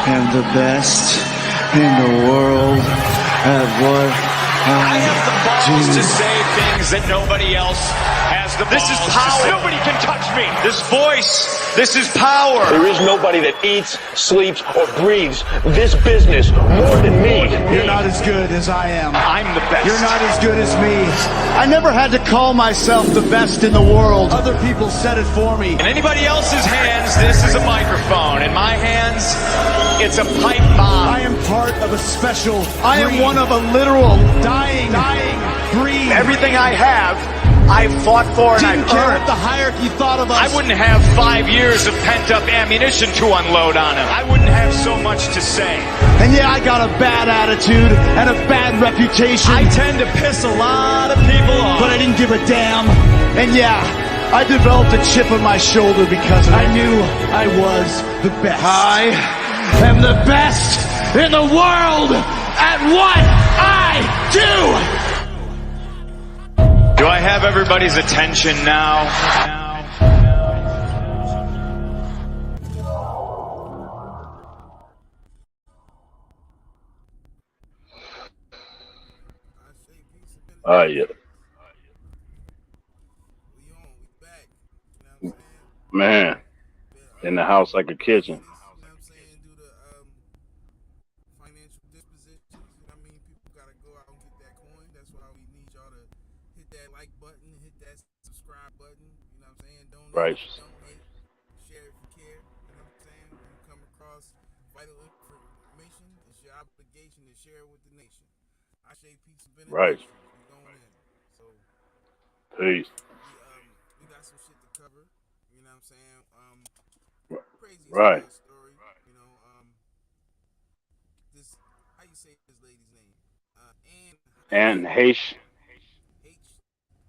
am the best in the world at what I have the balls to say things that nobody else has the balls. This is power. Nobody can touch me. This voice, this is power. There is nobody that eats, sleeps, or breathes this business more than me. You're not as good as I am. I'm the best. You're not as good as me. I never had to call myself the best in the world. Other people said it for me. In anybody else's hands, this is a microphone. In my hands, it's a pipe bomb. I am part of a special breed. I am one of a literal dying breed. Everything I have, I've fought for and I've Didn't care earned. what the hierarchy thought of us. I wouldn't have 5 years of pent-up ammunition to unload on him. I wouldn't have so much to say. And yeah, I got a bad attitude and a bad reputation. I tend to piss a lot of people off. But I didn't give a damn. And yeah, I developed a chip on my shoulder because I knew I was the best. I am the best in the world at what I do. Do I have everybody's attention now? Yeah. Man, in the house like a kitchen. Right. Share if you care, you know what I'm saying? When you come across vital information, it's your obligation to share it with the nation. I say peace and benediction. Right. We're going in. So Peace. We got some shit to cover, you know what I'm saying? Crazy Right. story, you know, this, how you say this lady's name? Anne Heche. H.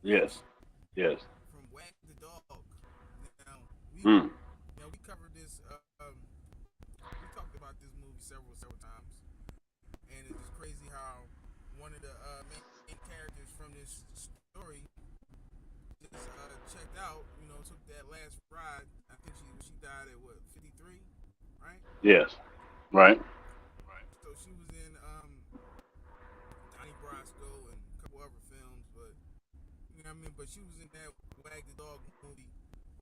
Yes. Yes. From Wag the Dog. Hmm. You know, we covered this. We talked about this movie several times, and it's just crazy how one of the main characters from this story just checked out. You know, took that last ride. I think she died at what, 53, right? Yes. Right. So she was in Donnie Brasco and a couple other films, but you know what I mean. But she was in that Wag the Dog movie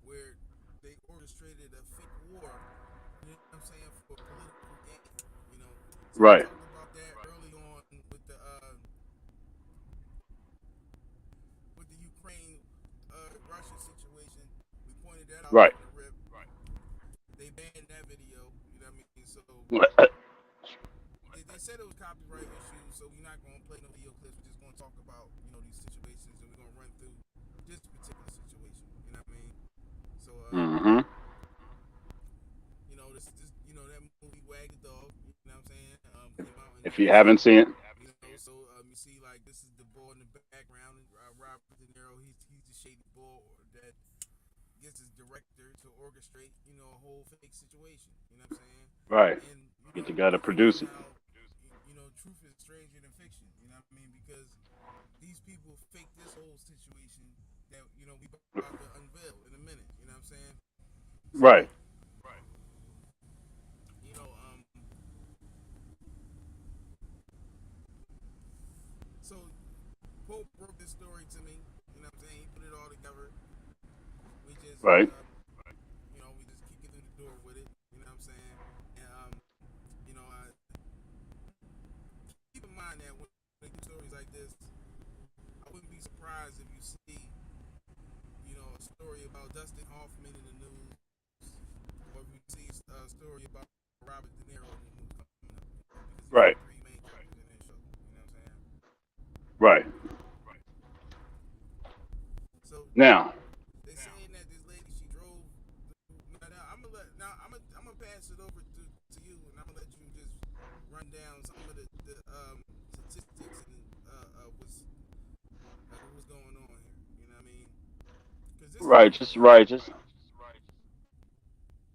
where they orchestrated a fake war, you know what I'm saying, for political gain, you know. So Right. we talked about that early on with the Ukraine Russia situation. We pointed that out Right. on the rip. Right. They banned that video, you know what I mean? So they said it was copyright issues, so we're not gonna play no video clips. We're just gonna talk about, you know, these situations, and we're gonna run through this particular situation, you know what I mean? So, you know, this, you know, that movie Wag the Dog, you know what I'm saying? Came out if you haven't seen it. you know, so you see, like, this is the boy in the background, Robert De Niro. He's the shady boy that gets his director to orchestrate, you know, a whole fake situation. You know what I'm saying? Right. And Get the guy to produce it. You know, truth is stranger than fiction. You know what I mean? Because these people fake this whole situation that, you know, we about to unveil in a minute. You know what I'm saying? Right. You know, so Pope broke this story to me. You know what I'm saying? He put it all together. We just, Right. you know, we just kick it through the door with it. You know what I'm saying? And, you know, keep in mind that when they do stories like this, I wouldn't be surprised if you see, you know, a story about Dustin Hoffman in the news, or if you see a story about Robert De Niro in the news coming up. Because Right. three main characters in that show. You know what I'm saying? Right. So Now. they saying that this lady, she drove. I'm gonna pass it over to you, and I'm gonna let you just run down some of the statistics and what's going on here. You know what I mean? 'Cause this Righteous.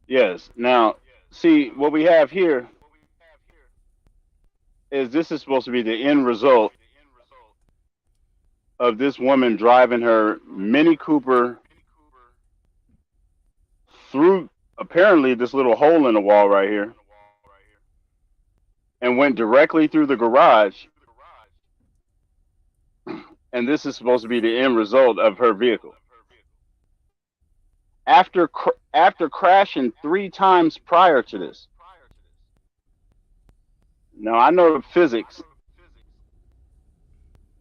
Yes. Now, see, what we have here is this is supposed to be the end result of this woman driving her Mini Cooper through apparently this little hole in the wall right here and went directly through the garage. And this is supposed to be the end result of her vehicle. After crashing 3 times prior to this. Now, I know the physics,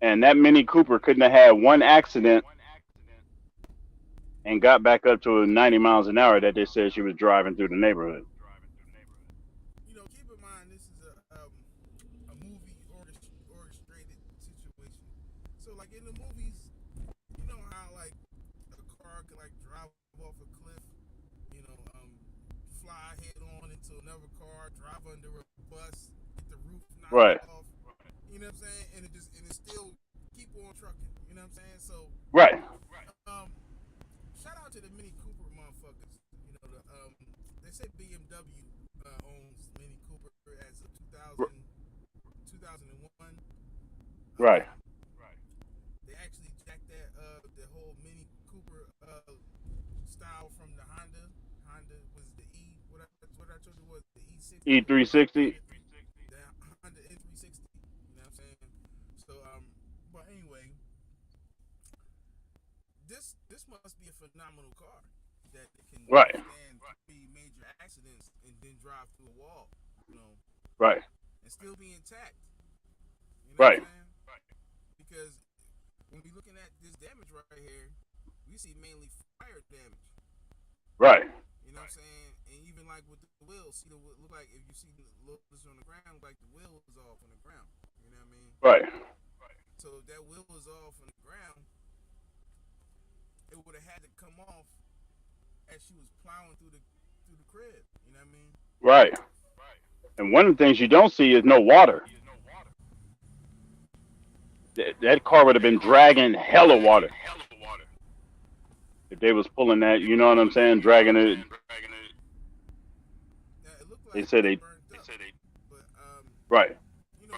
and that Mini Cooper couldn't have had one accident and got back up to 90 miles an hour that they said she was driving through the neighborhood. You know, keep in mind this is a movie orchestrated situation. So, like in the movies, you know how like a car could like drive off a cliff, you know, fly head on into another car, drive under a bus, get the roof knocked Right. off. You know what I'm saying? And it still keep on trucking. You know what I'm saying? So Right. shout out to the Mini Cooper motherfuckers. You know, they say BMW owns Mini Cooper as of 2001. Right. They actually jacked that the whole Mini Cooper style from the Honda. Honda was the what I told you was the E60. E360. The Honda N360. You know what I'm saying? So but anyway, this must be a phenomenal car that can Right. withstand 3 major accidents and then drive through a wall, you know, Right. and still be intact. You know Right. what I'm saying? Because when we're looking at this damage right here, we see mainly fire damage. Right. You know what I'm saying? And even like with the wheels, see look like if you see the lotus on the ground, like the wheel is off on the ground. You know what I mean? Right. So if that wheel was off on the ground, it would have had to come off as she was plowing through the crib. You know what I mean? Right. And one of the things you don't see is no water. That car would have been dragging hella water if they was pulling that. You know what I'm saying? Dragging it. Now, it looked like They said they. burned up, but Right. you know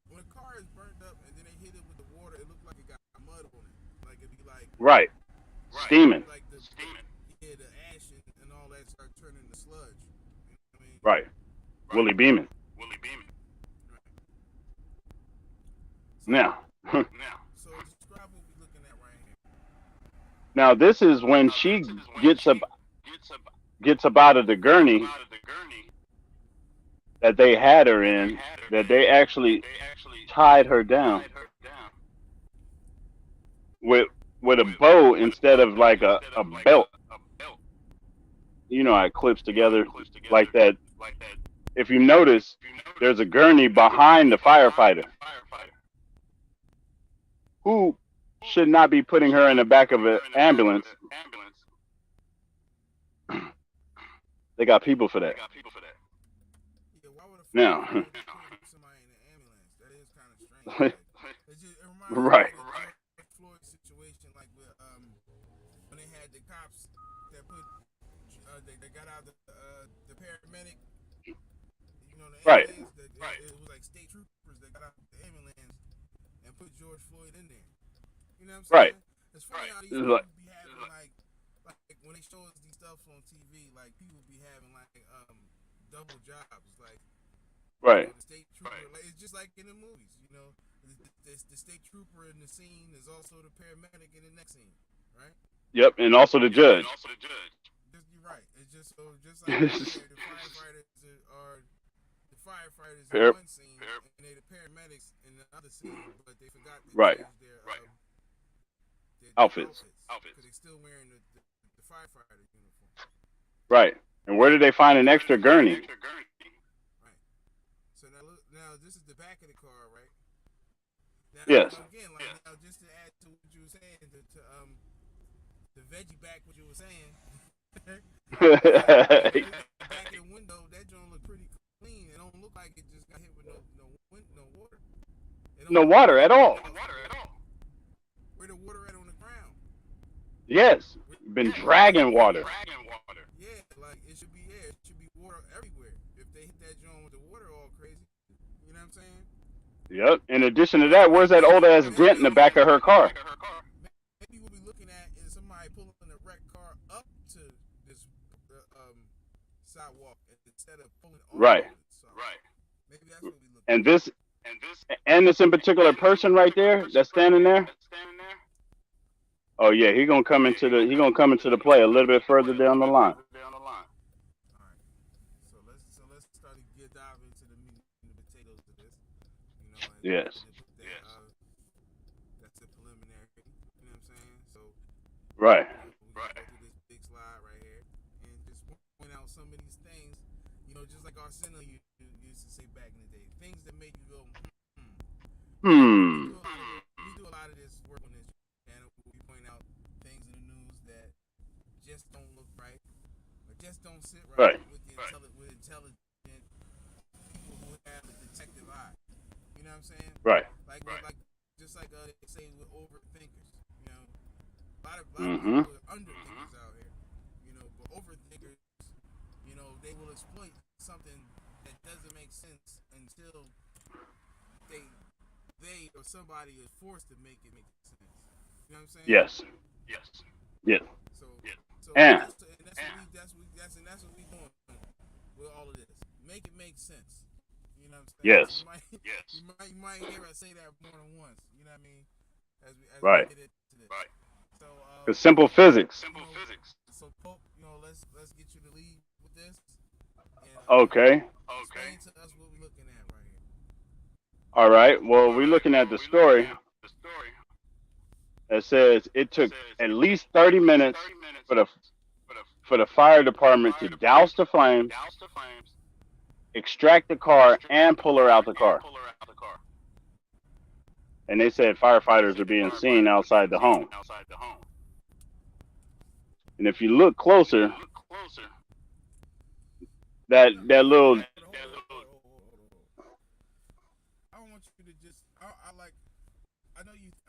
when a car is burned up and then they hit it with the water, it looked like it got mud on it. Like it'd be like Right. Steaming. like the ash and all that start turning to sludge. You know what I mean? Right. Willie beaming. Now. So describe what we're looking at right here. Now this is when she gets up out of the gurney that they had her in, that they actually tied her down with a bow instead of like a belt. You know how it clips together like that. If you notice, there's a gurney behind the firefighter who should not be putting her in the back of an ambulance. They got people for that. Yeah, why would a Now. put somebody in an ambulance? That is kind of strange. It reminds Right. me of the Floyd situation, like with when they had the cops that put they got out the paramedic. You know, the Right. ambulance. It was like state troopers that got out the ambulance and put George Floyd in there. You know what I'm saying? Right. It's funny how these It's people like- be having like when they show us these stuff on TV, like people be having like double jobs, like Right. the state trooper. Like, it's just like in the movies, you know. The state trooper in the scene is also the paramedic in the next scene, right? Yep, and also the judge. You're right. It's just like the firefighters in one scene and they the paramedics in the other scene, but they forgot to Right. change their Outfits. because they're still wearing the firefighter uniform. Right. And where did they find an extra gurney? Right. So now this is the back of the car, right? Now, Yes. Again, like now, just to add to what you were saying, to veggie back what you were saying. The back of the window, that joint look pretty clean. It don't look like it just got hit with no water. No water at all. Where the water at on the ground? Yes. Been dragging water. Yeah, like it should be water everywhere. If they hit that joint with the water all crazy, you know what I'm saying? Yep. In addition to that, where's that old ass dent in the back of her car? Maybe what we're looking at is somebody pulling a wrecked car up to this sidewalk instead of pulling off Right. of it. So maybe that's what we look And at. this in particular person right there that's standing there. Oh yeah, he gonna come into the play a little bit further down the line. All right. So let's start to dive into the meat and the potatoes of this. And Yes. put that, that's the preliminary. You know what I'm saying? So Right. we go through this big slide right here and just point out some of these things. Just like Arsenio used to say back in the day, things that make you go, Hmm. We do a lot of this work on this channel. We point out things in the news that just don't look right, or just don't sit right, Right. with intelligent people who have a detective eye. You know what I'm saying? Right. Just like they say with overthinkers. A lot of Mm-hmm. people are underthinkers out here. But overthinkers, they will exploit something that doesn't make sense until they or somebody is forced to make it make sense. You know what I'm saying? Yes. Yes. So And that's what we doing with all of this. Make it make sense. You know what I'm saying? yes. So you might hear us say that more than once. You know what I mean? As Right. we get into this. So It's simple physics. So Pope, let's get you to lead with this. And, Okay. Explain to us what we're looking at right here. All right. Well, we're looking at the story that says it took at least 30 minutes for the fire department to douse the flames, extract the car, and pull her out the car. And they said firefighters are being seen outside the home. And if you look closer, that little Hold on. I don't want you to just. I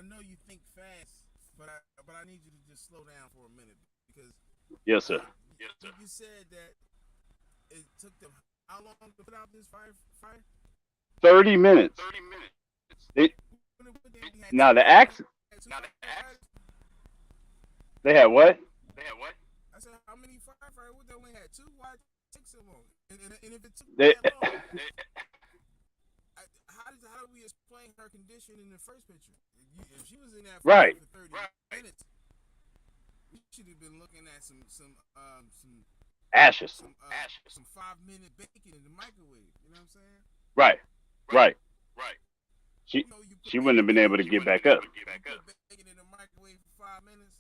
know you think fast, but I need you to just slow down for a minute because. yes, sir. You said that it took them how long to put out this fire? 30 minutes. Now the axe. They had what? I said, how many firefighters? They only had two. Why it take so long? And if it took They, that long, how do we explain her condition in the first picture? If she was in that fire Right. for 30 minutes, we should have been looking at some ashes. some 5-minute bacon in the microwave. You know what I'm saying? Right. You She wouldn't have been able to get back up. put bacon in the microwave for 5 minutes.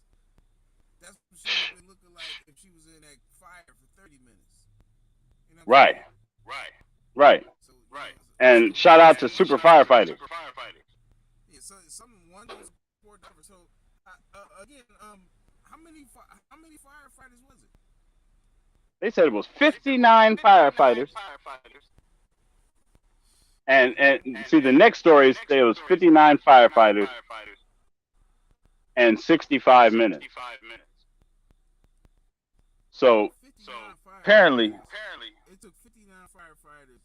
That's what she would have been looking like if she was in that fire for 30 minutes. You know what I'm saying? Right. So, And shout out to super firefighters. Yeah, so one of those poor drivers. So again, how many firefighters was it? They said it was 59 firefighters. And see, the next story is it was 59 firefighters and 65 minutes. So apparently, it took 59 firefighters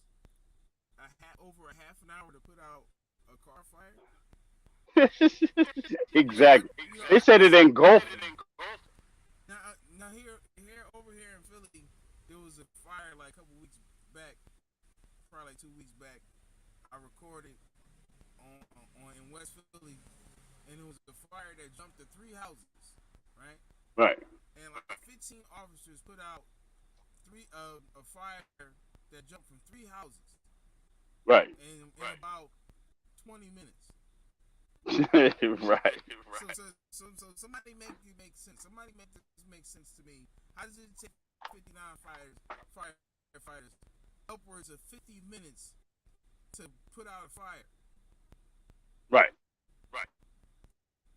over a half an hour to put out a car fire. exactly. They said it engulfed. Now over here in Philly, there was a fire like a couple weeks back, probably like 2 weeks back. I recorded on in West Philly, and it was a fire that jumped to 3 houses, right? Right. And like 15 officers put out a fire that jumped from 3 houses. Right. In about 20 minutes. right. So somebody make sense. Somebody make this make sense to me. How does it take 59 firefighters upwards of 50 minutes to put out a fire? Right.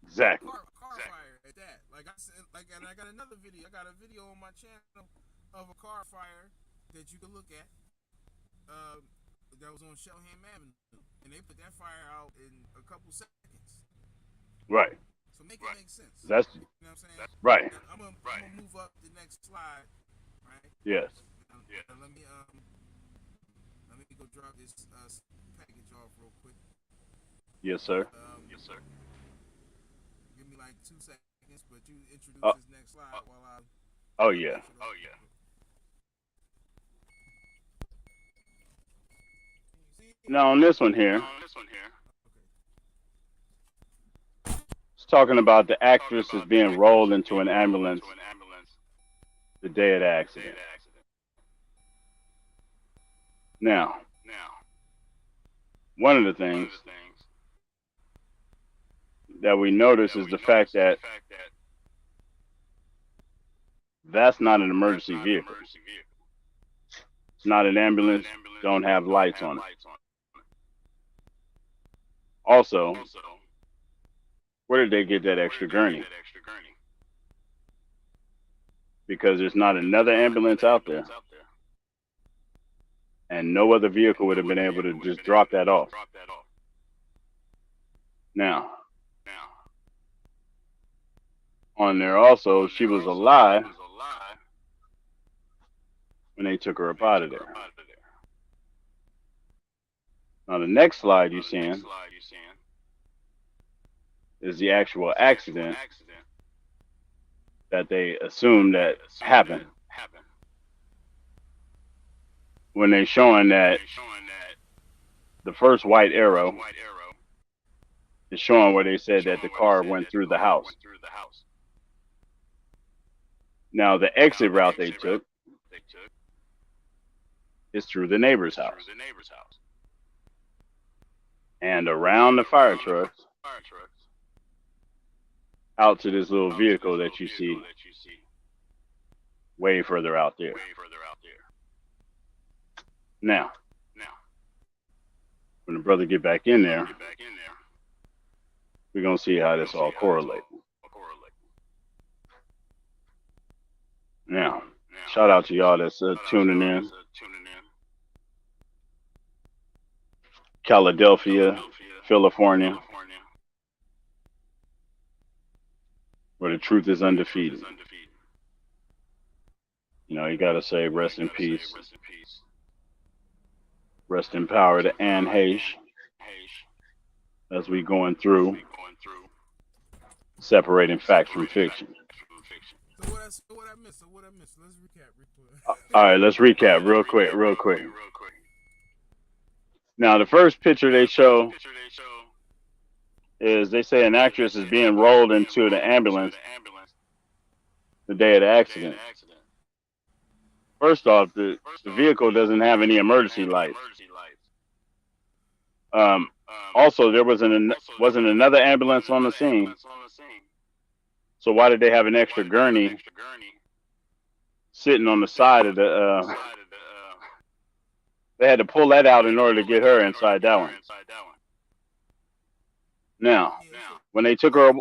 Exactly. Car fire at that. Like I said, and I got another video. I got a video on my channel of a car fire that you can look at. That was on Shellham Avenue, and they put that fire out in a couple seconds. Right. So make it make sense. That's you know what I'm saying. Right. I'm gonna move up the next slide. Right. Yes. Let me go drop this package off real quick. Yes, sir. Give me like 2 seconds, but you introduce this next slide while I. Oh yeah. Now on this one here, it's talking about the actress is being rolled into an ambulance the day of the accident. Now, one of the things that we notice is the fact that that's not an emergency vehicle. It's not an ambulance, don't have lights on it. Also, where did they get that extra gurney? Because there's not another ambulance out there. And no other vehicle would have been able to just drop that off. Now, on there also, she was alive when they took her up out of there. Now, the next slide you're seeing is the actual accident that they assume that happened. When they're showing that the first white arrow is showing where they said that the car went through the house. Now, the exit route they took is through the neighbor's house and around the fire trucks out to this little vehicle that you see way further out there. Now, when the brother get back in there, we're going to see how this all correlates. Now, shout out to y'all that's tuning in. Philadelphia, California, where the truth is undefeated. You know, you got to say rest in peace. Rest in power to Anne Heche as we going through separating facts from fiction. So what I missed? Let's recap. All right, let's recap real quick. Now, the first picture they show is they say an actress is being rolled into the ambulance the day of the accident. First off, the vehicle doesn't have any emergency lights. Also, there wasn't another ambulance on the scene. So why did they have an extra gurney sitting on the side of the? They had to pull that out in order to get her inside that one. Now, when they took her,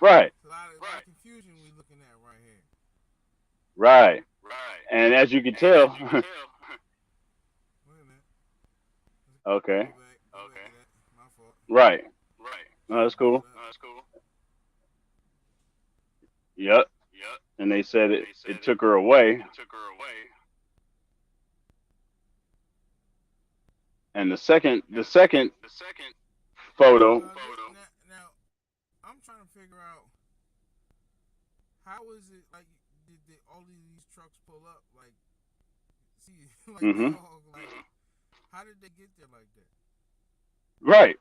right. A lot of confusion we looking at right here. Right. And as you can tell, okay. Right. No, that's cool. Yep. And they said it took her away. And the second photo. Now, I'm trying to figure out how is it like did all of these trucks pull up like see like, like how did they get there like that? Right.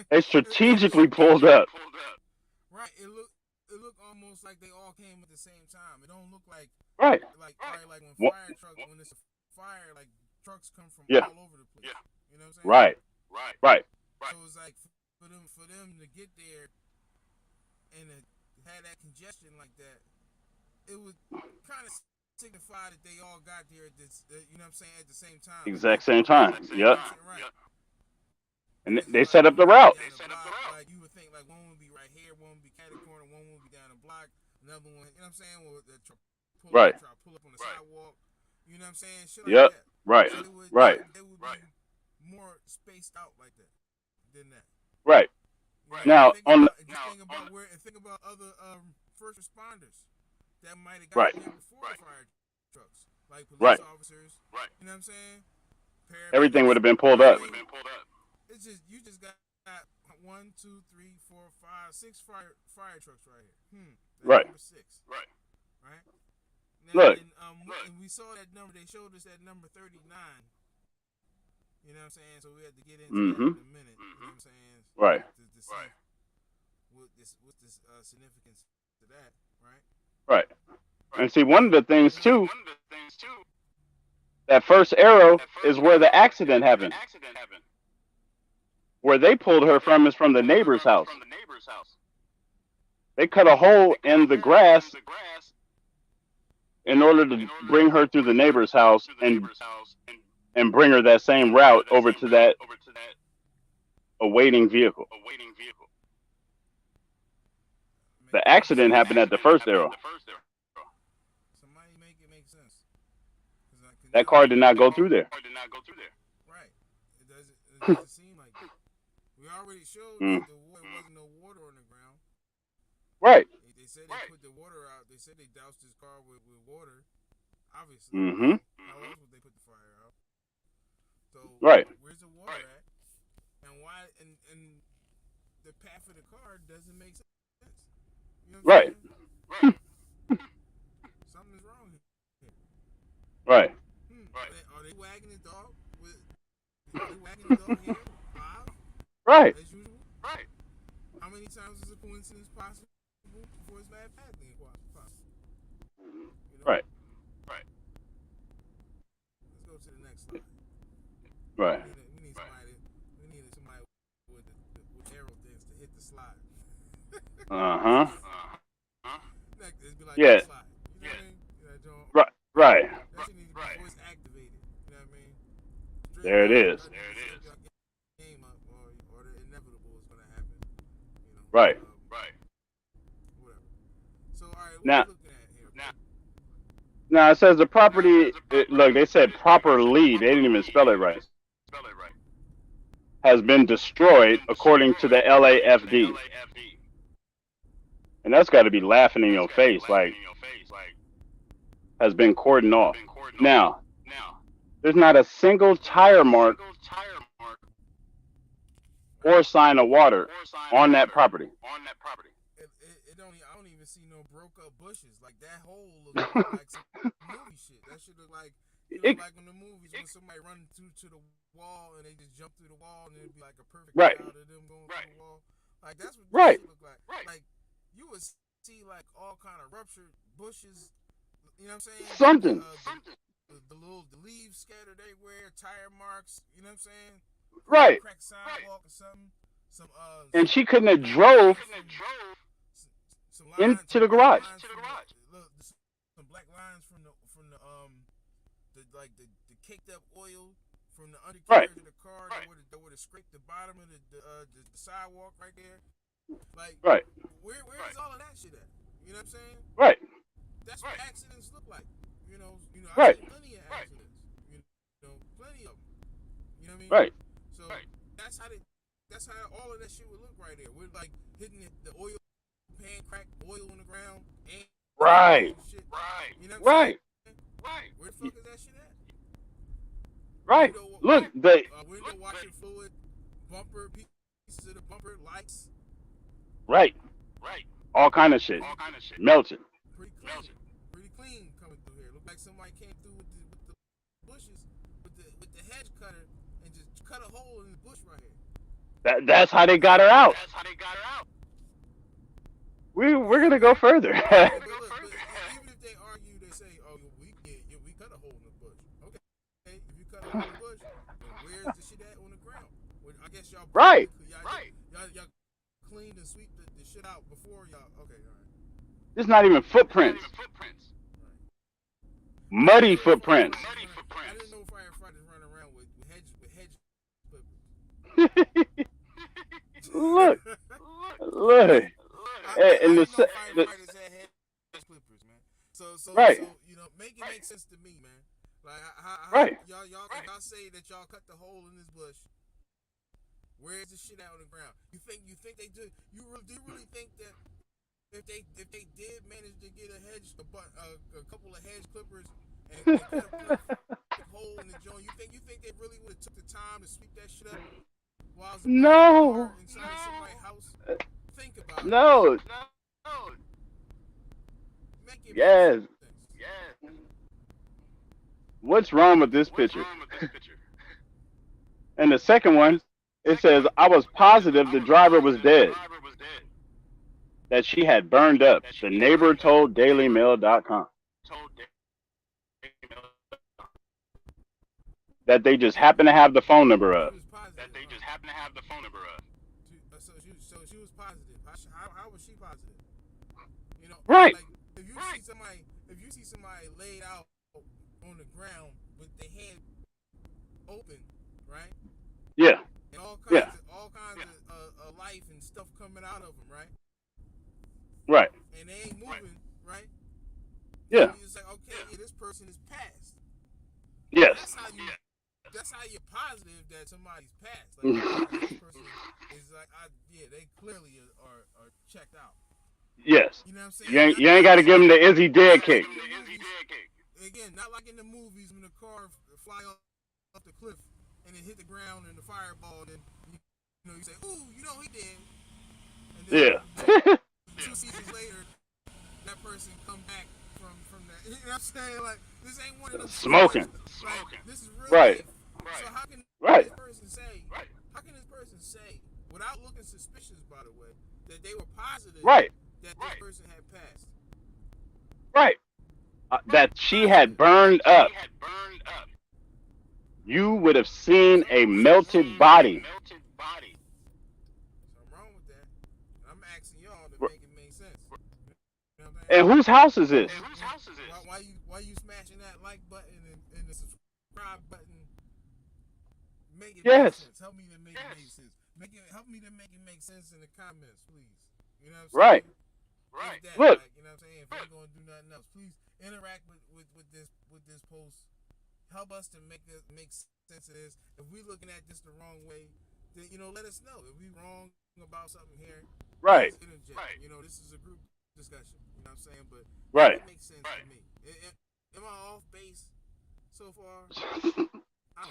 They strategically pulled up. Right. It looked almost like they all came at the same time. It don't look like right. Like when fire trucks when it's a fire like trucks come from all over the place. Yeah. You know what I'm saying? Right. So it's like for them to get there and to have that congestion like that, it would kind of signify that they all got there at this, you know what I'm saying, at the same time. Exact same time. Yep. Right. And they set up the route. Like you would think like one would be right here, one would be catty corner, one would be down the block, another one, you know what I'm saying, will pull up on the sidewalk. You know what I'm saying? Shit like that. Right. So they would be more spaced out like that than that. Right. Now think about other first responders that might have got there before the fire trucks, like police officers. You know what I'm saying? Everything would have been pulled up. It's just you just got 1, 2, 3, 4, 5, 6 fire trucks right here. That's right. Number 6. Right. Now, Look. And we saw that number. They showed us that number 39. You know what I'm saying? So we had to get into that in a minute. You know what I'm saying? Right. To see what's this significance to that, right? Right. And see, one of the things too, that first arrow is where the accident happened. Where they pulled her from is from the neighbor's house. They cut a hole in the grass in order to bring her through the neighbor's house and bring her that same route over to that awaiting vehicle. The accident happened at the first arrow. Somebody make it make sense. That car did not go through there. Right. It doesn't seem like it. We already showed that there wasn't no water on the ground. Right. They said they put the water out. They said they doused his car with water. Obviously. How else would they put the fire out? So where's the water at? And why? And the path of the car doesn't make sense. You know what I'm saying? Something's wrong here. Right. Are they wagging the dog? Are they wagging the dog here? 5? Right. As usual? Right. How many times is a coincidence possible before it's bad thing possible? You know? Right. Let's go to the next slide. Right. We need somebody with arrow things to hit the slide. Like Yeah. slide. You know what I mean? Right. That shit needs to be voice activated. You know what I mean? There it is. Game up, or the inevitable is gonna happen. You know? Right. Whatever. So all right, what Now- are we looking at here? Now it says the property. Look, they said properly. They didn't even spell it right. Has been destroyed according to the LAFD. And that's got to be laughing in your face, like has been cordoned off. Now, there's not a single tire mark or sign of water on that property. It don't. I don't even see no broke up bushes. Like that hole looks like some movie shit. That shit look like like in the movies when somebody run to the wall and they just jump through the wall and it'd be like a perfect shot of them going through the wall. Like that's what this shit look like. Like you would see like all kind of ruptured bushes. You know what I'm saying? Something. The leaves scattered everywhere, tire marks. You know what I'm saying? Right. Cracked sidewalk or something. And she couldn't have drove into the garage. Some black lines from the caked up oil from the undercarriage of the car that would have scraped the bottom of the sidewalk right there. Like where is all of that shit at? You know what I'm saying? Right. That's what accidents look like. You know, Right. I've seen plenty of accidents. You know, plenty of them. You know what I mean? Right. So that's how all of that shit would look right there. We're like hitting the oil pan, crack oil on the ground, and shit. You know what I'm saying? Where the fuck is that shit at? Right. Look, window washing fluid, bumper pieces of the bumper lights. Right. All kind of shit. Melted. Pretty clean coming through here. Look like somebody came through with the bushes with the hedge cutter and just cut a hole in the bush right here. That's how they got her out. We're gonna go further. But even if they argue, they say, "Oh, we cut a hole in the bush." Okay, if you cut a hole in the bush, then where's the shit at on the ground? Well, I guess y'all y'all cleaned and sweep the shit out before y'all. Okay, all right. It's not even footprints. Muddy footprints. I didn't know firefighters run around with hedge clippers. Look. And the firefighters had hedge clippers, man. So you know, make it make sense to me, man. Like how y'all say that y'all cut the hole in this bush. Where's the shit out on the ground? You think they do? You really think that if they did manage to get a couple of hedge clippers and cut a hole in the joint, you think they really would have took the time to sweep that shit up while it's inside somebody's house? Think about it. No. Make it Yes. What's wrong with this picture? And the second one, it says, I was positive the driver was dead, that she had burned up. The neighbor told DailyMail.com. That they just happen to have the phone number up. So she was positive. How was she positive? You know, Right. like if you see somebody laid out on the ground with their head open, right? Yeah. And all kinds of life and stuff coming out of them, right? Right. And they ain't moving, right? Yeah. It's like, okay, yeah, this person is passed. Yes. That's how you're positive that somebody's passed. Like, this person is like, they clearly are checked out. Yes. You know what I'm saying? You ain't got to give them the is he dead kick. Again, not like in the movies when the car fly off the cliff and it hit the ground and the fireball, and you say, ooh, he did. And then 2 seasons later, that person come back from that. You know what I'm saying? Like, this ain't one of them Smoking. Like, this is real Right. life. So how can Right. this person say? How can this person say, without looking suspicious, by the way, that they were positive Right. that this person had passed? Right. That she had burned up. You would have seen a melted body. Something wrong with that. I'm asking y'all to make it make sense. You know what I'm saying? And whose house is this? Why you smashing that like button and the subscribe button? Make it make sense. Help me to make it make sense. Help me to make it make sense in the comments, please. You know what I'm saying? Right. That, Look. like, you know what I'm saying? If I'm gonna do nothing else, please interact with this post. Help us to make sense of this. If we looking at this the wrong way, then let us know. If we wrong about something here, Right. Right. This is a group discussion. You know what I'm saying? But Right. it makes sense to me. Am I off base so far?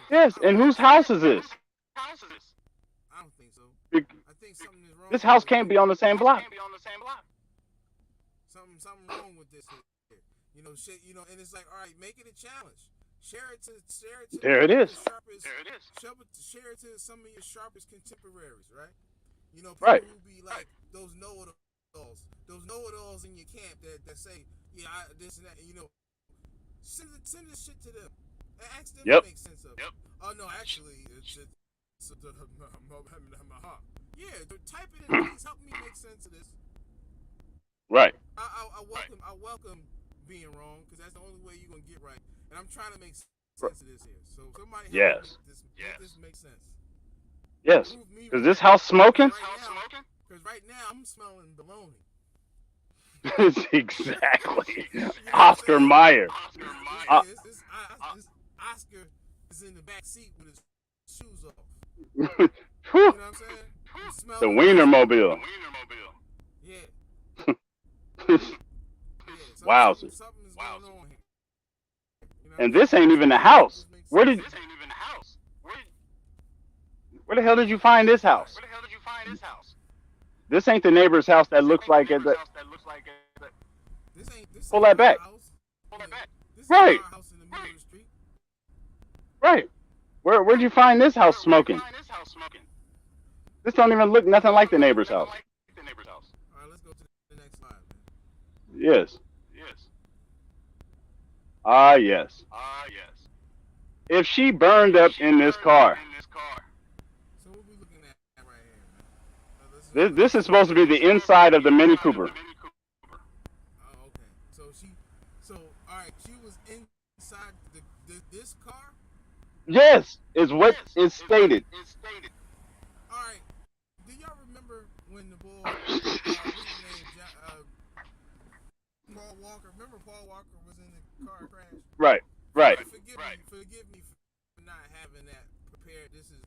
Yes. And whose house is this? I don't think so. Be- I think something is wrong. This house can't be on the same block. Something wrong with this here. Shit. And it's like, all right, make it a challenge. Share it to. There it is. Share it to some of your sharpest contemporaries, right? People Right. who be like those know-it-alls in your camp that say, yeah, this and that. Send this shit to them and ask them to make sense of it. Oh no, actually, it's yeah. Type it in. Please help me make sense of this. Right. I welcome being wrong, because that's the only way you're gonna get right. And I'm trying to make sense of this here. So somebody help me make this make sense. Yes. Is this house smoking? Because right now I'm smelling baloney. Exactly. Oscar Mayer. This Oscar is in the back seat with his shoes off. You know what I'm saying? The Wienermobile. Yeah. Wow. Something is going on here. And this ain't even the house. Where the hell did you find this house? This ain't the neighbor's house that looks like it. Pull that back. Right. Right. Where'd you find this house smoking? This don't even look nothing like the neighbor's house. All right, let's go to the next slide, man. Yes. Ah, yes. If she burned up in this car, So what we looking at right here, man? this is supposed to be the inside of the Mini Cooper. Oh, okay. So all right, she was inside this car. Yes, is what is stated. All right. Do y'all remember when the boy, what's his name, Paul Walker? Remember Paul Walker was in the car crash? Right. Forgive me for not having that prepared. This is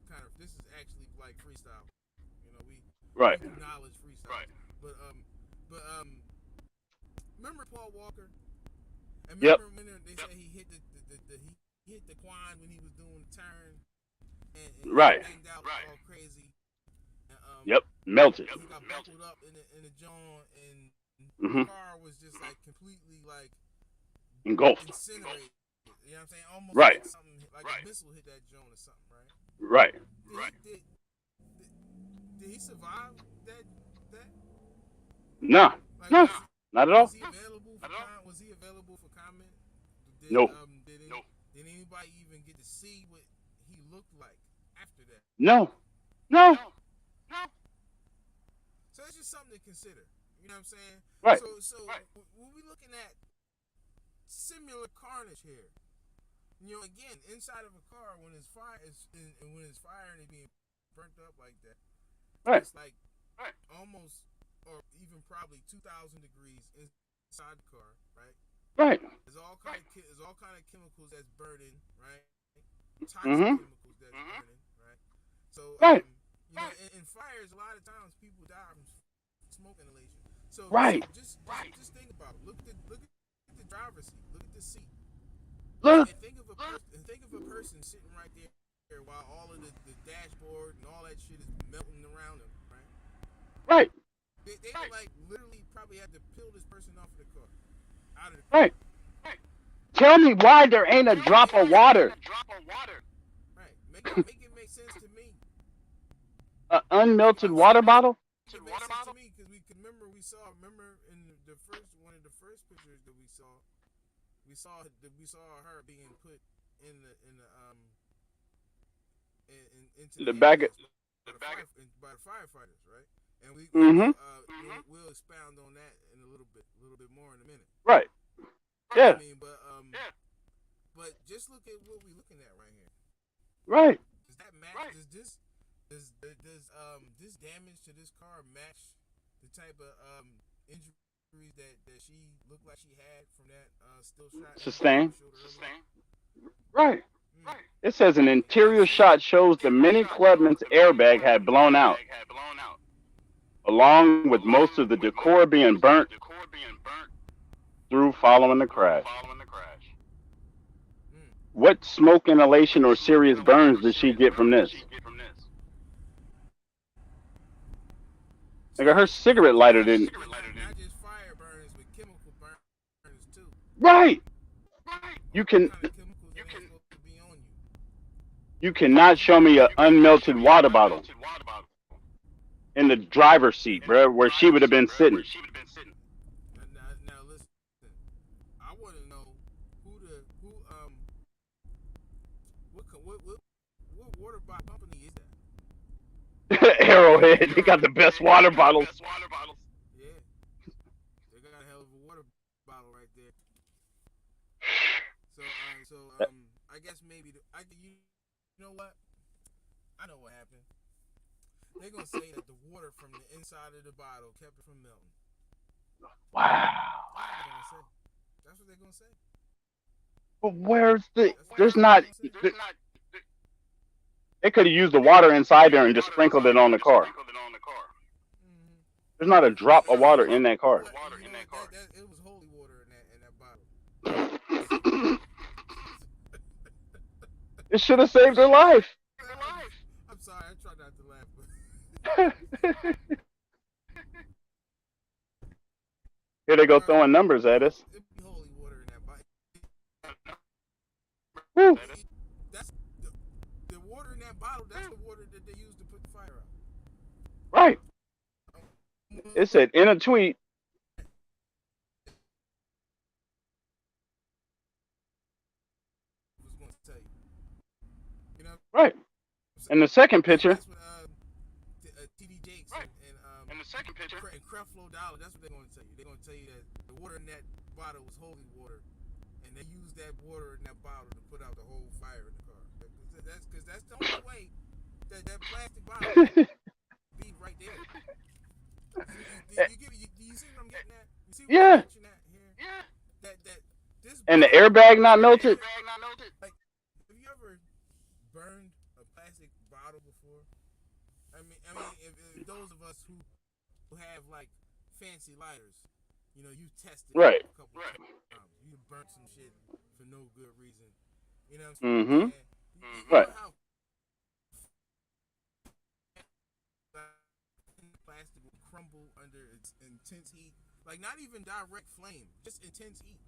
actually like freestyle. We do knowledge freestyle. But remember Paul Walker? And remember when they said he hit he hit the Quan when he was doing the turn and he banged out all crazy. And, Melted. He got buckled up in the jaw, and Mm-hmm. the car was just like completely like Engulfed. incinerated. You know what I'm saying? Almost Right. like something like a missile hit that joint or something, right? Right. Did he survive that? No. Like, No. Not at all. Was he available for was he available for comment? No. Did anybody even get to see what he looked like after that? No. So it's just something to consider. You know what I'm saying? Right. So we'll be looking at similar carnage here. You know, again, inside of a car when it's fire and when it's fire and it's being burnt up like that, Right. it's like almost or even probably 2,000 degrees inside the car, right? Right. There's all kind of chemicals that's burning, right? Toxic chemicals that's burning, right? So you know, in fires, a lot of times people die from smoke inhalation. So just think about it. Look at the driver's seat. Look at the seat. Look. And think of a person sitting right there while all of the dashboard and all that shit is melting around them, right? Right. They like literally probably had to peel this person off of the car, out of the car. Right. Tell me why there ain't a drop of water. Right. Make it make sense to me. An unmelted water bottle? It makes sense to me because we can remember in the first one of the first pictures that we saw her being put into the back by the firefighters, right? And we'll expound on that in a little bit more in a minute. Right. Yeah. I mean, but just look at what we're looking at right here. Right. Does that match? Right. Does this damage to this car match the type of injuries that she looked like she had from that still shot? Sustained. Right. It says an interior shot shows the Mini Clubman's airbag had blown out, along with most of the decor being burnt through following the crash. What smoke inhalation or serious burns did she get from this? Like her cigarette lighter didn't. Not just fire burns, but chemical burns too. Right. You cannot show me an unmelted water bottle in the driver's seat, bro, where she would have been sitting. Now listen, I want to know what water bottle company is that? Arrowhead, they got the best water bottles. Yeah, they got a hell of a water bottle right there. So I guess maybe you know what? I know what happened. They're gonna say that the water from the inside of the bottle kept it from melting. Wow. That's what they're gonna say. But where's there's not. They could have used the water inside there and just sprinkled it on the car. There's not a drop of water in that car. It was holy water in that bottle. It should have saved her life. I'm sorry, I tried not to laugh. Here they go throwing numbers at us. It'd be holy water in that bottle. Woo. That's the water in that bottle. That's the water that they used to put the fire out. Right. It said in a tweet. Was going to tell you. You know. Right. In the second picture. That's what TD Jakes and the second picture. And Creflo Dollar. That's what they're going to tell you. They're going to tell you that the water in that bottle was holy water, and they used that water in that bottle to put out the whole fire in the car. Because that's the only way that plastic bottle be right there. Do you see what I'm getting at? You see what I'm getting at here? Yeah. That this And the airbag not melted? Like, have you ever burned a plastic bottle before? I mean, if those of us who have like fancy lighters, you know, you tested Right. a couple of times. You burnt some shit for no good reason. You know what I'm saying? Mm-hmm. You Right. know how plastic will crumble under its intense heat? Like, not even direct flame, just intense heat.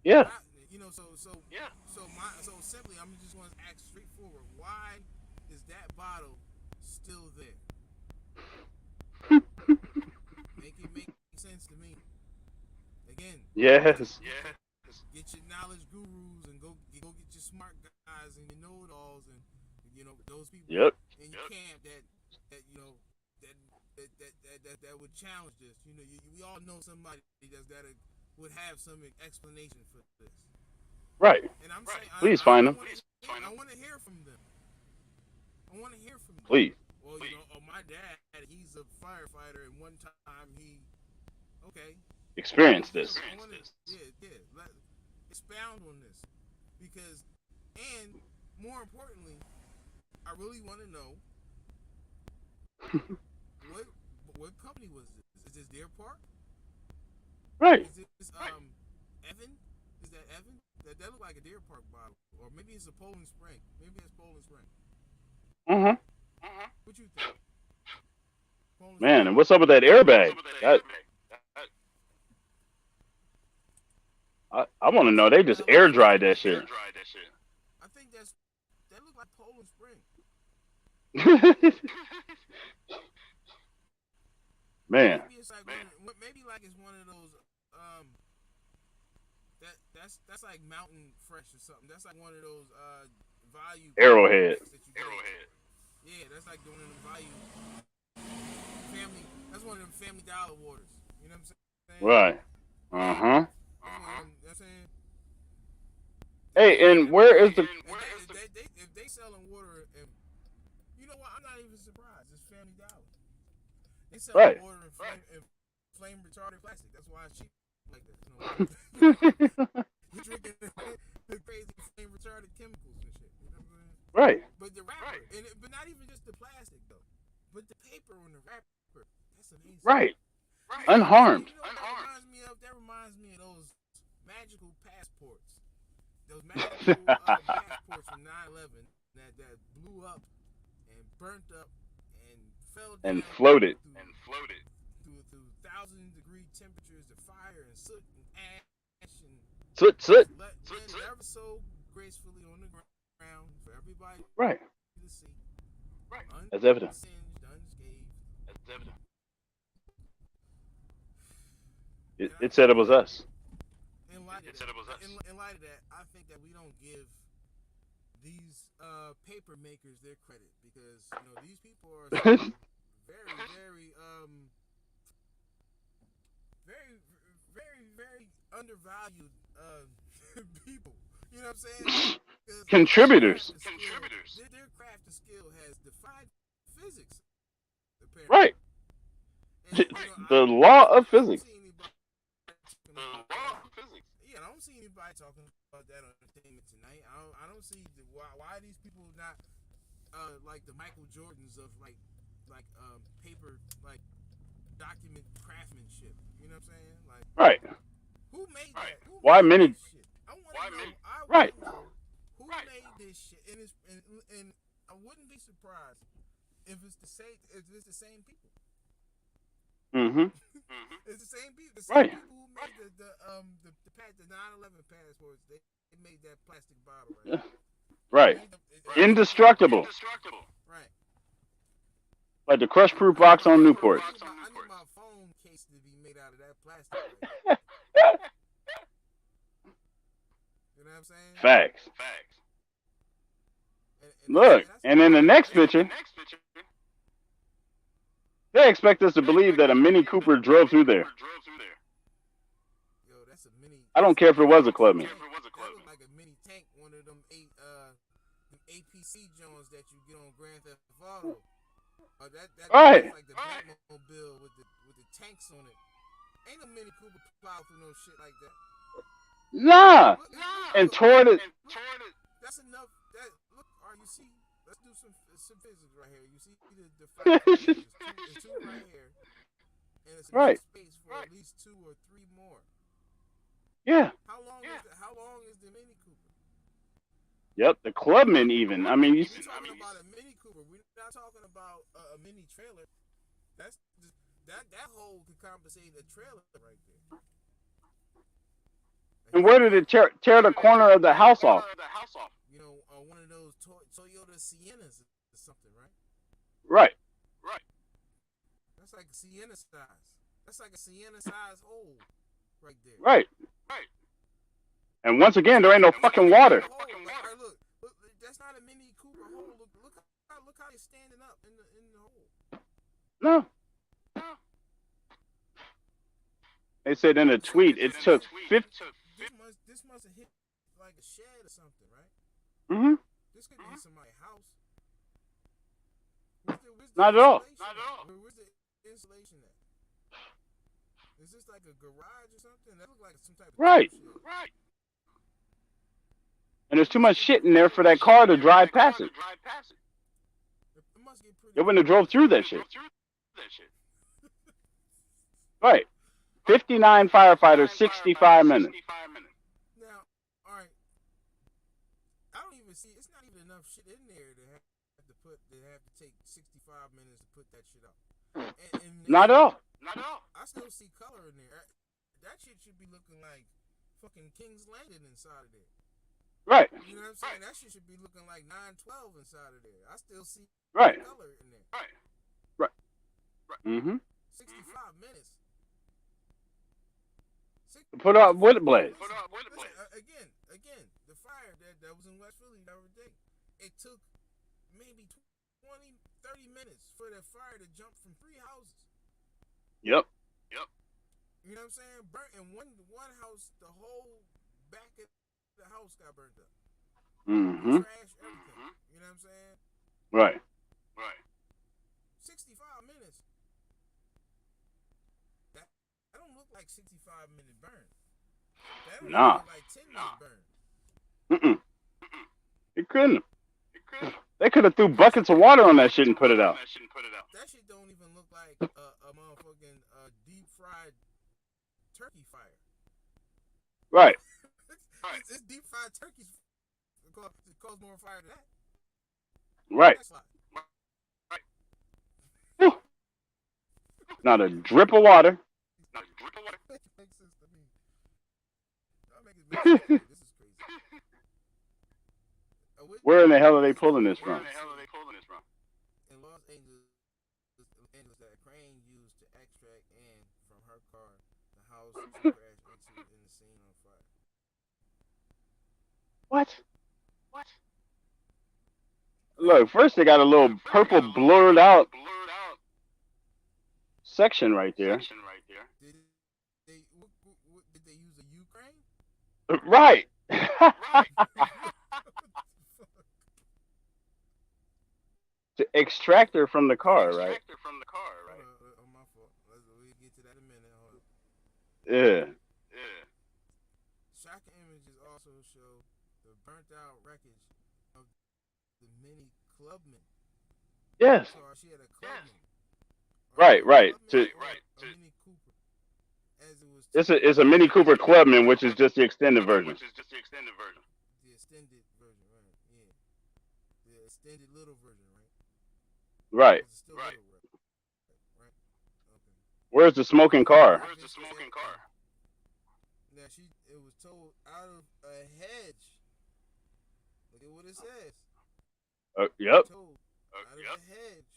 Yeah. So simply, I'm just going to ask straightforward. Why is that bottle still there? Make sense to me. Again. Yes. Get your knowledge gurus and go get your smart guys and your know-it-alls and those people Yep. in your camp that would challenge this. We all know somebody that would have some explanation for this. Right. And I'm saying, Please find them. I want to hear from them. Please. Well, my dad, he's a firefighter, and one time Experience this. Expound on this, and more importantly, I really want to know what company was this? Is this Deer Park? Right. Is this Evan? Is that Evan? That looked like a Deer Park bottle, or maybe it's a Poland Spring. Maybe it's Poland Spring. What you think? Man, and what's up with that airbag? I want to know. They just air dried that shit. I think that looked like Poland Spring. Man. Maybe it's one of those that's like Mountain Fresh or something. That's like one of those value Arrowhead. Yeah, that's like doing them value family. That's one of them Family Dollar waters. You know what I'm saying? Right. That's saying. Hey, and where is the? If they selling water, and you know what? I'm not even surprised. It's Family Dollar. They sell water in flame retardant plastic. That's why it's cheap like that. You're drinking the crazy flame retardant chemicals and shit. You know what I'm saying? Right. But the wrapper, but not even just the plastic though, but the paper on the wrapper. That's amazing. Right. Unharmed. That reminds me of those magical passports. Those magical passports from 9/11 that blew up and burnt up and fell down And floated. Through 1,000-degree temperatures of fire and soot and ash and Soot. ever so gracefully on the ground for everybody Right. to see. As evident. Unscathed. It said it was us. In light of that, I think that we don't give these paper makers their credit because these people are very, very, very, very, very undervalued people. You know what I'm saying? Contributors. Their craft and skill has defied physics. Apparently. Right. The law of physics. Yeah, I don't see anybody talking about that on Entertainment Tonight. I don't see why these people not like the Michael Jordans of like paper document craftsmanship. You know what I'm saying? Like Right. Who made that? Why many? I want to know. Right. Who made this shit? And I wouldn't be surprised if it's the same. If it's the same people. It's the same people. The same people who made the 9/11 passports. They made that plastic bottle. Right. Indestructible. Right. Like the crush proof box on Newport. I need my phone case to be made out of that plastic. You know what I'm saying? Facts. Look, and in the next picture, they expect us to believe that a Mini Cooper drove through there. Yo, that's a mini. I don't care if it was a Clubman. That look like a mini tank, one of them APC Jones that you get on Grand Theft Auto. That Right. like the Batmobile with the tanks on it. Ain't a Mini Cooper plow through no shit like that. Nah. And toward it. That's enough. Look, you see? Let's do some physics right here. You see the five pieces, two right here, and it's enough space for at least 2 or 3 more. Yeah. How long is the Mini Cooper? Yep. The Clubman even. I mean, We're talking about a Mini Cooper. We're not talking about a mini trailer. That's just, that hole could compensate a trailer right there. A And where did it tear the corner of the house off? You know, one of those Toyota Siennas or something, right? Right. That's like a Sienna size. That's like a Sienna size hole right there. Right. And once again, there ain't no fucking water. Right, look, that's not a Mini Cooper hole. Look how it's standing up in the hole. No. They said in a tweet it took 50. This must have hit like a shed or something, right? Mm-hmm. This could be somebody's house. Not at all. Where's the insulation at? Is this like a garage or something? That looks like some type of Right. And there's too much shit in there for that car to drive past it. It must get pretty. It wouldn't have drove through that shit. Right. 59 firefighters, 65 minutes. Now, all right. I don't even see. It's not even enough shit in there to have to take 65 minutes to put that shit up. And Not at all. I still see color in there. That shit should be looking like fucking King's Landing inside of there. Right. You know what I'm saying? That shit should be looking like 912 inside of there. I still see Right. color in there. Right. Mm-hmm. 65 minutes. Put up wood blades. Again, the fire that was in West Philly the other day, it took maybe 20, 30 minutes for that fire to jump from 3 houses. Yep. You know what I'm saying? Burnt in one house, the whole back of the house got burnt up. Mm-hmm. Trash, everything. You know what I'm saying? Right. 65 minutes. That don't look like 65-minute burn. That don't look like 10-minute burn. Mm-mm. It couldn't. They could have threw buckets of water on that shit and put it out. That shit don't even look like a motherfucking deep fried turkey fire. Right. It's deep fried turkeys cause more fire than that. Right. Not a drip of water. Makes sense to me. This is crazy. Where in the hell are they pulling this from? In Los Angeles, that crane used to extract Anne from her car, the house she crashed into in the scene on fire. What? Look, first they got a little purple blurred out section right there. Did they use a Ukraine? Right. To extract her from the car, right? Oh, my fault. We'll get to that in a minute. Hold on. Yeah. Shocking images also show the burnt out wreckage of the Mini Clubman. Yes. So she had a Clubman. Right. A Mini Cooper. As it was It's a Mini Cooper Clubman, which is just the extended version. the extended version, right? Yeah. The extended little version, right? Right. It's still little, right? Okay. Where's the smoking car? Now it was towed out of a hedge. Look at what it says. Yep. Towed out of a hedge.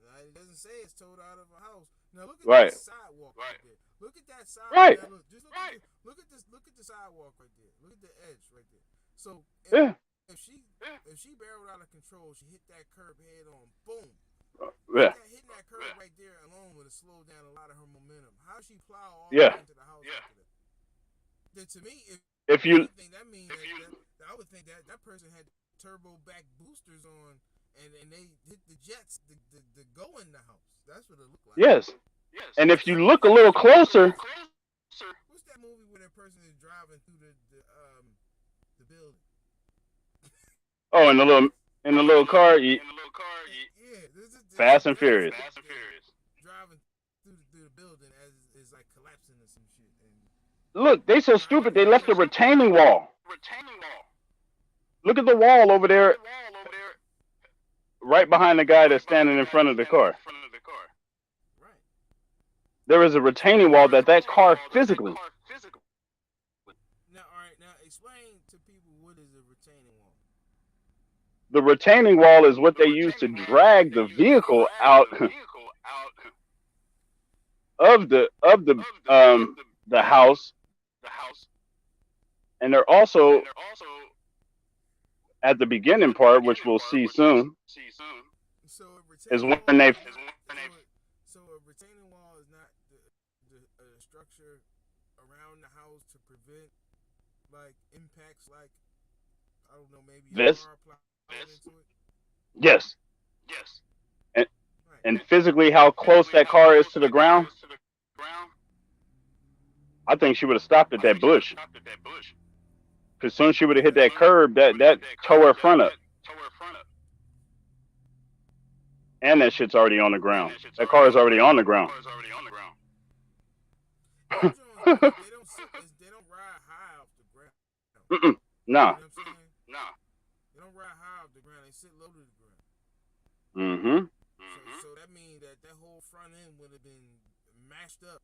Now, it doesn't say it's towed out of a house. Now look at that sidewalk right there. Look at that sidewalk. Right. Now, look at this. Look at the sidewalk right there. Look at the edge right there. So if she barreled out of control, she hit that curb head on. Boom. Yeah. Hitting that curb right there alone would have slowed down a lot of her momentum. How she plow all the Yeah. way into the house after that? Then to me, If you that means I would think that person had turbo back boosters on, and they hit the jets to go in the house. That's what it looked like. Yes. And if you look a little closer, What's that movie where that person is driving through the building? oh, in the little car, Yeah, this Fast and Furious. Driving through the building as is like collapsing or some shit. And Look, they so stupid they left a retaining wall. Look at the wall over there, right behind the guy that's standing in front of the car. right. There is a retaining wall that car physically explain to people what is a retaining wall. The retaining wall is what they use to drag the vehicle out of the house, and they're also at the beginning part, which we'll see soon, So is when they. So a retaining wall is not the structure around the house to prevent like impacts, like I don't know, maybe This. a car plowing into it. Yes. And physically, how close that car is to the ground. I think she would have stopped at that bush. Because as soon as she would have hit that curb, that tore her front up. And that shit's already on the ground. That car is already on the ground. They don't ride high off the ground. Nah. You know what I'm saying? They don't ride high off the ground. They sit low to the ground. So that means that whole front end would have been mashed up.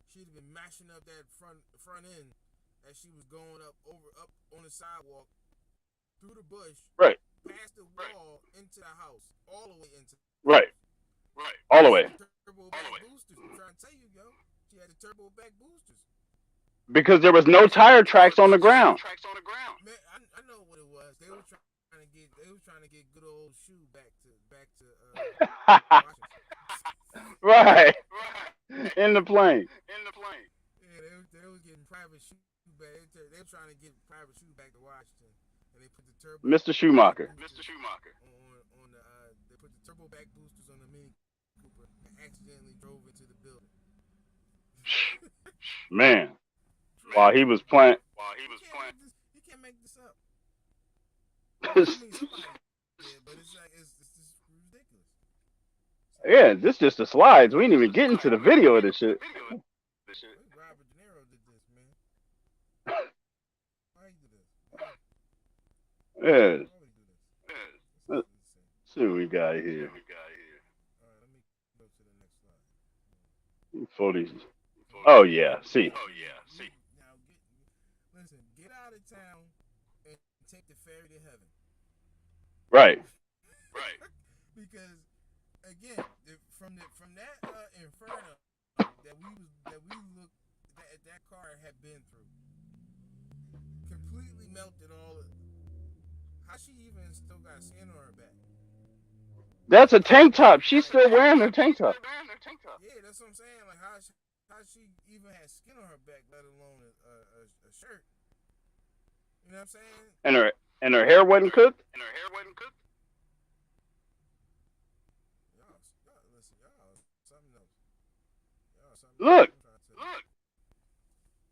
She'd have been mashing up that front end as she was going up on the sidewalk through the bush, Right. past the wall into the house, all the way into. Right. All the way. Turbo back boosters. I'm trying to tell you, yo. She had the turbo back boosters. Because there was no tire tracks on the ground. Man, I know what it was. They were trying to get good old Shoe back to Washington. Right. In the plane. Yeah, they was getting private Shoe back. They were trying to get private Shoe back to Washington, and they put the turbo. Mr. Schumacher. On the they put the turbo back boosters on the Mini Cooper and accidentally drove into the building. Man. While he was playing. You can't make this up. I mean, somebody did, but it's just ridiculous. Yeah, this just the slides. We ain't even getting to the video of this shit. Robert De Niro did this, man. Why he did this? Yeah. Why he did this? Let's see what we got here. All right, let me go to the next slide. 40s. Oh, yeah. See. Now, get out of town and take the ferry to heaven. Right. Because again, from that inferno that car had been through, completely melted all of. How she even still got skin on her back? That's a tank top. She's still wearing her tank top. Yeah, that's what I'm saying. Like how she even had skin on her back, let alone a shirt. You know what I'm saying? And her hair wasn't cooked. Look.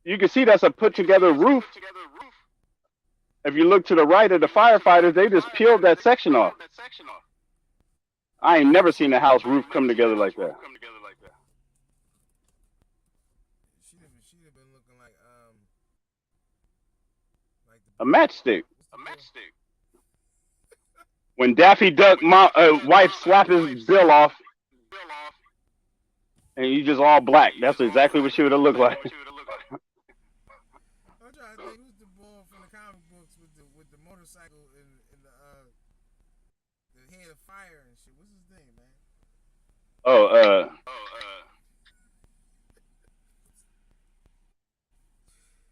You can see that's a put together roof. If you look to the right of the firefighters, they just peeled that section off. I ain't never seen a house roof come together like that. She'd have been looking like A matchstick. When Daffy Duck wife slap his bill off, and you just all black. That's exactly what she would have looked like. I'm trying to think who's the boy from the comic books with the motorcycle and the head of fire and shit. What's his name, man?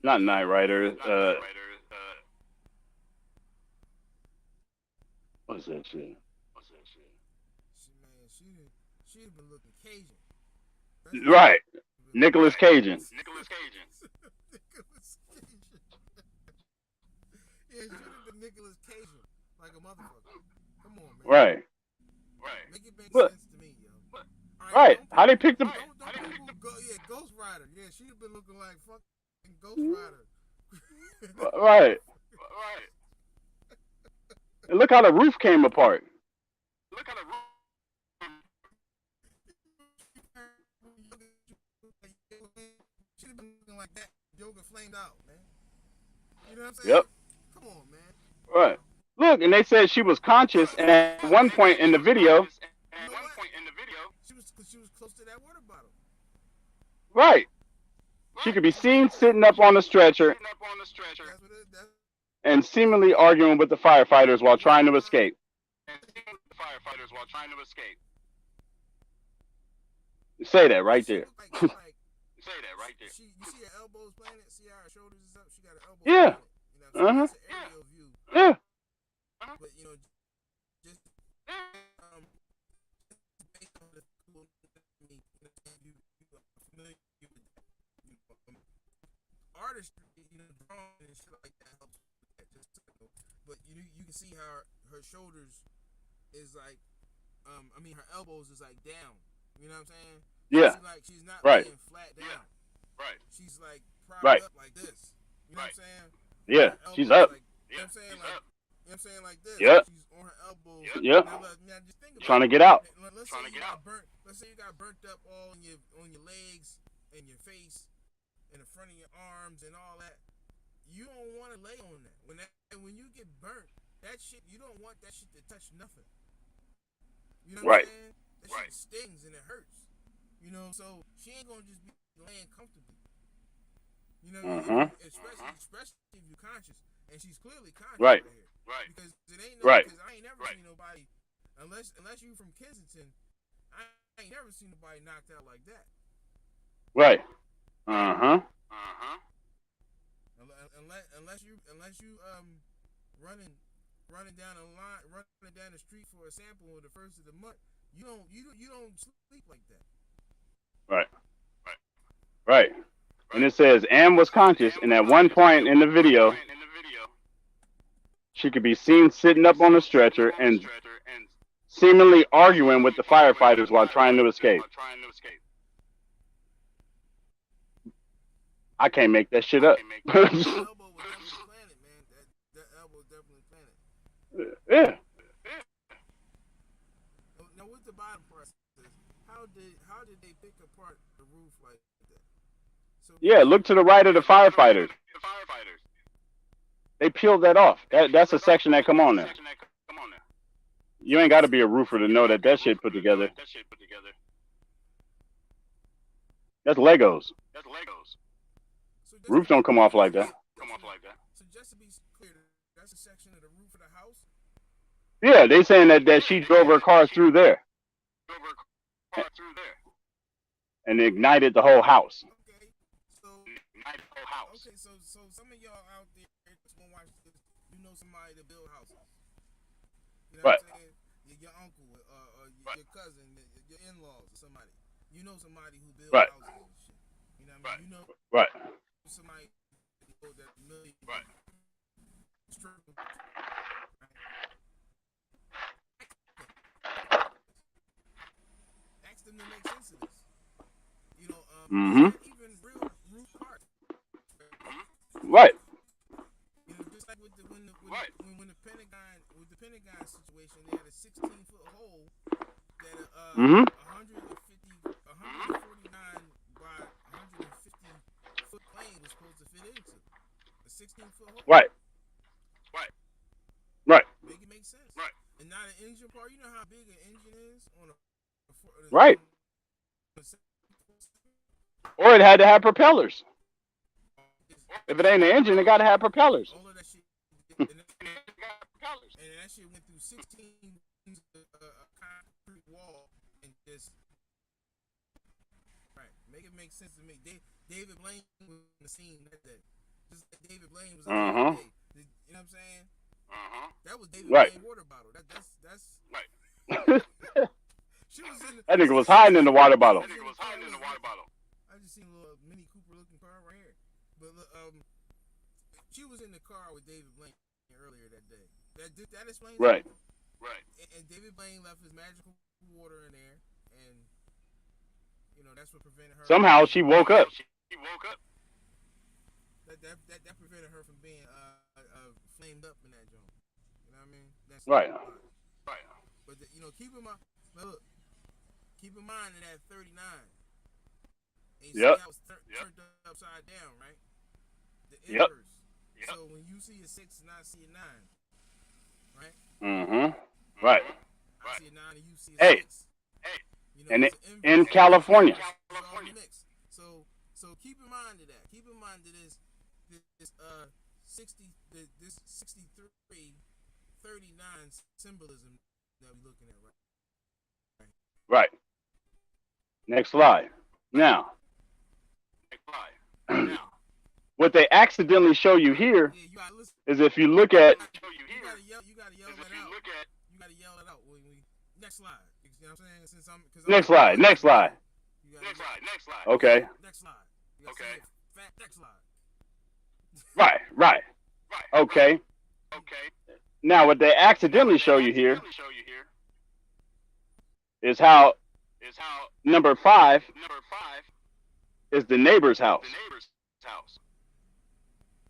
Not Knight Rider. What's that shit? She'd have been looking Cajun. Right. Nicholas Cajun. Yeah, she'd have been Nicholas Cajun. Like a motherfucker. Come on, man. Right. Make it make sense to me, yo. Right. How they pick the... Ghost Rider. Yeah, she'd have been looking like fucking Ghost Rider. Right. And look how the roof came apart. She'd have been looking like that. Yoga flamed out, man. You know what I'm saying? Yep. Come on, man. Right. Look, and they said she was conscious, and at one point in the video... She was close to that water bottle. Right. She could be seen sitting up on the stretcher and seemingly arguing with the firefighters while trying to escape. Say that right there. You see her elbows planted? See how her shoulders is up? She got her elbows Yeah. planted. You know, so that's an aerial view. Yeah. But you know, just based on the cool, you are familiar with that. Artistry, drawing and shit like that helps with that. But you can see how her shoulders is like, her elbows is like down. You know what I'm saying? Yeah. She's not right. laying flat down. Yeah. Right. She's like propped right. up like this. You know what I'm saying? Yeah. She's up. Like, you know what I'm saying? Like, you know what I'm saying? Like this. Yeah. She's on her elbows. Yeah. Now just think about trying to get out. Let's say you got burnt up all on your legs and your face and the front of your arms and all that. You don't want to lay on that. When you get burnt, that shit, you don't want that shit to touch nothing. You know what I'm saying? That shit stings and it hurts. So she ain't gonna just be laying comfortably. Especially if you're conscious, and she's clearly conscious right here. Right. Because it ain't because I ain't never seen nobody, unless you from Kensington, I ain't never seen nobody knocked out like that. Right. Unless you running down a line, running down the street for a sample on the first of the month, you don't sleep like that. Right. And it says Anne was conscious, and at one point in the video, she could be seen sitting up on a stretcher and seemingly arguing with the firefighters while trying to escape. I can't make that shit up. That elbow was definitely planted, man. That elbow was definitely planted. Yeah. Now, with the bottom process, how did they pick apart the roof like that? So yeah, look to the right of the firefighters. They peeled that off. That's a section that come on there. You ain't got to be a roofer to know that shit put together. That's Legos. So Roof don't come off like that. So just to be clear, that's a section of the roof of the house? Yeah, they saying that she drove her car through there. And ignited the whole house. Okay, so some of y'all out there that's gonna watch this, you know somebody that build houses. You know what I'm saying? Your uncle, or your cousin, your in-laws, or somebody. You know somebody who builds houses and shit. You know what I mean? You know somebody who built that million. Ask them to make sense of this. Even real roof parts. Right. Just like when the Pentagon situation, they had a 16-foot hole that 149 by 150-foot plane was supposed to fit into. A 16-foot hole. Right. Make it make sense. Right. And not an engine part. You know how big an engine is on a right. Or it had to have propellers. If it ain't an engine, it got to have propellers. All of that shit. And that shit went through 16 concrete wall and just right. Make it make sense to me. David Blaine was in the scene that day. Just like David Blaine was on that day. You know what I'm saying? That was David Blaine water bottle. That's right. She was in that nigga was hiding in the water bottle. I just seen a little Mini Cooper looking car right here. But she was in the car with David Blaine earlier that day. That explains right. It. Right. And David Blaine left his magical water in there, and that's what prevented her. Somehow she woke up. That prevented her from being flamed up in that joint. You know what I mean? That's right. Right. But keep in mind that at 39. And you see how it's turned upside down, right? The inverse. So when you see a 6 and I see a 9, right? Right. I see a 9 and you see a 6. And in California. So So keep in mind to that. Keep in mind to this 63 39 symbolism that we're looking at Right. Next slide. Now, what they accidentally show you here is if you look at. You gotta yell that out. You gotta yell it out. Next slide. You know what I'm saying? Next slide. Next slide. Okay. Next slide. Okay. Next slide. Right. Okay. Now, what they accidentally show you here is how number 5 is the neighbor's house.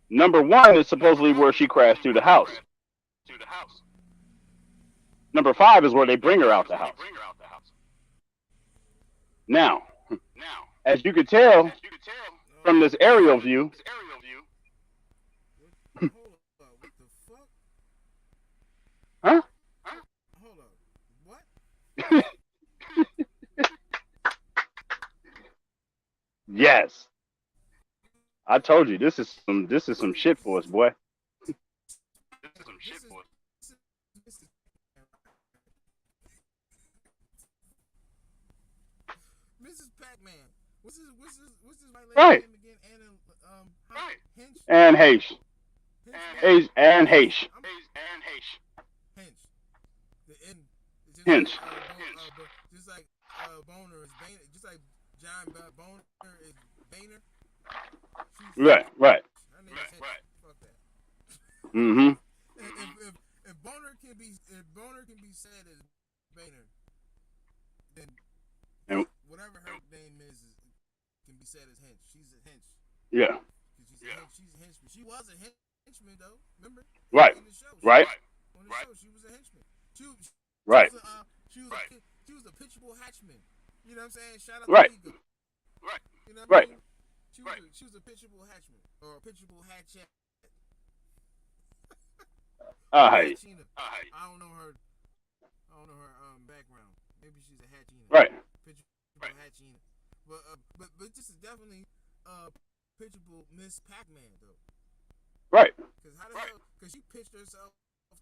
Number 1 is supposedly where she crashed through the house. Number 5 is where they bring her out the house. Now, as you can tell from this aerial view, Hold up. What the fuck? huh? Hold up. What? Yes. I told you this is some shit for us, boy. Mrs. Pac-Man. What's this Right. name again? Anne Heche. Anne Heche. Hinch. Just like Boner is Boehner. Just like John Boner is Boehner. Right. Fuck that. Mm-hmm. If Boner can be said as Boehner, then whatever her name is can be said as Hinch. She's a Hinch. Yeah. She's a henchman. She was a henchman though. Remember? Right. In the show. Right. On the show, she was a henchman. She was a pitchable hatchman. You know what I'm saying? Shout out to Eagle. Right. You know what I mean? She was a pitchable hatchman or a pitchable hatchet. I don't know her background. Maybe she's a hatchina. Right. Pitchable hatchina. But this is definitely pitchable Miss Pac-Man though. Right. Because how the hell? Because she pitched herself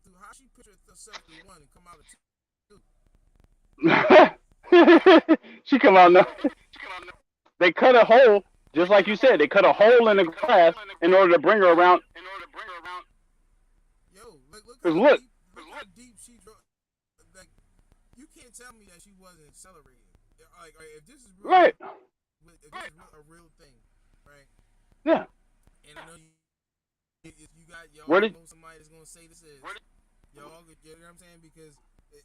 through. How she pitched herself through 1 and come out of 2? She come out now. They cut a hole, just like you said. They cut a hole in the glass in order to bring her around. Yo, look how deep she drove. Like, you can't tell me that she wasn't accelerating. Like, if this is real, Right. If this is a real thing, right? Yeah. And I know if you got y'all know somebody that's gonna say this is y'all, you know what I'm saying? Because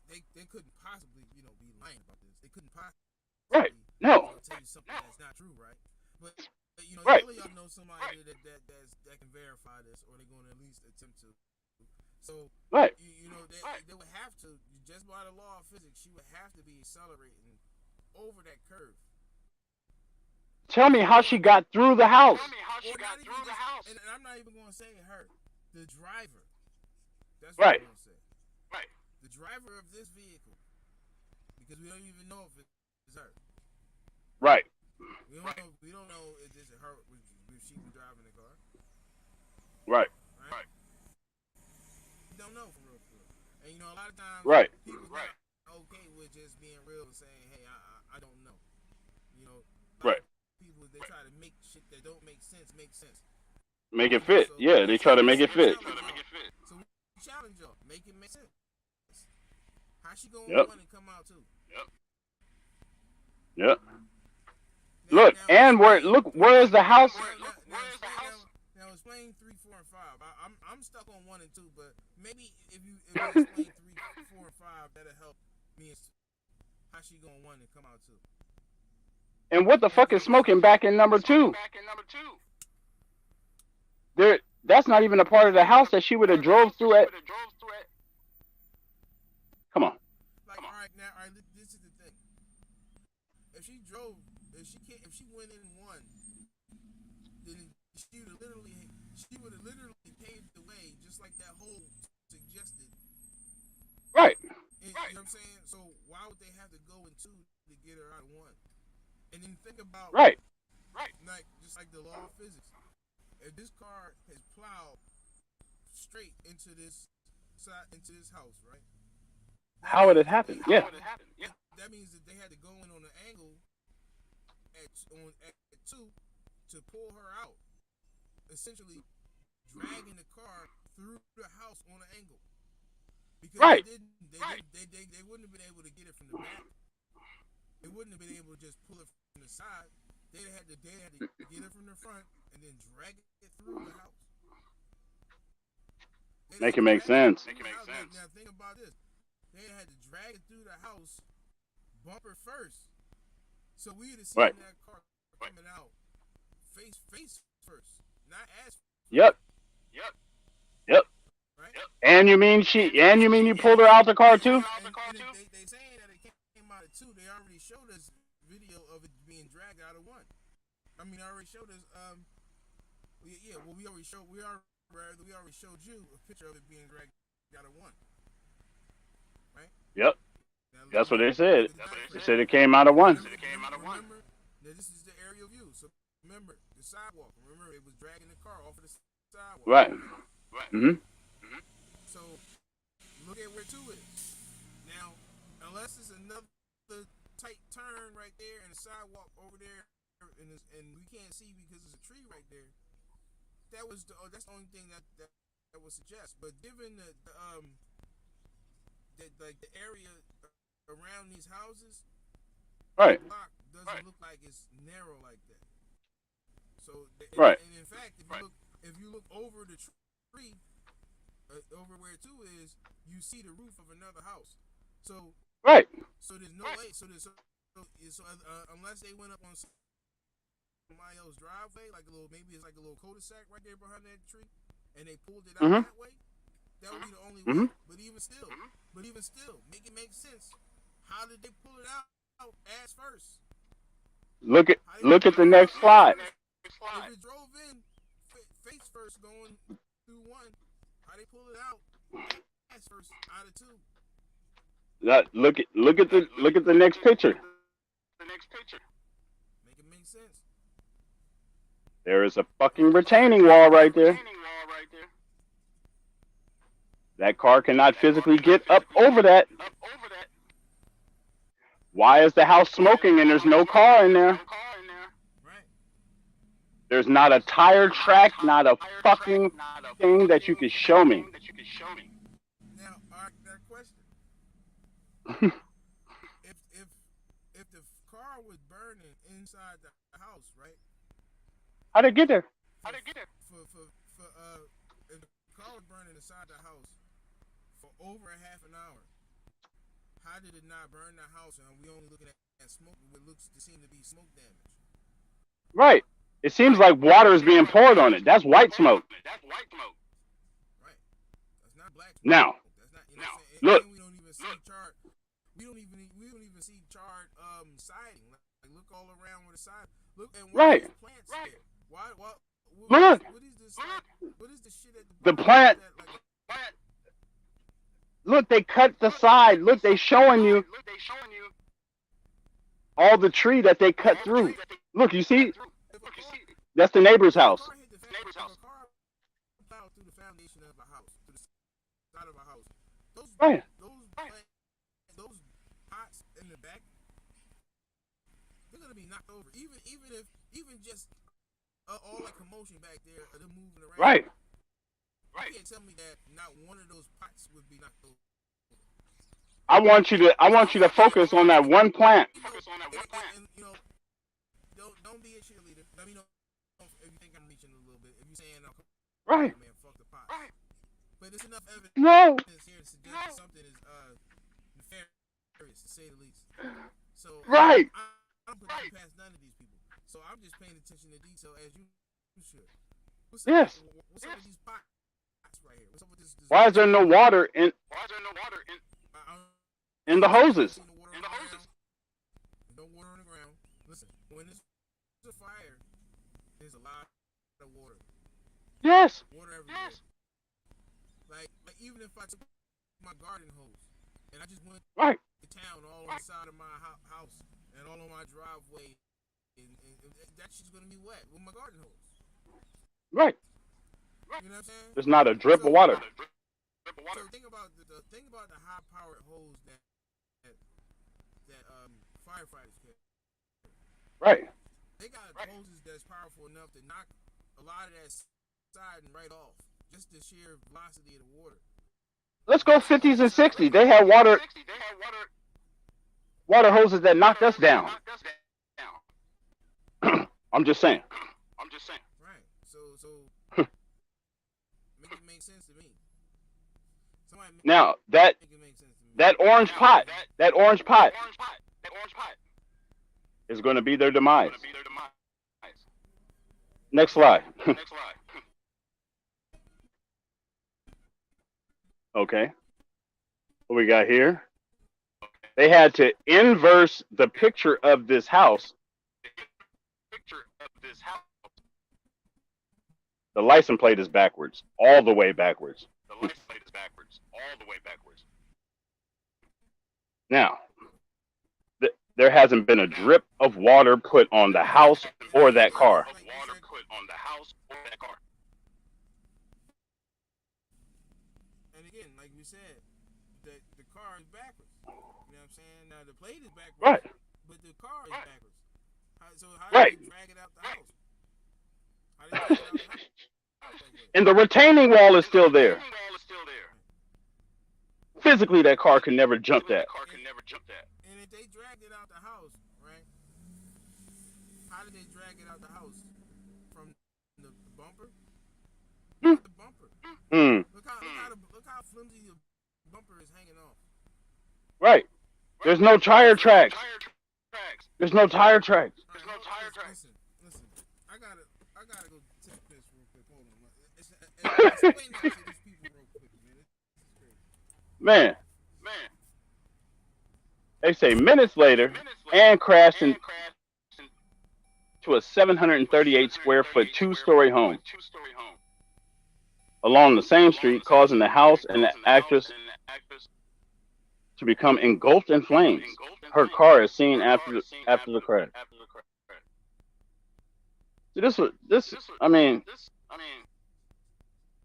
they couldn't possibly, be lying about this. They couldn't possibly, No. tell you something that's not true, right? But Right. all of y'all know somebody that can verify this, or they're gonna at least attempt to. So Right. They would have to, just by the law of physics, she would have to be accelerating over that curve. Tell me how she got through the house. And I'm not even going to say her. The driver. That's Right. what I'm going to say. Right. The driver of this vehicle. Because we don't even know if it's her. Right. We don't know if it's her if she was driving the car. Right. We don't know for real. And a lot of times people not okay with just being real and saying, hey, I don't know. Right. People, they try to make shit that don't make sense. Make it fit. So, yeah, they try to make it fit. So we challenge y'all. Make it make sense. How she gonna want to come out too? Yep. Look, and where is the house? Now explain 3, 4, and 5. I'm stuck on 1 and 2, but maybe if you explain 3, 4, and 5, that'll help me. How she gonna want to come out too? And what the fuck is smoking back in number 2? That's not even a part of the house that she would have drove through it. Come on. Like, all right, this is the thing. If she went in 1, then she would have literally paved the way, just like that hole suggested. Right. You know what I'm saying? So why would they have to go in 2 to get her out of 1? And then think about Like just like the law of physics. If this car has plowed straight into this house, right? How would it happen? Yeah. That means that they had to go in on an angle at 2 to pull her out, essentially dragging the car through the house on an angle. Because Right. they wouldn't have been able to get it from the back. They wouldn't have been able to just pull it from the side. They had to get it from the front and then drag it through the house. Make it make sense. Now think about this. They had to drag it through the house bumper first. So we'd have seen that car coming out face first, not ass first. Yep. Right? And you mean you pulled her out the car too? They saying that it came out of 2. They already showed us video of it being dragged out of 1. I mean, I already showed us. We already showed you a picture of it being dragged out of 1. Right? Yep. That's what they said. They said it came out of 1. Remember, this is the aerial view. So remember the sidewalk. Remember, it was dragging the car off of the sidewalk. Right. Mhm. So look at where 2 is. Now, unless it's another tight turn right there and a sidewalk over there, and we can't see because there's a tree right there. That's the only thing that would suggest. But given the area around these houses, Right. the block doesn't look like it's narrow like that. So, Right. And in fact, if you look over the tree, over where 2 is, you see the roof of another house. So Right. So there's no way. So unless they went up on somebody else's driveway, maybe it's like a little cul-de-sac right there behind that tree, and they pulled it out that way, that would be the only way. But even still, make it make sense. How did they pull it out ass first? Look at the next slide. If it drove in face first going through 1, how they pull it out ass first out of 2? Look at the next picture. Make it make sense. There is a fucking retaining wall right there. That car cannot physically get up over that. Why is the house smoking and there's no car in there? Right. There's not a tire track, not a fucking thing that you can show me. Now, that question. if the car was burning inside the house, right? How'd it get there? If the car was burning inside the house for over a half an hour, how did it not burn the house? And we only looking at smoke, what looks to seem to be smoke damage. Right. It seems like water is being poured on it. That's white smoke. Right. That's not black smoke. Now, That's not. You know what I'm saying? look. And we don't even see charred. We don't even see charred siding. Like look all around where the side. Look and Right. Plants there. Why? Look. What is this? What is the shit at The plant. Look, they cut the side. Look, they showing you all the tree that they cut through. Look, you see? That's the neighbor's house. If a car plowed through the foundation of a house, through the side of a house, Right. those pots in the back, they're gonna be knocked over. Even just all that commotion back there, them moving around. Right. You can't tell me that not one of those pots would be knocked over. I want you to focus on that one plant. And, don't be a cheerleader. Let me know if you think I'm reaching a little bit. If you're saying, Right. man, fuck the pot. But there's enough evidence No. here to suggest that something is nefarious, to say the least. So Right. I don't put that past none of these people. So I'm just paying attention to detail as you should. What's Yes. What's up with these pots right here? What's up with this? Why is there no water in the hoses? No water on the ground. Listen, when there's a fire, there's a lot of water. Yes. Water everywhere. Like even if I took my garden hose and I just went Right. to town all on the side of my house and all on my driveway and that shit's gonna be wet with my garden hose. Right. You know what I'm saying? There's not a drip of water. So think about the high-powered hose that firefighters carry. Right. They got hoses that's powerful enough to knock a lot of that siding right off, just the sheer velocity of the water. Let's go 50s and 60s. They had water hoses that knocked us down. I'm just saying. Right. So make it make sense to me. Now that orange pot is going to be their demise. Next slide. Okay. What we got here? They had to inverse the picture of this house. The license plate is backwards, all the way backwards. Now, there hasn't been a drip of water put on the house or that car. And again, like we said, the car is backwards. You know what I'm saying? Now the plate is backwards, Right. but the car is backwards. So how Right. did they drag it out the house? How did they drag it out the house? And the retaining wall is still there. Physically, that car could never jump that. And if they dragged it out the house, right? How did they drag it out the house? From the bumper? The bumper. Look how flimsy the bumper is hanging off. Right. There's no tire tracks. Listen. I gotta go take this real quick. Hold on. Explain that to these people real quick, man. This is crazy. Man. They say minutes later, Anne crashed into a 738 square foot 2-story home along the same street, causing the house and the actress to become engulfed in flames. Her car is seen after the crash. I mean,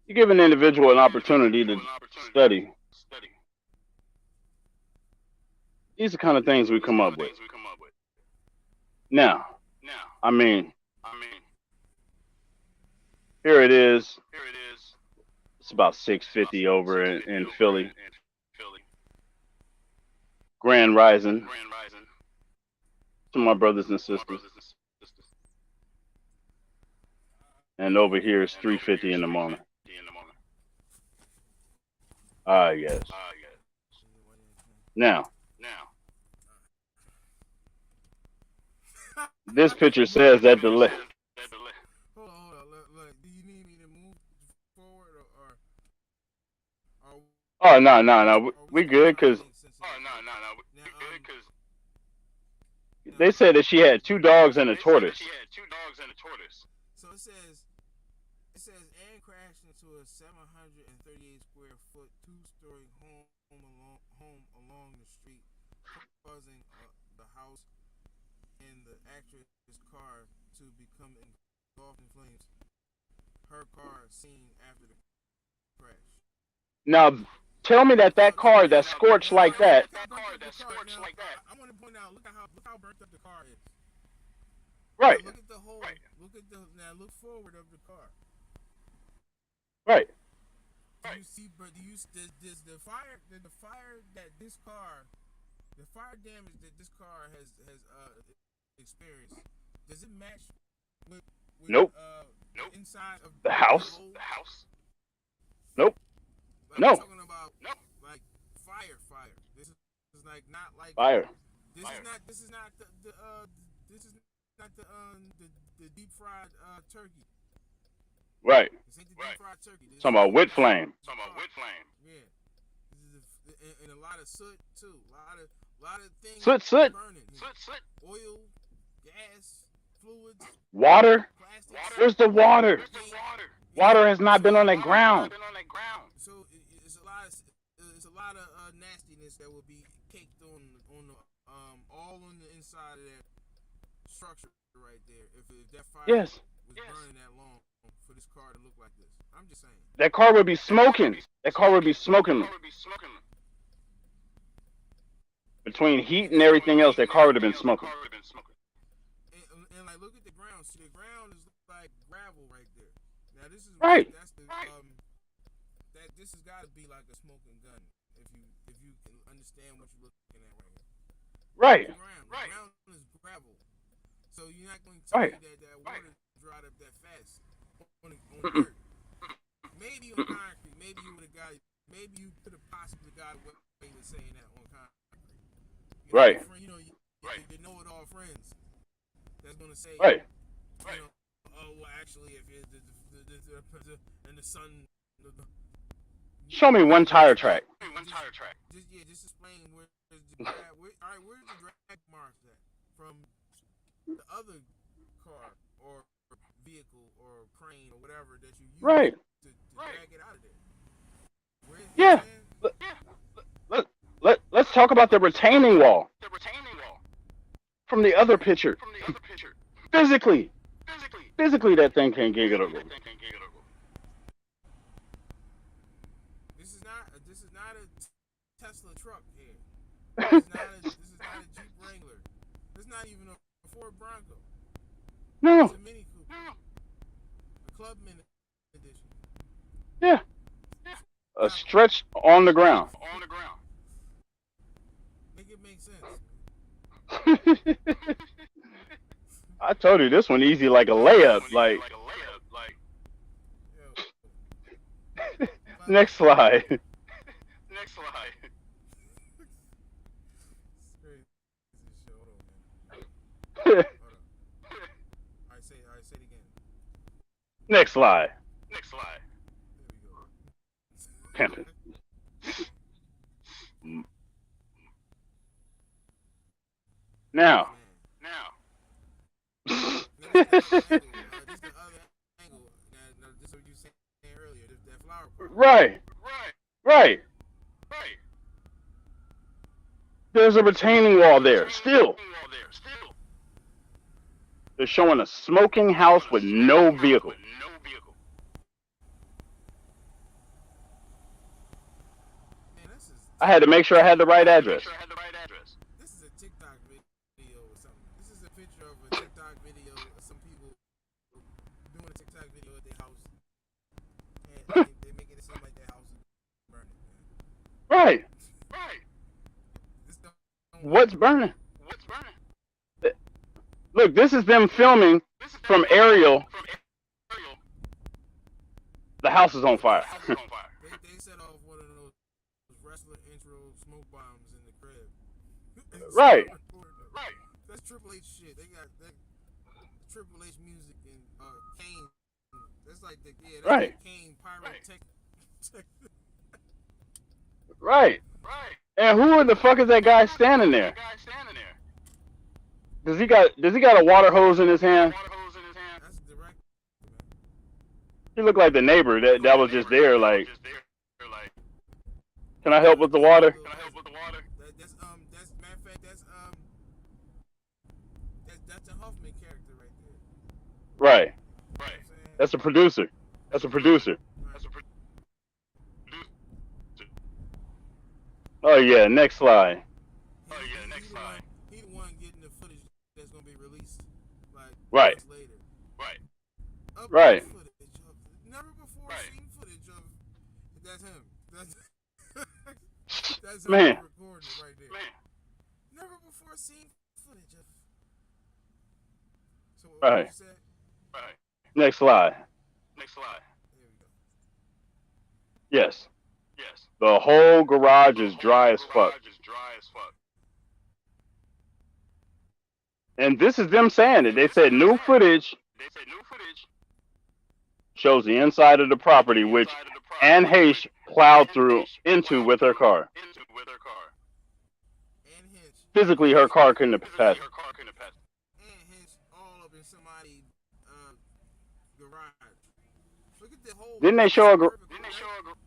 you give an individual an opportunity to study. These are the kind of things we come up with. Now, I mean, here it is. It's about 6:50 over in Philly. Grand Rising to my brothers and sisters. And over here it's 3:50 in the morning. Ah, yes. Now, this picture says that the Hold on. Look. Do you need me to move forward or Oh, no. We good because they said that she had 2 dogs and a tortoise. So it says Anne crashed into a 738 square foot 2-story home along the street, causing the house and the actress's car to become engulfed in flames. Her car seen after the crash. Now, tell me that car that's scorched like that. I want to point out. Look how burnt up the car is. Right. Look at the hole. Now look forward of the car. Right. Do you see? But does the fire that this car, the fire damage that this car has experienced, does it match with Nope. inside of The house? Nope. Like, No. I'm talking about like fire. This is like not like Fire. This is not the deep fried turkey. Right. This ain't the deep fried turkey. This Talking about wit flame. Yeah. And a lot of soot too. A lot of things Soot. burning. Oil, gas, fluids, Water. plastics. Where's the water? Water has not been on the ground. So it's a lot of nastiness that will be caked on the all on the inside of that structure right right there. If that fire Yes. was burning that long for this car to look like this. I'm just saying. That car would be smoking. That car would be smoking. Between heat and everything else, that car would have been smoking. And like, look at the ground. See, the ground is like gravel right there. Now this is right. That's the that this has got to be like a smoking gun if you can understand what you're looking at right here. Right. The ground is gravel, so you're not going to tell me that water dried up that fast on dirt. Maybe on concrete. Maybe you would have got. Maybe you could have possibly got away with saying that on concrete. You know, right. You know-it-all friends. That's gonna say. Right. You know, oh well, actually, if it, and the sun. Show me one tire track. Just explain where's the drag. Where's the drag marks at from the other car or vehicle or crane or whatever that you use to drag it out of there. Let's talk about the retaining wall. From the other picture. Physically, that thing can't get it over. This is not a Tesla truck here. This is not a Jeep Wrangler. This is not even a Ford Bronco. No. It's a Mini Cooper. A Club Mini edition. Yeah. A stretch on the ground. Make it make sense. I told you this one easy like a layup. Like. Next slide. Hold on. Alright, say it again. Next slide. There we go. Pimpin'. Now. This is the other angle. Now, this is what you said earlier. That flower part. Right. There's a retaining wall there. Still. They're showing a smoking house with no vehicle. Man, I had to make sure I had the right address. This is a TikTok video or something. This is a picture of a TikTok video of some people doing a TikTok video at their house. And they're making it seem like their house is burning. Right. What's burning? Look, this is them filming from aerial. The house is on fire. They set off one of those wrestler intro smoke bombs in the crib. Right. That's Triple H shit. They got that Triple H music and Kane. That's like the right. Like Kane pirate tech. Right. And who in the fuck is that guy standing there? Does he got a water hose in his hand? That's direct. He looked like the neighbor that was just there. Like, can I help with the water? That's matter of fact, that's a Huffman character right there. Right. That's a producer. Oh yeah, next slide. He the one getting the footage that's gonna be released like Right. later. Right. Footage of, never before seen footage of. That's him. That's him Man. recording it right there. Never before seen footage of. So what Right. you said? Next slide. There we go. Yes. The whole garage is dry as fuck. And this is them saying it. They said new footage shows the inside of the property, which Anne Heche plowed through into with her car. Anne Heche. Physically, her car couldn't have passed. Anne Heche all up in somebody's garage. Look at the whole. Didn't they show a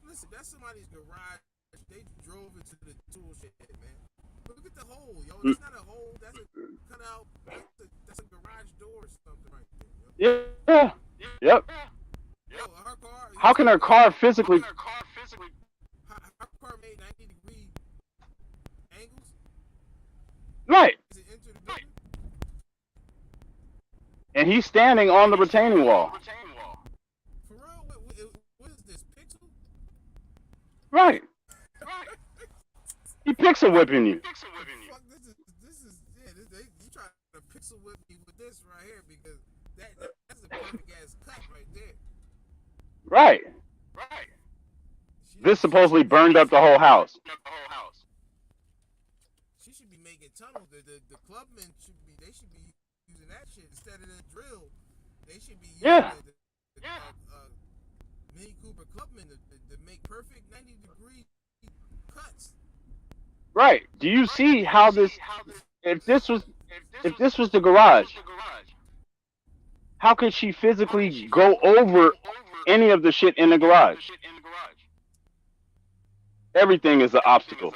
Listen, that's somebody's garage. They drove into the tool shed, man. Look at the hole, yo. That's not a hole. That's a cutout. That's a garage door or something right there. Yeah. Yep. Yo, her car. How can her car physically? Her car made 90-degree angles. Right. As it entered the building. And he's standing on the retaining wall. For real, what is this, Pixel? Right. He pixel whipping you. Fuck, you trying to pixel whip me with this right here because that's a perfect ass cut right there. Right. This supposedly burned up the whole house. She should be making tunnels. The clubmen should be using that shit instead of the drill. They should be using the Mini Cooper clubmen to make perfect 90-degree cuts. Right. Do you see how this? If this was the garage, how could she physically go over any of the shit in the garage? Everything is an obstacle.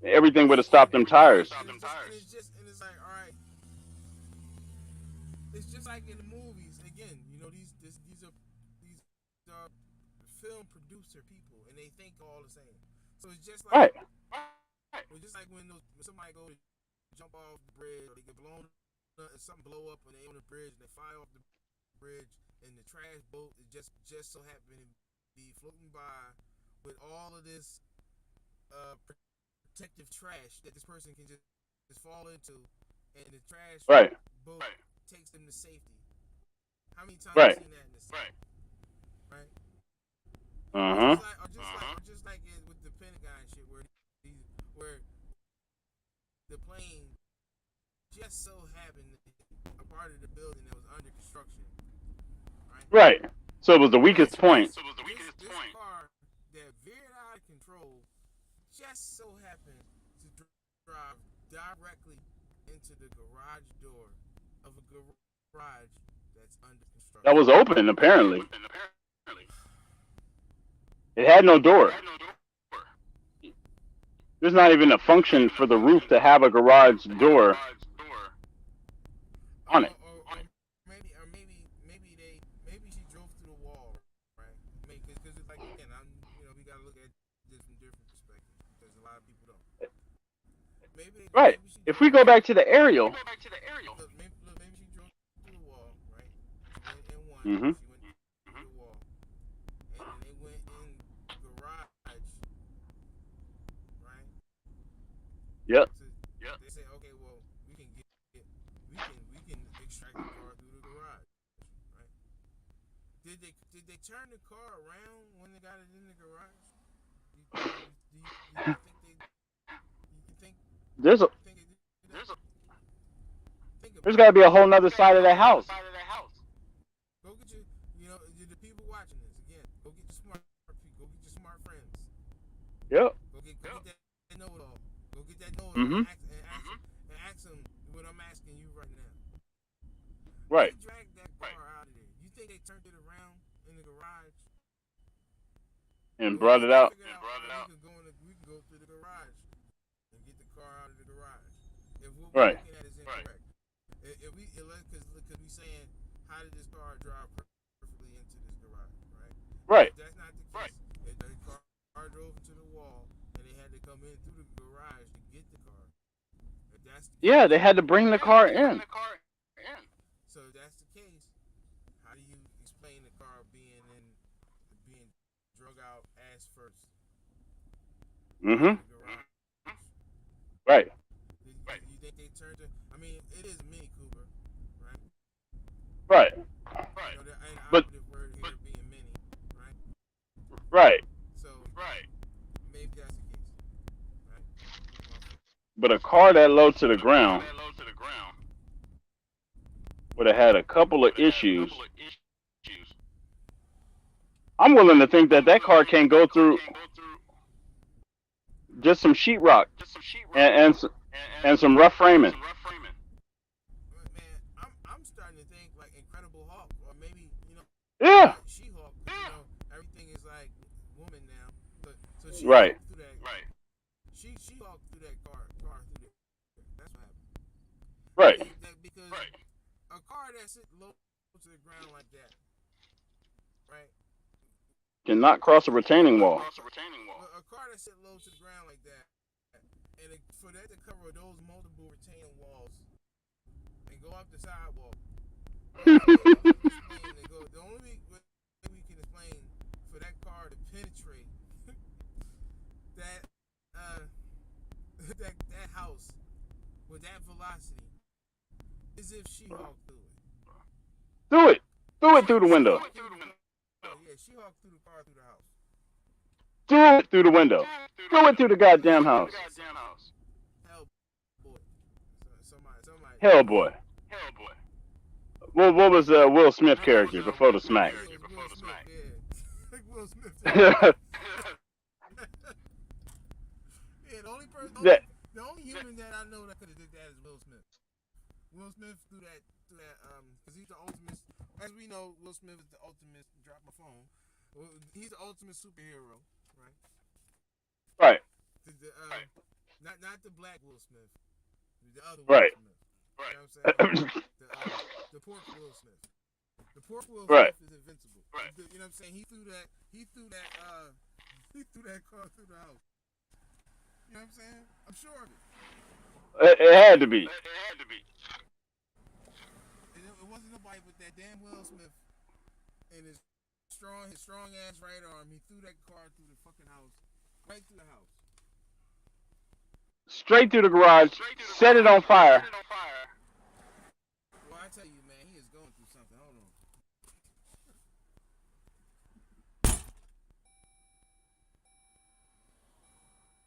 Everything would have stopped them tires. And it's like, all right. It's just like in the movies. Again, you know, these are film producer people, and they think all the same. So it's just like, it's just like when somebody goes to jump off the bridge, or they get blown, something blow up when they on the bridge, and they fly off the bridge, and the trash boat is just so happen to be floating by with all of this protective trash that this person can just fall into, and the trash boat takes them to safety. How many times have you seen that in the city? Right. Just like it with the Pentagon shit, where the plane just so happened to be a part of the building that was under construction. Right. So it was the weakest point. This car that veered out of control just so happened to drive directly into the garage door of a garage that's under construction. That was open, apparently. It had no door. There's not even a function for the roof to have a garage door on it. Maybe she drove through the wall, right? Because it's like, again, we gotta look at this from different perspectives because a lot of people don't. Right. If we go back to the aerial. Maybe she drove through the wall, right? And one. Mm-hmm. She went through the wall, and then they went in the garage, right? Yep. They say, okay, well, we can extract the car through the garage, right? Did they turn the car around when they got it in the garage? Do you think There's got to be a whole nother side of the house. Go get the people watching this again. Go get your smart people. Go get your smart friends. Yep. Go get that know-it-all. Go get that know-it-all Mm-hmm. and ask them what I'm asking you right now. Right. They dragged that car out of there. You think they turned it around in the garage? And brought it out. We can go through the garage and get the car out of the garage. If what we're looking at is incorrect. Because we saying, how did this car drive perfectly into this garage, right? Right. If that's not the case. If the car drove into the wall and they had to come in through the garage to get the car. If that's the case, They had to bring the car in. so if that's the case, how do you explain the car being drug out ass first? Mm-hmm. Right. You think they turned it? I mean, it is Mini Cooper, right? Right. But Word here being mini, right? right. So maybe that's the case, right? But a car that low to the ground would have had a couple of issues. I'm willing to think that car can go through just some sheetrock and some rough framing. Man, I'm starting to think like Incredible Hulk, or maybe Yeah. She-Hulk. Everything is like woman now. So she Right. through that. She-Hulk through that car through there. That's what happened. Right. Because a car that sit low to the ground like that, right? Cannot cross a retaining wall. A car that sit low to the ground like that, and for that to cover those multiple retaining walls and go up the sidewalk. The only way we can explain for that car to penetrate that that house with that velocity is if she walked through it. Do it through the window. Yeah, she walked through the car through the house. Do it through the window. Do it through the goddamn house. Hell boy. Somebody. Hell boy. What was Will Smith character before the smack? Will Smith, yeah. Will Smith. Yeah, the only human that I know that could have did that is Will Smith. Will Smith threw that, because he's the ultimate. As we know, Will Smith is the ultimate. Drop my phone. Well, he's the ultimate superhero, right? Right. Not the black Will Smith, the other Will Right. Smith. You know what I'm saying? The pork Will Smith. The pork Will Right. Smith is invincible. Right. You know what I'm saying? He threw that car through the house. You know what I'm saying? I'm sure of it. It had to be. And it wasn't nobody but that damn Will Smith and his strong ass right arm. He threw that car through the fucking house, right through the house. Straight through the garage. Set it on fire. Well, I tell you, man, he is going through something. Hold on.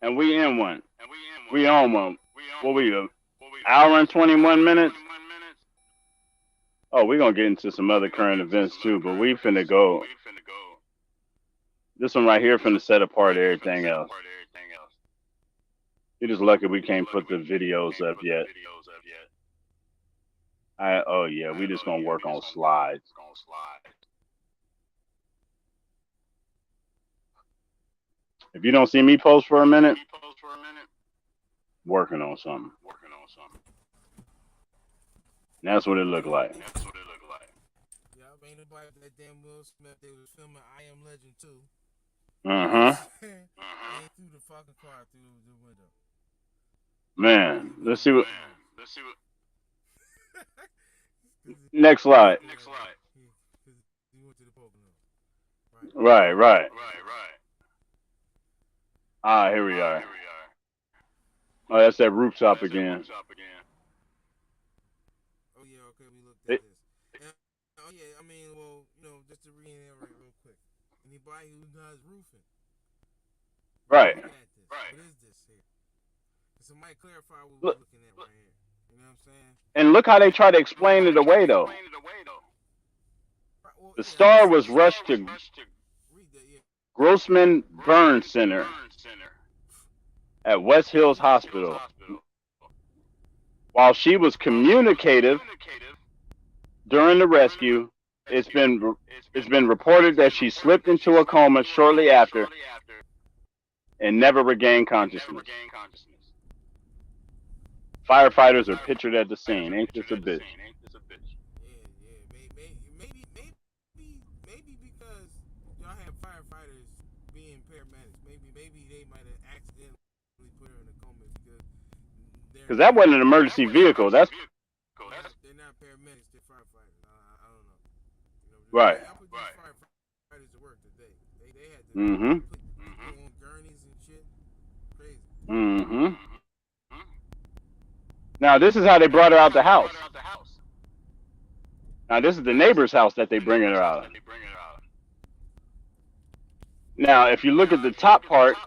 And we in one. We on one. What we hour and 21 minutes? Oh, we're going to get into some other current events too, but we finna go. This one right here finna set apart everything else. You're just lucky we can't put the videos up yet. Oh yeah, we just gonna work on slides. If you don't see me post for a minute, working on something. And that's what it looked like. Yeah, ain't nobody but that damn Will Smith. They was filming I Am Legend too. And threw the fucking car through the window. Man, let's see what. Next slide. He went to the Pocono. Right. Ah, here we are. Oh, that's that rooftop again. Oh yeah, okay, we looked at this. And, oh yeah, I mean, well, you know, just to reiterate real quick. Anybody who does roofing. Right. Look at this. What is this here? Can somebody clarify what we're looking at right here? You know what I'm saying? And look how they try to explain it away, though. The star was rushed to Grossman Burn Center at West Hills Hospital. While she was communicative during the rescue, it's been reported that she slipped into a coma shortly after and never regained consciousness. Firefighters are pictured at the scene. Ain't this a bitch? Maybe because y'all have firefighters being paramedics. Maybe they might have accidentally put her in a coma because that wasn't an emergency vehicle. They're not paramedics. They're firefighters. I don't know. You know, right. I put these firefighters to work today. They had to put on gurneys and shit. Crazy. Now this is how they brought her out the house. Now this is the neighbor's house that they bringing her out of. Now if you look at the top part,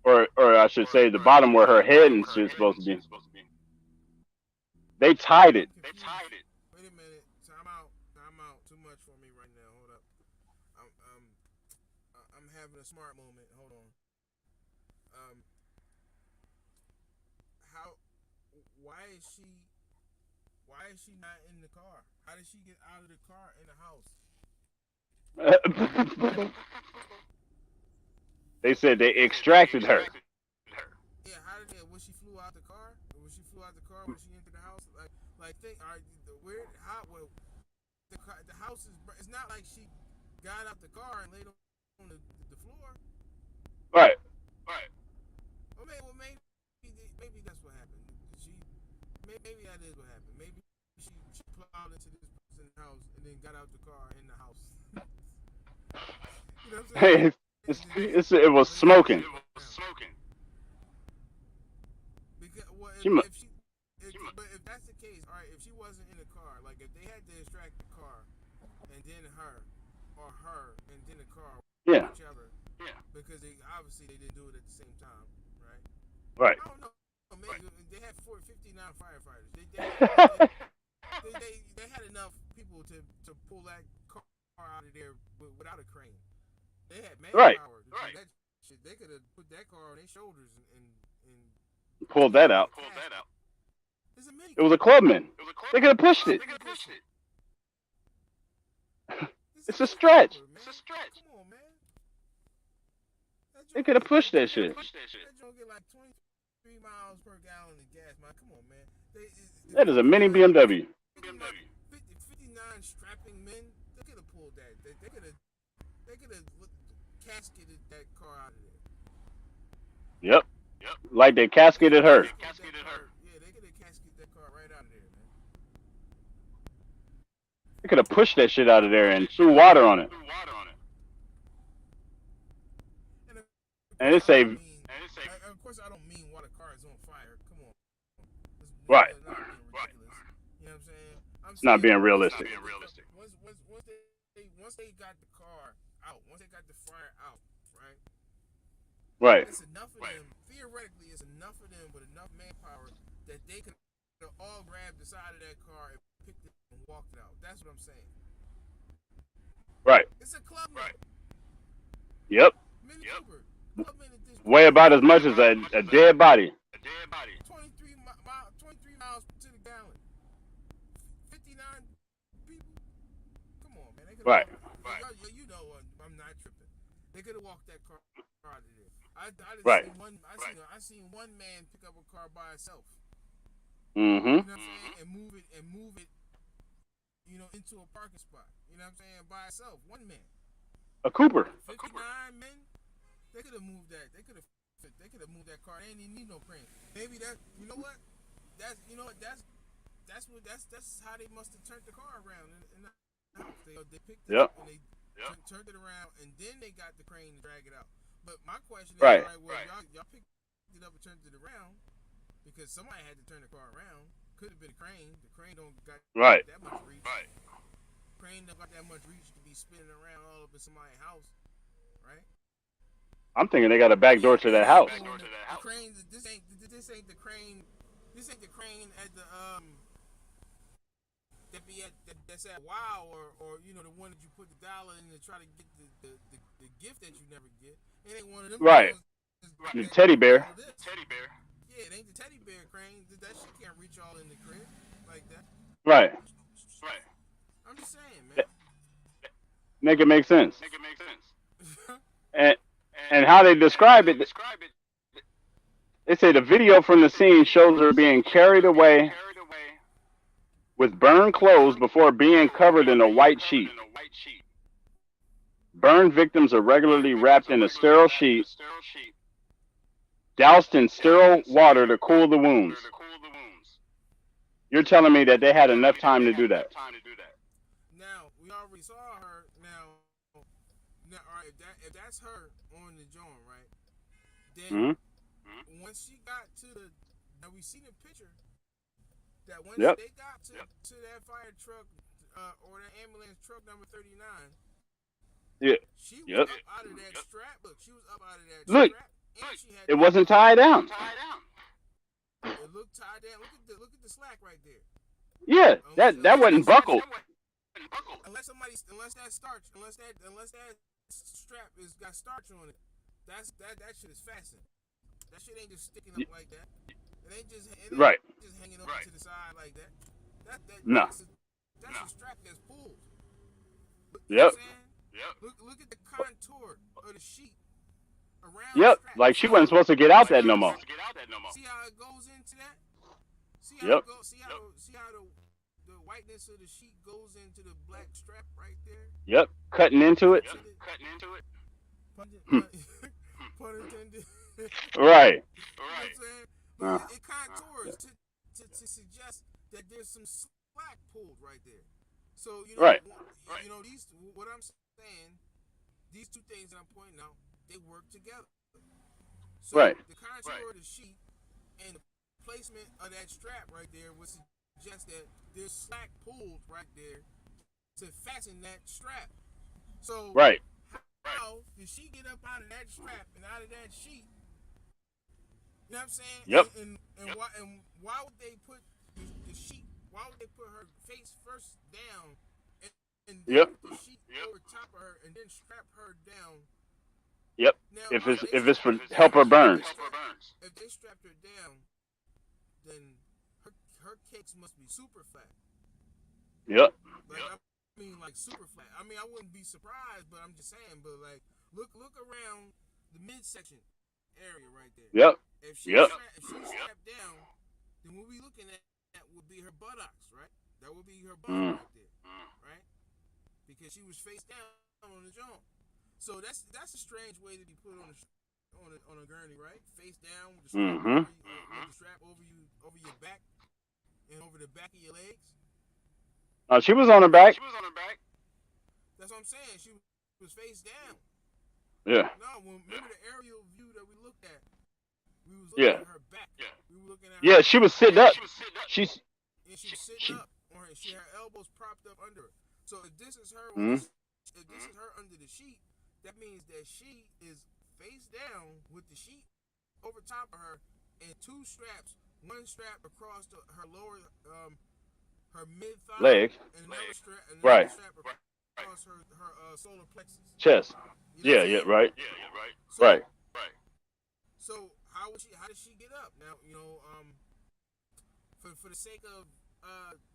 or I should say the bottom where her head and shit's supposed to be, they tied it. Wait a minute. Time out. Too much for me right now. Hold up. I'm having a smart moment. Hold on. Why is she not in the car? How did she get out of the car in the house? They said they extracted her. Yeah, how did when she flew out the car? When she flew out the car, when she entered the house, like think, all right, where, how, well, the house is. It's not like she got out the car and laid on the floor. Right. Well, maybe that's what happened. Maybe that is what happened. Maybe she plowed into this person's house and then got out the car in the house. You know what I'm saying? It was smoking. Because, well, but if that's the case, all right. If she wasn't in the car, like if they had to extract the car and then her, or her and then the car, Yeah. whichever. Yeah. Because they didn't do it at the same time, right? Right. I don't know. Maybe they had 59 firefighters. They had enough people to pull that car out of there without a crane. They had manpower. Right. That shit. They could have put that car on their shoulders and pulled that out. It was a clubman. They could have pushed it. It's a stretch. Come on, man. They could have pushed that shit. That joint get like 23 miles per gallon of gas, man. Come on, man. That is a mini BMW. 59 strapping men. They could have pulled that. They could have casketed that car out of there. Yep. Like they casketed her. Yeah, they could have casketed that car right out of there, man. They could have pushed that shit out of there and threw water on it. And it saved. Of course, I don't mean while the car is on fire. Come on. Right. You know what I'm saying? It's not being realistic. Once they got the car out, once they got the fire out, right? Right. It's enough of them. Theoretically, it's enough of them with enough manpower that they could all grab the side of that car and picked it and walked it out. That's what I'm saying. Right. It's a club. Right. Yep. Mini Cooper. Weigh about as much as a dead body. 23 miles to the gallon. 59 people. Come on, man. Right. You know, I'm not tripping. They could have walked that car out of there. I seen one man pick up a car by itself. Mm-hmm. You know what I'm saying? And move it, you know, into a parking spot. You know what I'm saying? By itself, one man. A Cooper. 59 men. They could have moved that. They could have moved that car. They didn't need no crane. Maybe that. You know what? That's how they must have turned the car around in the house. They picked it up and they turned it around, and then they got the crane to drag it out. But my question is, right. Y'all picked it up and turned it around because somebody had to turn the car around. Could have been a crane. The crane don't got that much reach. Right. Crane don't got that much reach to be spinning around all up in somebody's house, right? I'm thinking they got a back door to that house. The crane. This ain't the crane. This ain't the crane at the that's at Wow or you know the one that you put the dollar in to try to get the gift that you never get. It ain't one of them. Right. The teddy bear. Yeah, it ain't the teddy bear crane. That shit can't reach all in the crib like that. Right. I'm just saying, man. Make it make sense. And how they describe it, they say the video from the scene shows her being carried away with burned clothes before being covered in a white sheet. Burn victims are regularly wrapped in a sterile sheet, doused in sterile water to cool the wounds. You're telling me that they had enough time to do that? Now, we already saw her. Now all right, if that's her on the joint, right? Then once she got to now we seen the picture that once they got to that fire truck or that ambulance truck number 39. Yeah. She was up out of that strap. Look, she was up out of that strap. And she had it wasn't tied down. It looked tied down. Look at the slack right there. Yeah, that wasn't buckled. Unless that strap got starch on it, that shit is fastened. That shit ain't just sticking up like that. It ain't just hanging up to the side like that. That's a strap that's pulled. Yep. Look at the contour of the sheet around. Yep. Like she wasn't supposed to get out that no more. See how it goes into that? See how the whiteness thickness of the sheet goes into the black strap right there. Yep, cutting into it. Pun, Hmm. pun intended. Right. You know what I'm saying? But it contours to suggest that there's some slack pulled right there. So you know, Right. you know these. What I'm saying, these two things that I'm pointing out, they work together. So Right. the contour of the sheet and the placement of that strap right there would suggest that there's slack pulled right there to fasten that strap. So Right. how did she get up out of that strap and out of that sheet? You know what I'm saying? Yep. And why would they put the sheet? Why would they put her face first down and then put the sheet over top of her and then strap her down? Yep. Now, If it's for help her burn. If they strapped her down, then her kicks must be super flat. Yep. Like I mean, like super flat. I mean, I wouldn't be surprised, but I'm just saying. But like, look around the midsection area right there. Yep. If she's strapped down, then what we looking at would be her buttocks, right? That would be her butt right there, right? Because she was face down on the joint. So that's a strange way to be put on a gurney, right? Face down with the strap, with the strap over your back and over the back of your legs. She was on her back. That's what I'm saying. She was face down. Yeah. No, remember the aerial view that we looked at? We was looking at her back. We were looking at her She was sitting up. She's sitting up on her. She had her elbows propped up under her. So if this is her, if this is her under the sheet, that means that she is face down with the sheet over top of her and two straps. One strap across her lower, her mid thigh leg, and another strap, across her solar plexus. Chest. You know Right. So, Right. So how did she get up? Now, you know, for the sake of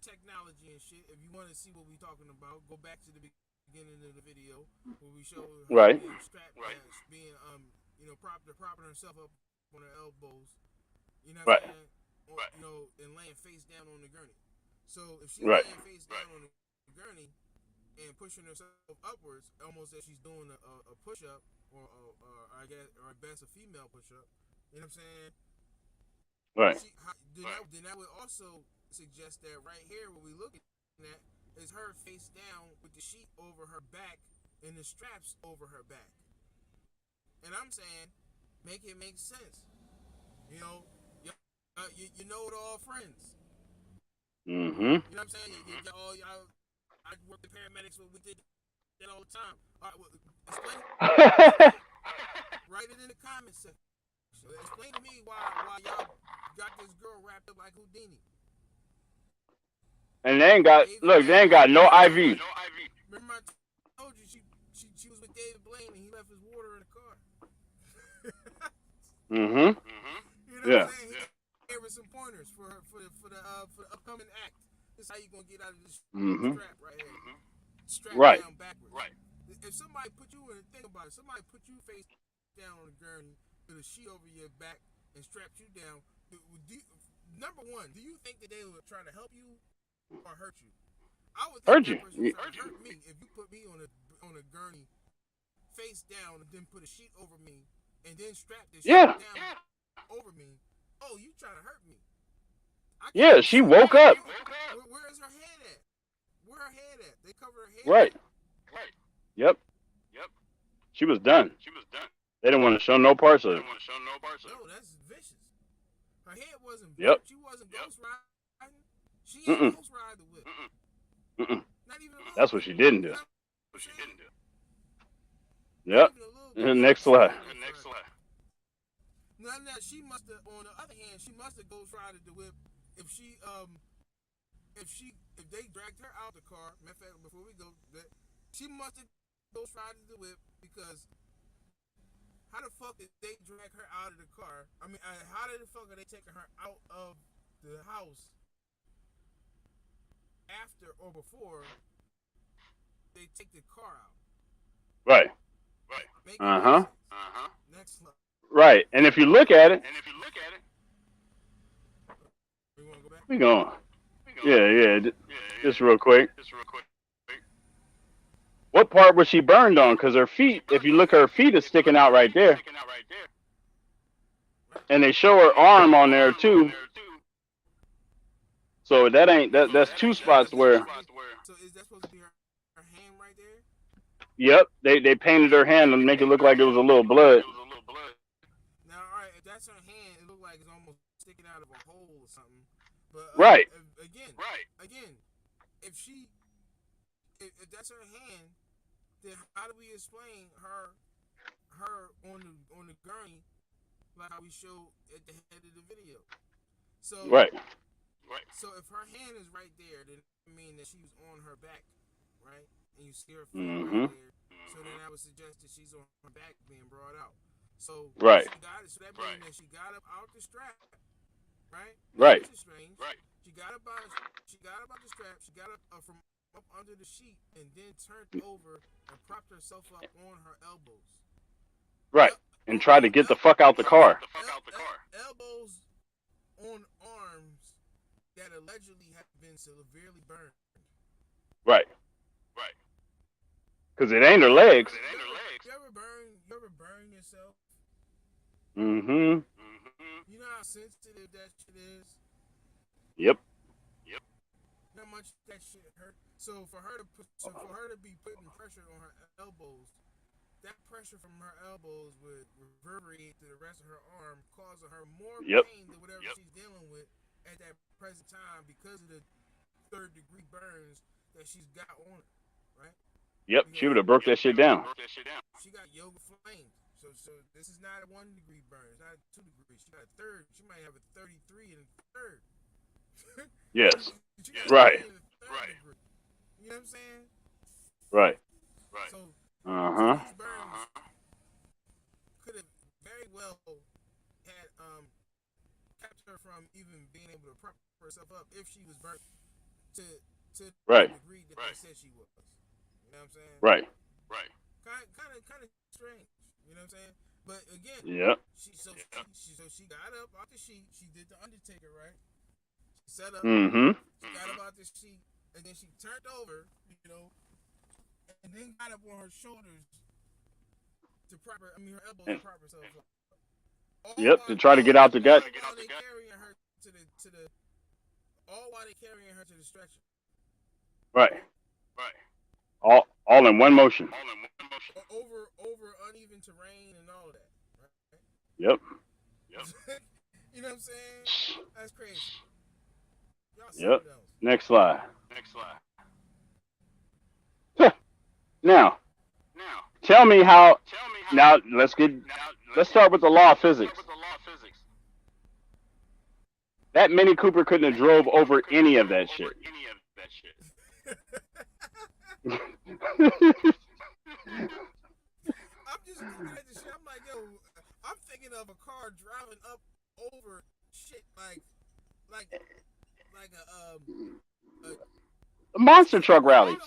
technology and shit, if you want to see what we're talking about, go back to the beginning of the video where we show her being strapped, being you know, propping herself up on her elbows. You know what I'm saying? You know, and laying face down on the gurney. So if she's laying face down on the gurney and pushing herself upwards, almost as she's doing a push-up, or I guess, or at best a female push-up. You know what I'm saying? Right. Then that would also suggest that right here, what we're looking at is her face down with the sheet over her back and the straps over her back. And I'm saying, make it make sense. You know, you know it all, friends. Mm-hmm. You know what I'm saying? Y'all, I work the paramedics, but we did that all the time. All right, well, explain. Write it in the comments section. Explain to me why y'all got this girl wrapped up like Houdini. And they ain't got no IV. Remember I told you she was with David Blaine and he left his water in the car. Mm-hmm. You know what I'm saying? He gave her some pointers for the upcoming act. This is how you gonna get out of this strap right here. Strap down backwards. Right. If somebody put you in, think about it. Somebody put you face down on the gurney with a sheet over your back and strapped you down. Number one, do you think that they were trying to help you or hurt you? I would think that person was trying to hurt me if you put me on a gurney face down and then put a sheet over me and then strap this sheet down over me. Oh, you trying to hurt me? She woke up. Where is her head at? Where her head at? They cover her head. Right. Yep. She was done. They didn't want to show no parts of it. No, that's vicious. Her head wasn't broke. She wasn't ghost riding. She ain't ghost ride the whip. Not even a little. That's what she didn't do. Yep. Next slide. Now she must have. On the other hand, she must have ghost rided the whip. If they dragged her out of the car. Matter of fact, before we go, she must have ghost rided the whip because how the fuck did they drag her out of the car? I mean, how the fuck are they taking her out of the house after or before they take the car out? Right. Next slide. Right. And if you look at it, We want to go back? we going. Yeah. Just real quick. What part was she burned on? Because her feet, if you look, her feet is sticking out right there. And they show her arm on there too. So that's two spots where. So is that supposed to be her hand right there? Yep, they painted her hand and make it look like it was a little blood. Now, all right, if that's her hand, it looked like it's almost sticking out of a hole or something. But Right. Again, if that's her hand, then how do we explain her on the gurney like how we showed at the head of the video? So Right. So if her hand is right there, then I mean that she was on her back, right? And you see her feet right there. So then I would suggest that she's on her back being brought out. So Right. she got it. So that means that she got up out the strap, right? Right. Which is strange. She got up out the strap. She got up from up under the sheet and then turned over and propped herself up on her elbows. Right. And tried to get the fuck out the car. Elbows on arms that allegedly have been severely burned. Right. Because it ain't her legs. You ever burn yourself? Mm-hmm. You know how sensitive that shit is? Yep. How much that shit hurt. So for her to be putting pressure on her elbows, that pressure from her elbows would reverberate through the rest of her arm, causing her more pain than whatever she's dealing with at that present time because of the third-degree burns that she's got on her, right? Yep, she would have broke that shit down. She got yoga flamed. So this is not a 1-degree burn. It's not a 2-degree. She got a third. She might have a 33 and a third. Yes. Right. Degree. You know what I'm saying? Right. So these burns could have very well had kept her from even being able to prop herself up if she was burnt to the degree that they said she was. You know what I'm saying? Right. Kind of strange. You know what I'm saying? But again, she got up off the sheet. She did the Undertaker, right? She set up. She got up off the sheet, and then she turned over, and then got up on her shoulders to her elbows to prop herself up. To try to get out the gut. While they carrying her to the stretcher. Right. All in one motion. Over uneven terrain and all that. Right? Yep. You know what I'm saying? That's crazy. Yep. Next slide. Now, tell me how. Now let's start with the law of physics. That Mini Cooper couldn't have drove over any of that shit. I'm just looking at this shit. I'm like, yo, I'm thinking of a car driving up over shit like a monster truck rally.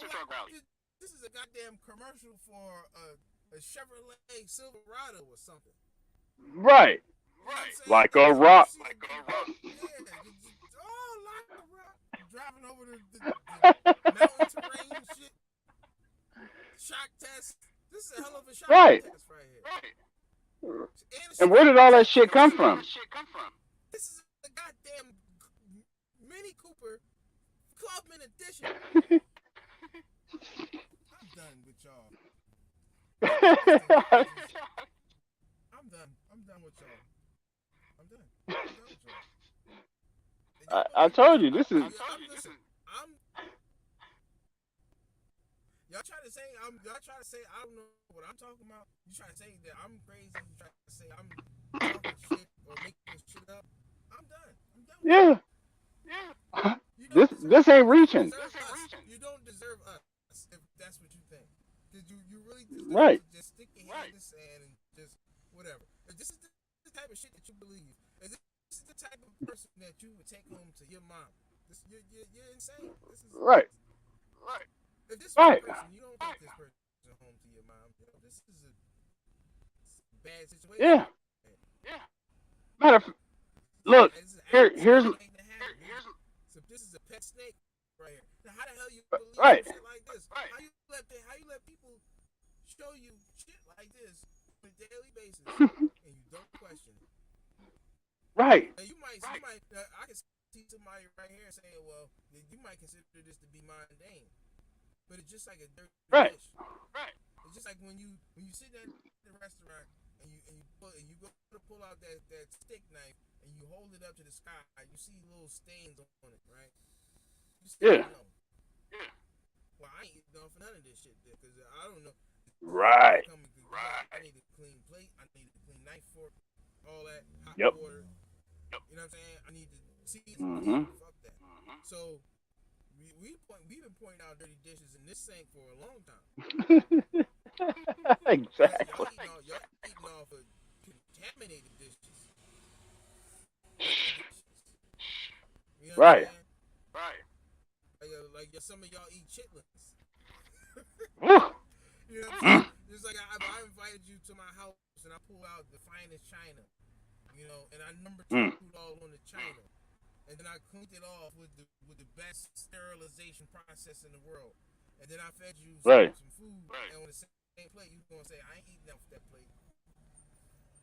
This is a goddamn commercial for a Chevrolet Silverado or something. Right. Like a rock. Yeah. Oh, like a rock. Driving over the mountain terrain shit. Shock test. This is a hell of a shock test right here. And where did all that shit come from? This is a goddamn Mini Cooper Clubman edition. I'm done with y'all. I'm done with y'all. I'm done with y'all. I told you this is. Y'all try to say I don't know what I'm talking about. You try to say that I'm crazy. You try to say I'm talking shit or making shit up. I'm done. Yeah. This ain't reaching. You don't deserve us if that's what you think. Because you really deserve to just stick your head in the sand and just whatever. If this is the type of shit that you believe, if this is the type of person that you would take home to your mom, you're insane. This is right. If this is a person, you don't take this person home to your mom. This is a bad situation. Yeah. Look, here's. So this is a pet snake. believe Right. shit like this? How you let people show you shit like this on a daily basis and you don't question it? Right. Now, you might. I can see somebody right here saying, "Well, you might consider this to be mundane," but it's just like a dirty dish. Right. It's just like when you sit at the restaurant and you go to pull out that steak knife and you hold it up to the sky, you see little stains on it, right? You still know. Yeah. Well, I ain't eating off none of this shit because I don't know. Right. I need a clean plate. I need a clean knife, fork, all that hot Yep. water. You know what I'm saying? I need to season. Mm-hmm. Fuck that. So we've been pointing out dirty dishes in this sink for a long time. Exactly. Y'all eating off of contaminated dishes. You know what Right. I'm saying? Like some of y'all eat chitlins. Woo. You know what I'm saying? Just like I invited you to my house and I pulled out the finest china, you know, and I number two all on the china, and then I cleaned it off with the best sterilization process in the world, and then I fed you some food, and on the same plate you gonna say I ain't eating off that plate.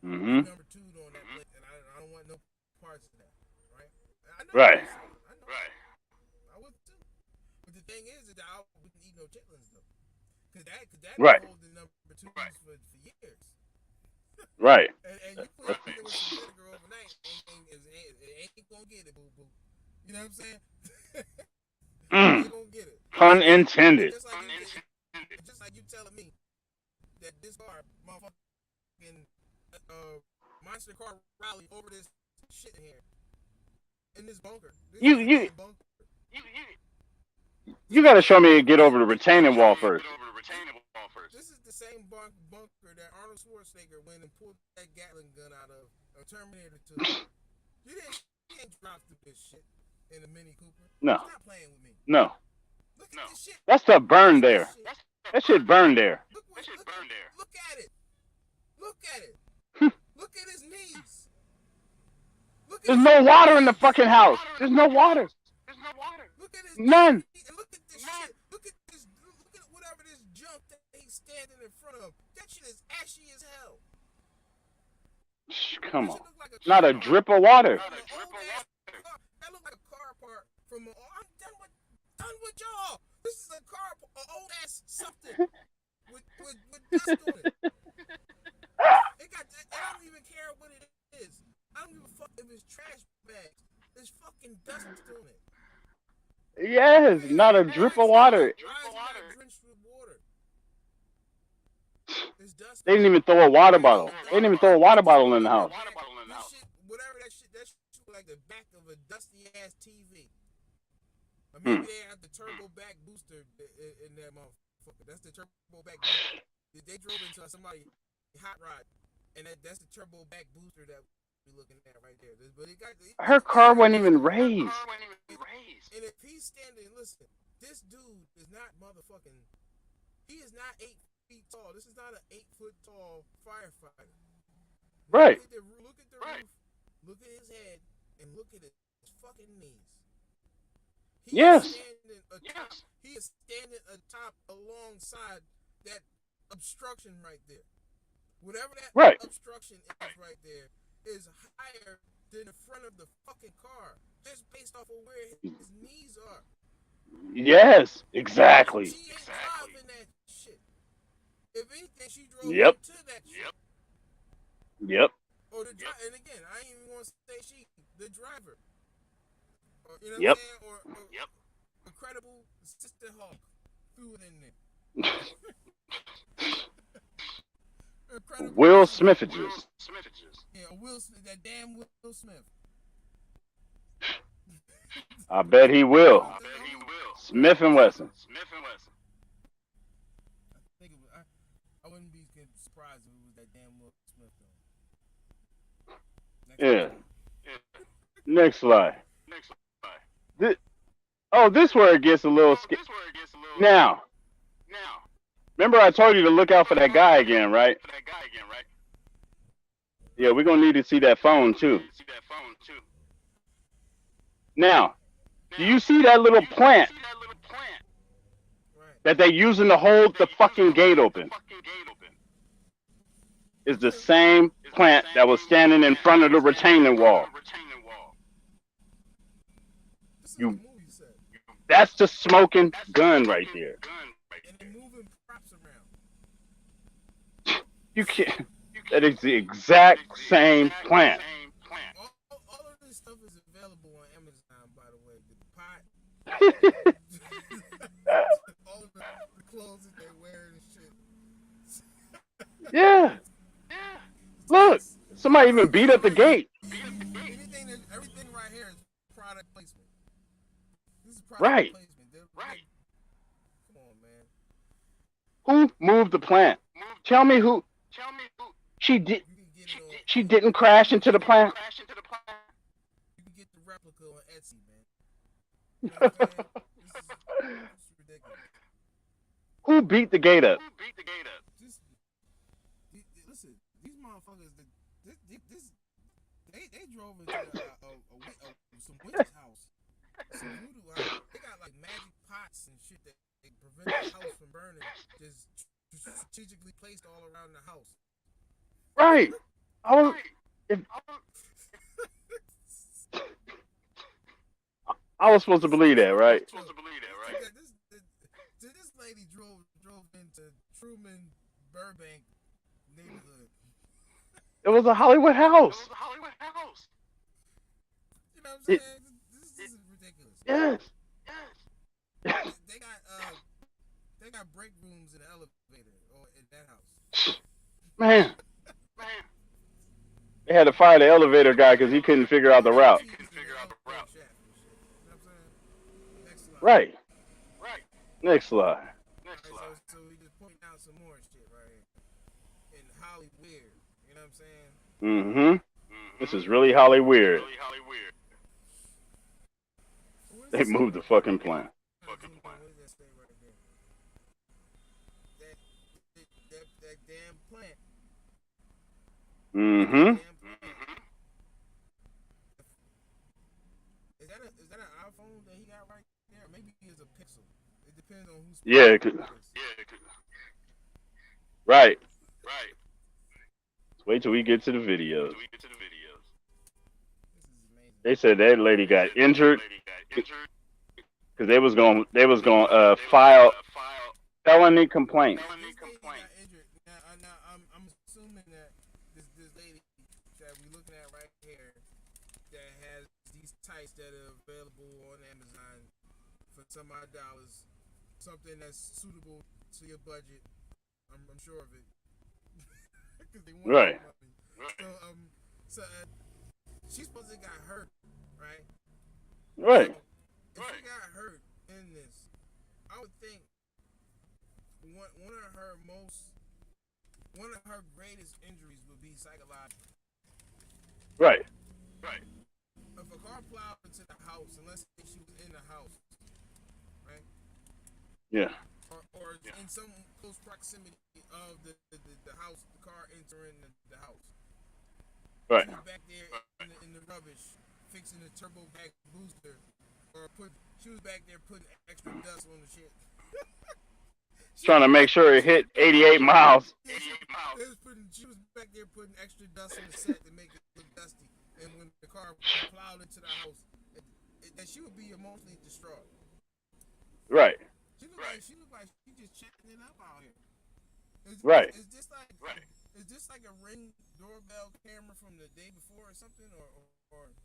Number two on that plate, and I don't want no parts of that, right? I know. Right. I know. Right. I would too. But the thing is that I wouldn't eat no chitlins though. Cause that Right. hold the number two for years. Right. and you put it with some vinegar overnight, it ain't gonna get it, boo boo. You know what I'm saying? Ain't gonna get it. Pun intended. Just like you telling me that this car, motherfucking monster car rally over this shit in here, in this bunker. You got to show me get over the retaining wall first. This is the same bunker that Arnold Schwarzenegger went and pulled that Gatling gun out of Terminator 2. You didn't drop through this shit in a Mini Cooper. No. Stop playing with me. No. Look at this shit. That stuff burned there. That shit burned there. Look at it. Look at it. Look at his knees. There's no water in the fucking house. There's no water. Look at his None. And look at this shit. Look at whatever this junk that he's standing in front of. That shit is ashy as hell. Come on. Not a drip of water. That look like a car part from I'm done with y'all. This is a old ass something with dust on it. I don't even care what it is. I don't give a fuck if it's trash bags. There's fucking dust on it. Yes, not a drip of water. Drenched with water. There's dust. They didn't even throw a water bottle. They didn't even throw a water bottle in the house. Whatever that shit like the back of a dusty ass TV. Or maybe they have the turbo back booster in that motherfucker. That's the turbo back booster. They drove into somebody hot rod, and that's the turbo back booster that we're looking at right there. But Her car wasn't even raised. And if he's standing, listen, this dude is not motherfucking. He is not 8 feet tall. This is not an 8 foot tall firefighter. Right. Look at the roof. Look at his head, and look at his fucking knees. He is standing atop alongside that obstruction right there. Whatever that obstruction is right there is higher than the front of the fucking car, just based off of where his knees are. Yes, exactly. She ain't driving that shit. If anything, she drove into that shit. Yep. Or and again, I ain't even want to say the driver. Or, you know yep. What I'm saying? Or Incredible Sister Hulk threw it in there. Will Smithages. Yeah, that damn Will Smith. I bet he will. Smith and Wesson. I wouldn't be surprised if it was that damn Will Smith though. Next slide. This where it gets a little scary. Now, remember I told you to look out for that guy again, right? Yeah, we're going to need to see that phone, too. Now, do you see that little plant that they're using to hold the fucking gate open is the same plant that was standing in front of the retaining wall. That's the smoking gun right there. And they're moving props around. You can't. That is the exact same plant. All of this stuff is available on Amazon, by the way. The pot, all of the clothes that they wear and shit. Yeah. Look, somebody even beat up the gate. Everything right here is product placement. This is product Right. placement. Come on, man. Who moved the plant? Tell me who. She did. She didn't crash into the plant. You can get the replica on Etsy, man. You know what I'm saying? This is ridiculous. Who beat the gate up? Listen, these motherfuckers, they drove into some witch's house, some voodoo house. They got like magic pots and shit that they prevent the house from burning. Just strategically placed all around the house. Right. I was supposed to believe that, right? This lady drove into Truman Burbank neighborhood. It was a Hollywood house. You know what I'm saying? This is ridiculous. Yes. They got break rooms in the elevator or in that house. Man. They had to fire the elevator guy because he couldn't figure out the route. Right. Next slide. So we just point out some more shit right here. In Hollywood. You know what I'm saying? Mm-hmm. This is really Hollywood. They moved the fucking plant. What does that say right there? That damn plant. Mm-hmm. Is that an iPhone that he got right there? Maybe it's a Pixel. It depends on who's. Yeah. Right. Let's wait till we get to the videos. They said that lady got injured because they was going file felony complaint. Now, I'm assuming that this lady that we're looking at right here that has these tights that are available on Amazon for some odd dollars, something that's suitable to your budget. I'm sure of it. They want Right. So she's supposed to got hurt, right? Right. So, if she got hurt in this, I would think one of her greatest injuries would be psychological. Right. If a car plowed into the house, and let's say she was in the house, right? Yeah. Or in some close proximity of the house, the car entering the house. Right. She was back there in the rubbish, fixing the turbo back booster, she was back there putting extra dust on the shit. Trying to make sure it hit 88 miles. She was back there putting extra dust on the set to make it look dusty. And when the car plowed into the house, that she would be emotionally distraught. Right. She looked like she just checking it up out here. Is this like a Ring doorbell camera from the day before or something, or?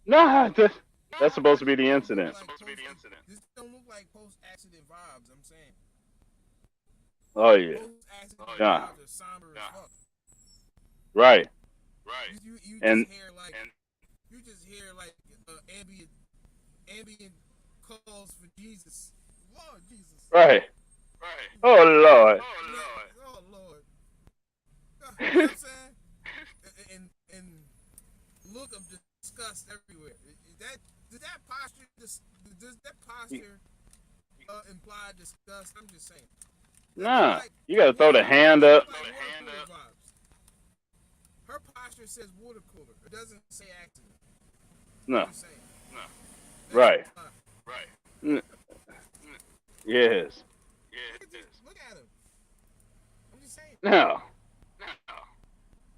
Nah, that's supposed to be the incident. This don't look like post-accident vibes. I'm saying. Oh yeah. Post-accident Yeah. vibes are somber as fuck. Right. You just hear like ambient calls for Jesus. Lord Jesus. Right. Oh Lord. Oh Lord. You know what I'm saying? And look of disgust everywhere. Does that posture imply disgust? I'm just saying. Nah. You gotta throw the hand up. Her posture says water cooler. It doesn't say accident. No. Right. Yes. Look at this. No.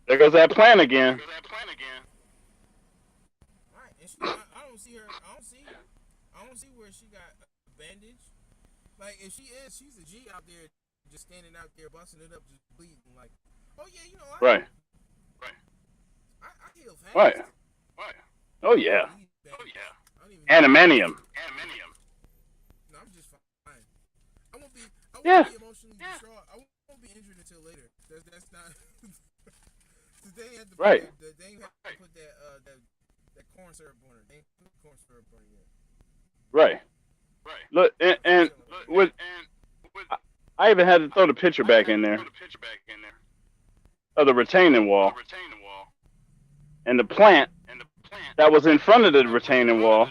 There goes that plan again. Right, and I don't see her. I don't see where she got a bandage. Like if she's a G out there, just standing out there busting it up, just bleeding. Like, oh yeah, you know, Right. I heal fast. Right. Oh yeah. Animanium. No, I'm just fine. I won't be emotionally distraught. I won't be injured until later. That's not. They had to put Right. They ain't have to put that corn syrup on her. They ain't put corn syrup on her yet. Right. Look, and with I even had to throw the picture back in there of the retaining wall and the plant that was in front of the retaining wall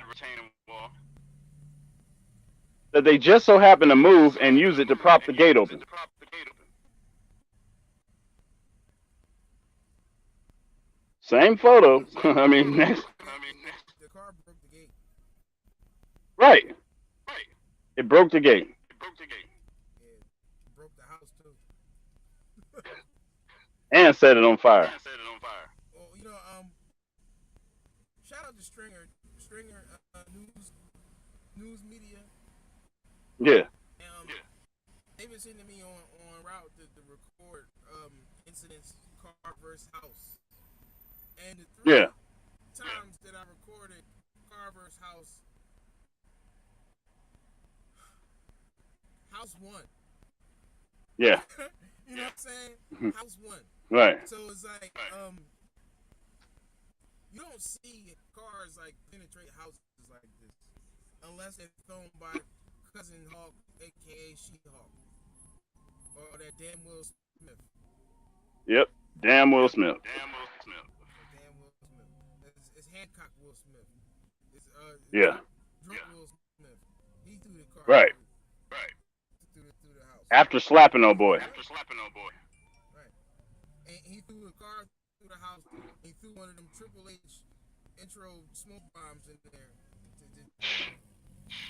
that they just so happened to move and use it to prop the gate open. Same photo. I mean, the car broke the gate. Right. It broke the gate. Yeah, broke the house too. And set it on fire. Well, you know, shout out to Stringer news media. Yeah. They've been sending me on route to record incidents car versus house. And the three times that I recorded car versus house won. Yeah. You know what I'm saying? House won. Right. So it's like, you don't see cars like penetrate houses like this unless they're thrown by Cousin Hawk, aka She-Hawk, or that damn Will Smith. Yep. Damn Will Smith. It's Hancock Will Smith. It's drunk Will Smith. He threw the car. Right. Through the house. After slapping old boy. Right. And he threw the car through the house. He threw one of them Triple H intro smoke bombs in there.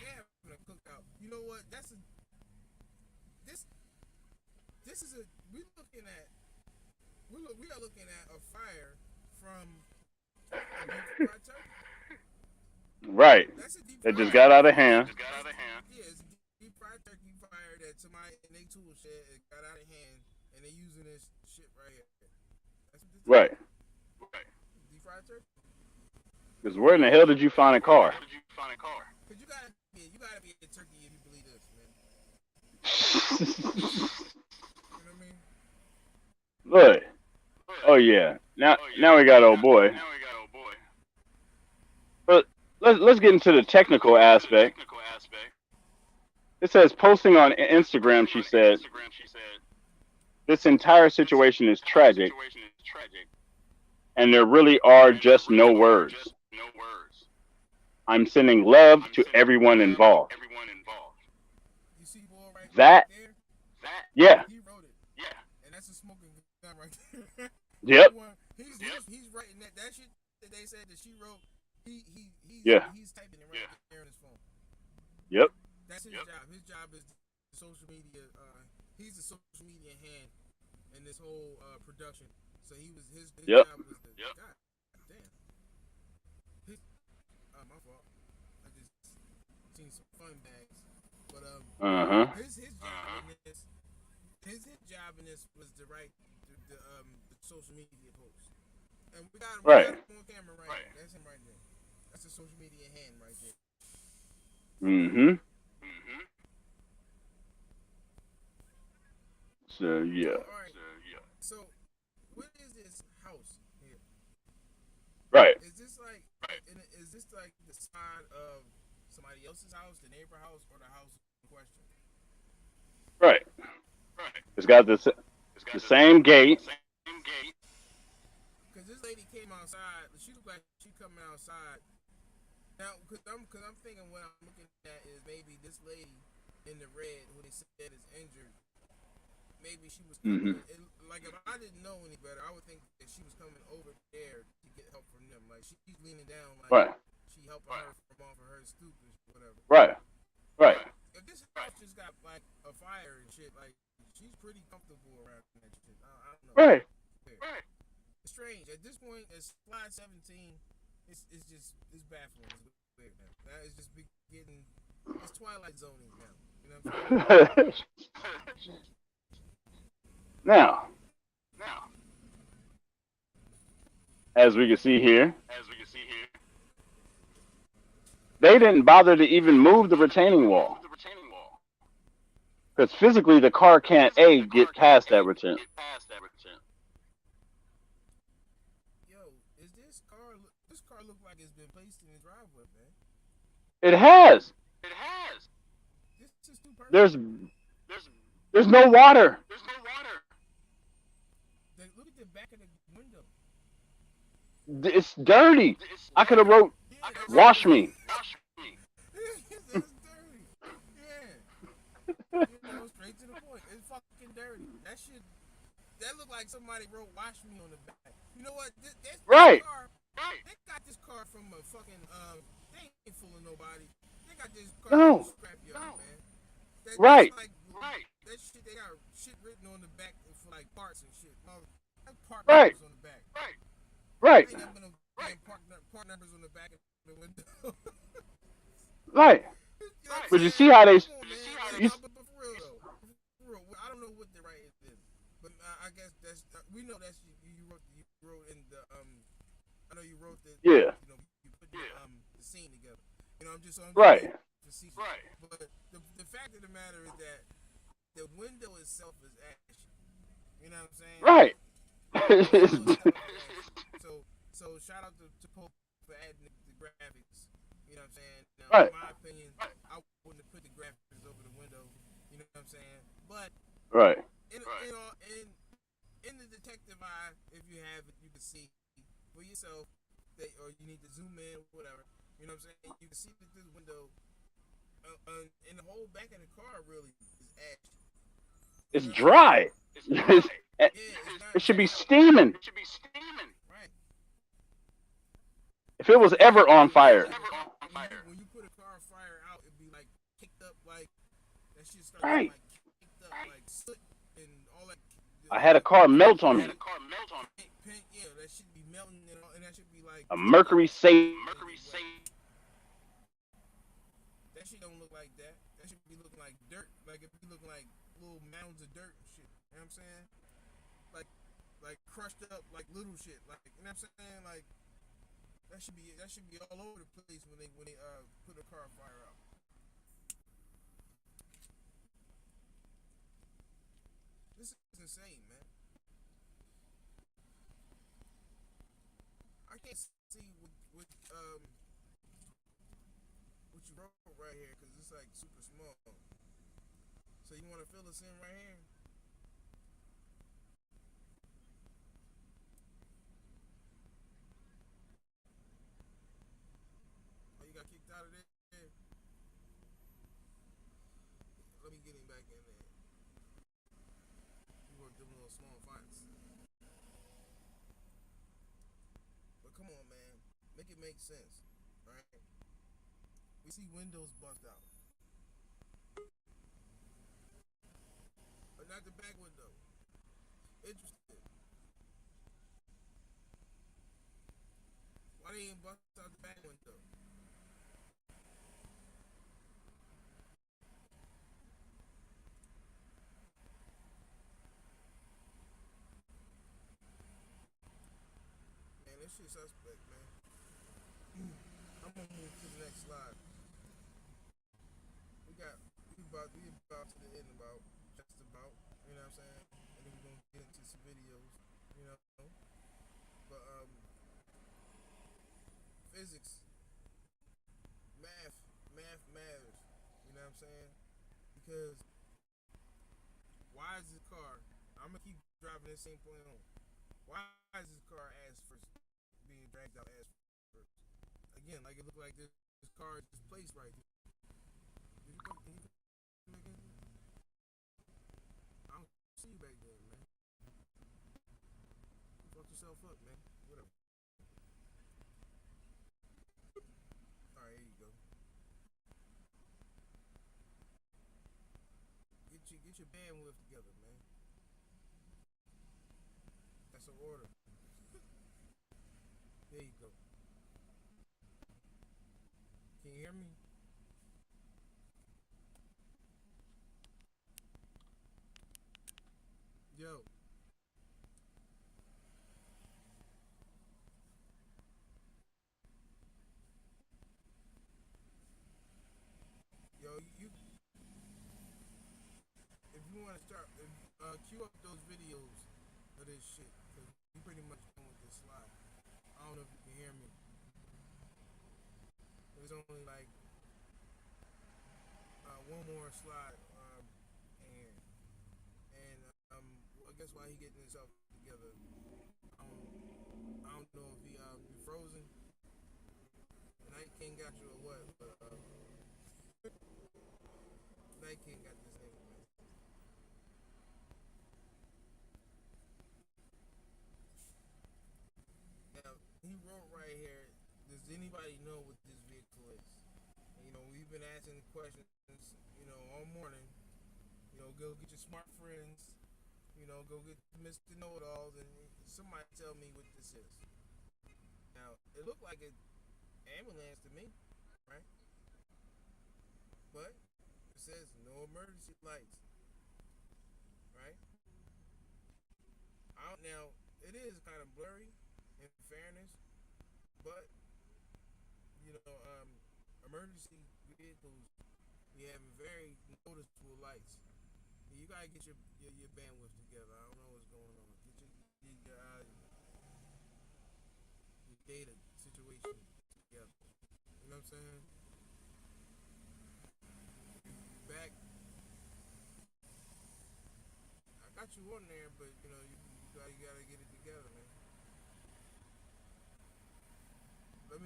They're having a cookout. You know what? We are looking at a fire from a deep fried turkey. Right. That's a deep That just fried got out of hand. Yeah, it's a deep fried turkey fire that somebody in their tool shed it got out of hand, and they're using this shit right here. That's what this Right. Deep fried turkey. Because where in the hell did you find a car? Cause you gotta be a turkey if you believe this, man. You know what I mean? Look. Oh yeah. Now we got old boy. But let's get into the technical aspect. It says posting on Instagram, she said, this entire situation is tragic, and there really are just no words. I'm sending love to everyone involved. You see boy right That, there? yeah, He wrote it. Yeah. And that's a smoking gun right there. yep, He's writing that shit that they said that she wrote. He's typing it right there on his phone. yep, That's his job. His job is the social media. He's the social media hand in this whole production. So his Yep. job was the God damn. My fault. I just seen some fun bags, but his job in this. His job in this was to write the social media post, and we got him on camera right there. That's him right there. That's a social media hand right there. So yeah. All right. So what is this house here? Right. Is this like the side of somebody else's house, the neighbor house, or the house in question? Right. It's got the same gate. Because this lady came outside. She looked like she coming outside. Now, because I'm thinking what I'm looking at is maybe this lady in the red who they said is injured. Maybe she was coming. Like if I didn't know any better, I would think that she was coming over there to get help from them. Like she's leaning down, like she helping her from off of her stoop or whatever. Right. If this house just got like a fire and shit, like she's pretty comfortable around that shit. I don't know. Right. Right. It's strange. At this point, it's slide 17. It's baffling. It's weird now. That is just getting. It's Twilight Zoning now. You know what I'm saying? Now, as we can see here, they didn't bother to even move the retaining wall. Because physically, the car can't get past that return. Yo, is this car? This car look like it's been placed in the driveway, man. It has. This is too perfect. There's no water. Look at the back of the window. It's dirty. I could have wrote, "Wash me." It's dirty. Yeah. You know, straight to the point. It's fucking dirty. That shit. That looked like somebody wrote "Wash me" on the back. You know what? This Right. Car, they got this car from a fucking They ain't fooling nobody. They got this car from a scrapyard, man. Right. That shit, they got shit written on the back for like parts and shit. That's part Right. numbers on the back. Right. Ain't never no part numbers on the back of the window. Right. But you see how they? But for real though, I don't know what the right is, but I guess that's we know that's you wrote in the I know you wrote the Yeah. you know you put the scene together. You know I'm just Right. Right. But the fact of the matter is that the window itself is ashy. You know what I'm saying? Right. So shout out to Pope for adding the graphics. You know what I'm saying? Now, Right. in my opinion, I wouldn't have put the graphics over the window. You know what I'm saying? But Right. In the detective eye, if you have it, you can see for yourself that, or you need to zoom in, whatever. You know what I'm saying? You can see through the window, and the whole back of the car really is ashy. It's dry. It should be steaming. Right. If it was ever on fire. When you put a car fire out, it'd be like kicked up, like that shit starts Right. like kicked up, like soot and all that. I had a car melt on me. Paint, yeah, that should be melting and that should be like A mercury safe. That shit don't look like that. That should be looking like dirt. Like it be looking like little mounds of dirt and shit. You know what I'm saying? Like crushed up, like little shit. Like you know what I'm saying? Like that should be all over the place when they put a car fire out. This is insane, man. I can't see what you wrote right here because it's like super small. So you want to fill us in right here? Oh, you got kicked out of there? Let me get him back in there. You work them little small fonts. But come on, man. Make it make sense. Alright? We see windows bust out. But not the back window. Interesting. Why they ain't bust out the back window? Man, this shit suspect, man. I'm gonna move to the next slide. We about to the end about just about, you know what I'm saying? And then we're gonna get into some videos, you know. But physics, math matters, you know what I'm saying? Because why is this car? I'm gonna keep driving this same point on. Why is this car ass first being dragged out ass first? Again, like it looked like this car is placed right here. I don't see you back there, man. Fuck yourself up, man. Whatever. Alright, here you go. Get get your bandwidth together, man. That's an order. There you go. Can you hear me? Yo. Yo, if you want to start, queue up those videos of this shit, cause you pretty much done with this slide. I don't know if you can hear me. There's only like one more slide, and I guess while he getting himself together, I don't know if he frozen. Night King got you or what? But, Night King got this nigga, man. Now he wrote right here. Does anybody know what this vehicle is? And, you know, we've been asking the questions, you know, all morning. You know, go get your smart friends. You know, go get Mr. Know-It-Alls, and somebody tell me what this is. Now, it looked like an ambulance to me, right? But it says no emergency lights, right? Now, it is kind of blurry, in fairness, but, you know, emergency vehicles, we have very noticeable lights. You gotta get your bandwidth together. I don't know what's going on. Get your data situation together. You know what I'm saying? Back. I got you on there, but you know you gotta get it together, man. Let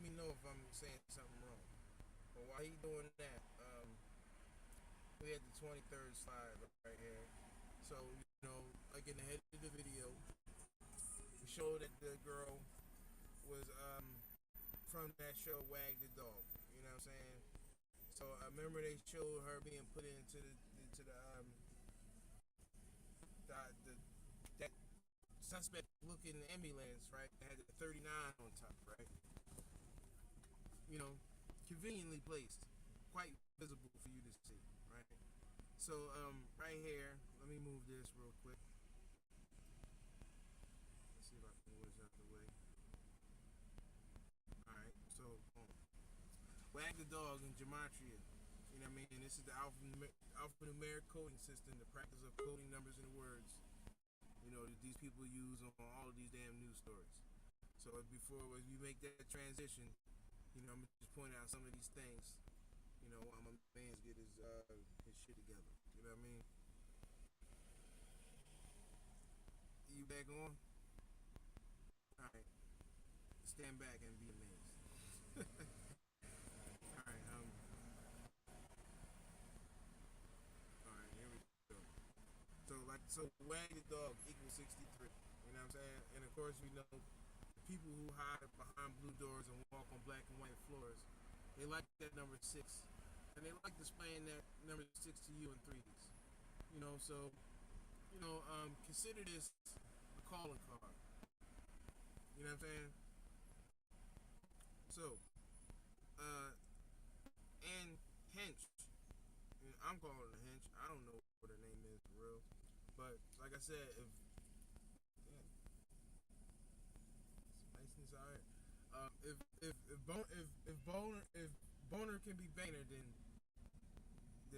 me know if I'm saying something wrong. But while he doing that, we had the 23rd slide right here. So, you know, like in the head of the video, we showed that the girl was from that show Wag the Dog. You know what I'm saying? So I remember they showed her being put into that suspect looking ambulance, right? That had the 39 on top, right? You know, conveniently placed, quite visible for you to see, right? So right here, let me move this real quick. Let's see if I can move this out the way. Alright, so Wag the Dog in gematria. You know what I mean? And this is the alphanumeric coding system, the practice of coding numbers and words, you know, that these people use on all of these damn news stories. So before we make that transition, you know, I'm just pointing out some of these things, you know, while my man's get his shit together. You know what I mean? You back on? Alright. Stand back and be amazed. Alright, alright, here we go. So Wag the Dog equals 63. You know what I'm saying? And of course we know people who hide behind blue doors and walk on black and white floors, they like that number 6. And they like displaying that number 6 to you in 3s. You know, so, you know, consider this a calling card. You know what I'm saying? So, Anne Heche, I'm calling her Heche. I don't know what her name is for real. But, like I said, if Boner can be Boehner, then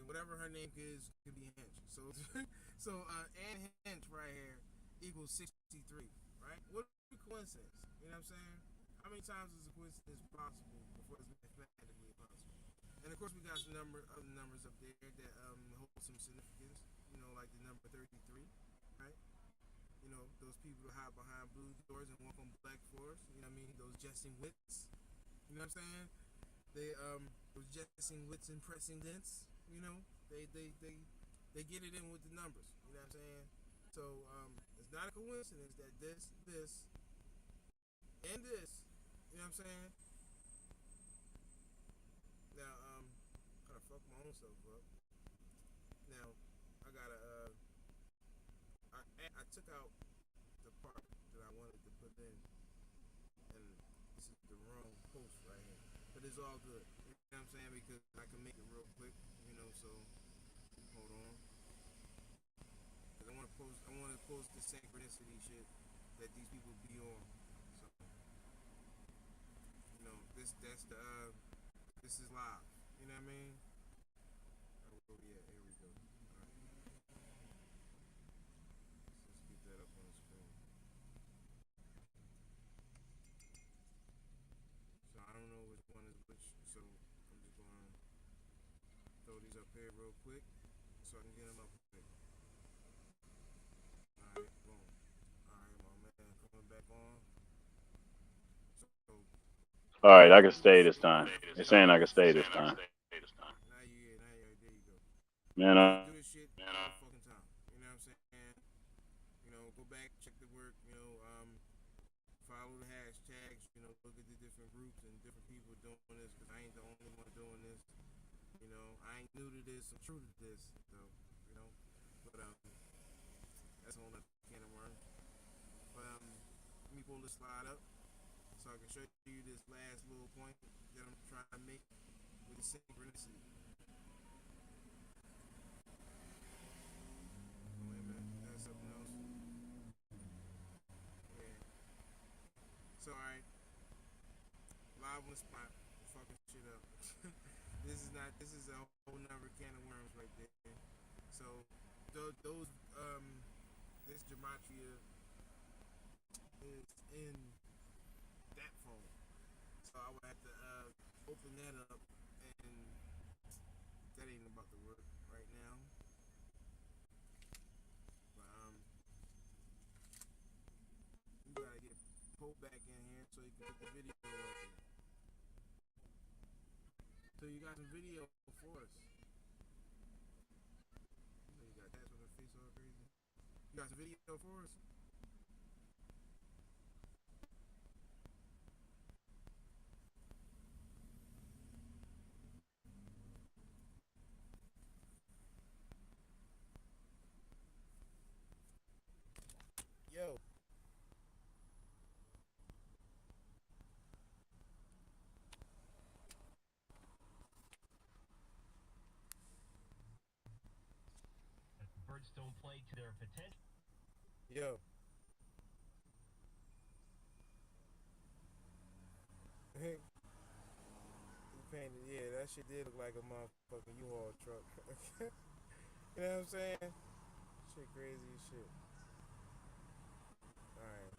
whatever her name is can be Heche. So Anne Heche right here equals 63, right? What a coincidence. You know what I'm saying? How many times is a coincidence possible before it's mathematically possible? And of course we got some other numbers up there that hold some significance. You know, like the number 33, right? You know, those people who hide behind blue doors and walk on black floors. You know what I mean? Those jesting wits. You know what I'm saying? They those jesting wits and pressing dents. You know, they get it in with the numbers. You know what I'm saying? So it's not a coincidence that this, and this. You know what I'm saying? Now, kind of fuck my own self up. Now, took out the part that I wanted to put in, and this is the wrong post right here. But it's all good. You know what I'm saying? Because I can make it real quick. You know, so hold on. Cause I want to post the synchronicity shit that these people be on. So, you know, this is live. You know what I mean? Oh yeah, here we go. All right. Let's get that up on the screen. So I don't know which one is which. So I'm just gonna throw these up here real quick so I can get them up quick. Alright, boom. Alright, my man coming back on. So All right, I can stay this time. They're saying I can stay this time. now you there you go. Man, Do this shit all fucking time. You know what I'm saying? You know, go back, check the work, you know, follow the hashtags, you know, look at the different groups and different people doing this, because I ain't the only one doing this. You know, I ain't new to this, I'm true to this, though, you know. But that's a whole other can of worms. But let me pull this slide up so I can show you this last little point that I'm trying to make with the synchronicity. Oh, wait a minute, that's something else. Yeah. So, alright. Live on the spot, fucking shit up. This is a whole nother can of worms right there. So, those, this gematria is in that phone. So I would have to open that up, and that ain't about to work right now. But you gotta get pulled back in here so you can put the video up there. So you got some video for us. You got that on the face all crazy. You got some video for us? Yo. Birds don't play to their potential. Yo. Painted, yeah, that shit did look like a motherfucking U-Haul truck. You know what I'm saying? Shit crazy as shit. Alright.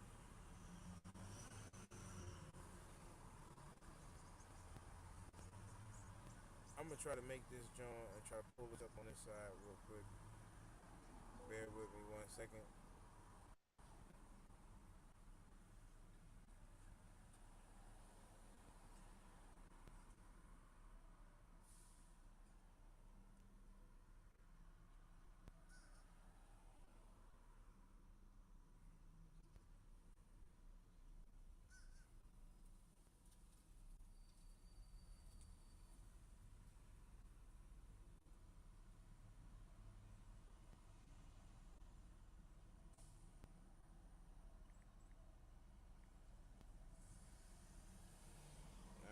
I'm gonna try to make this joint and try to pull it up on this side real quick. Bear with me 1 second.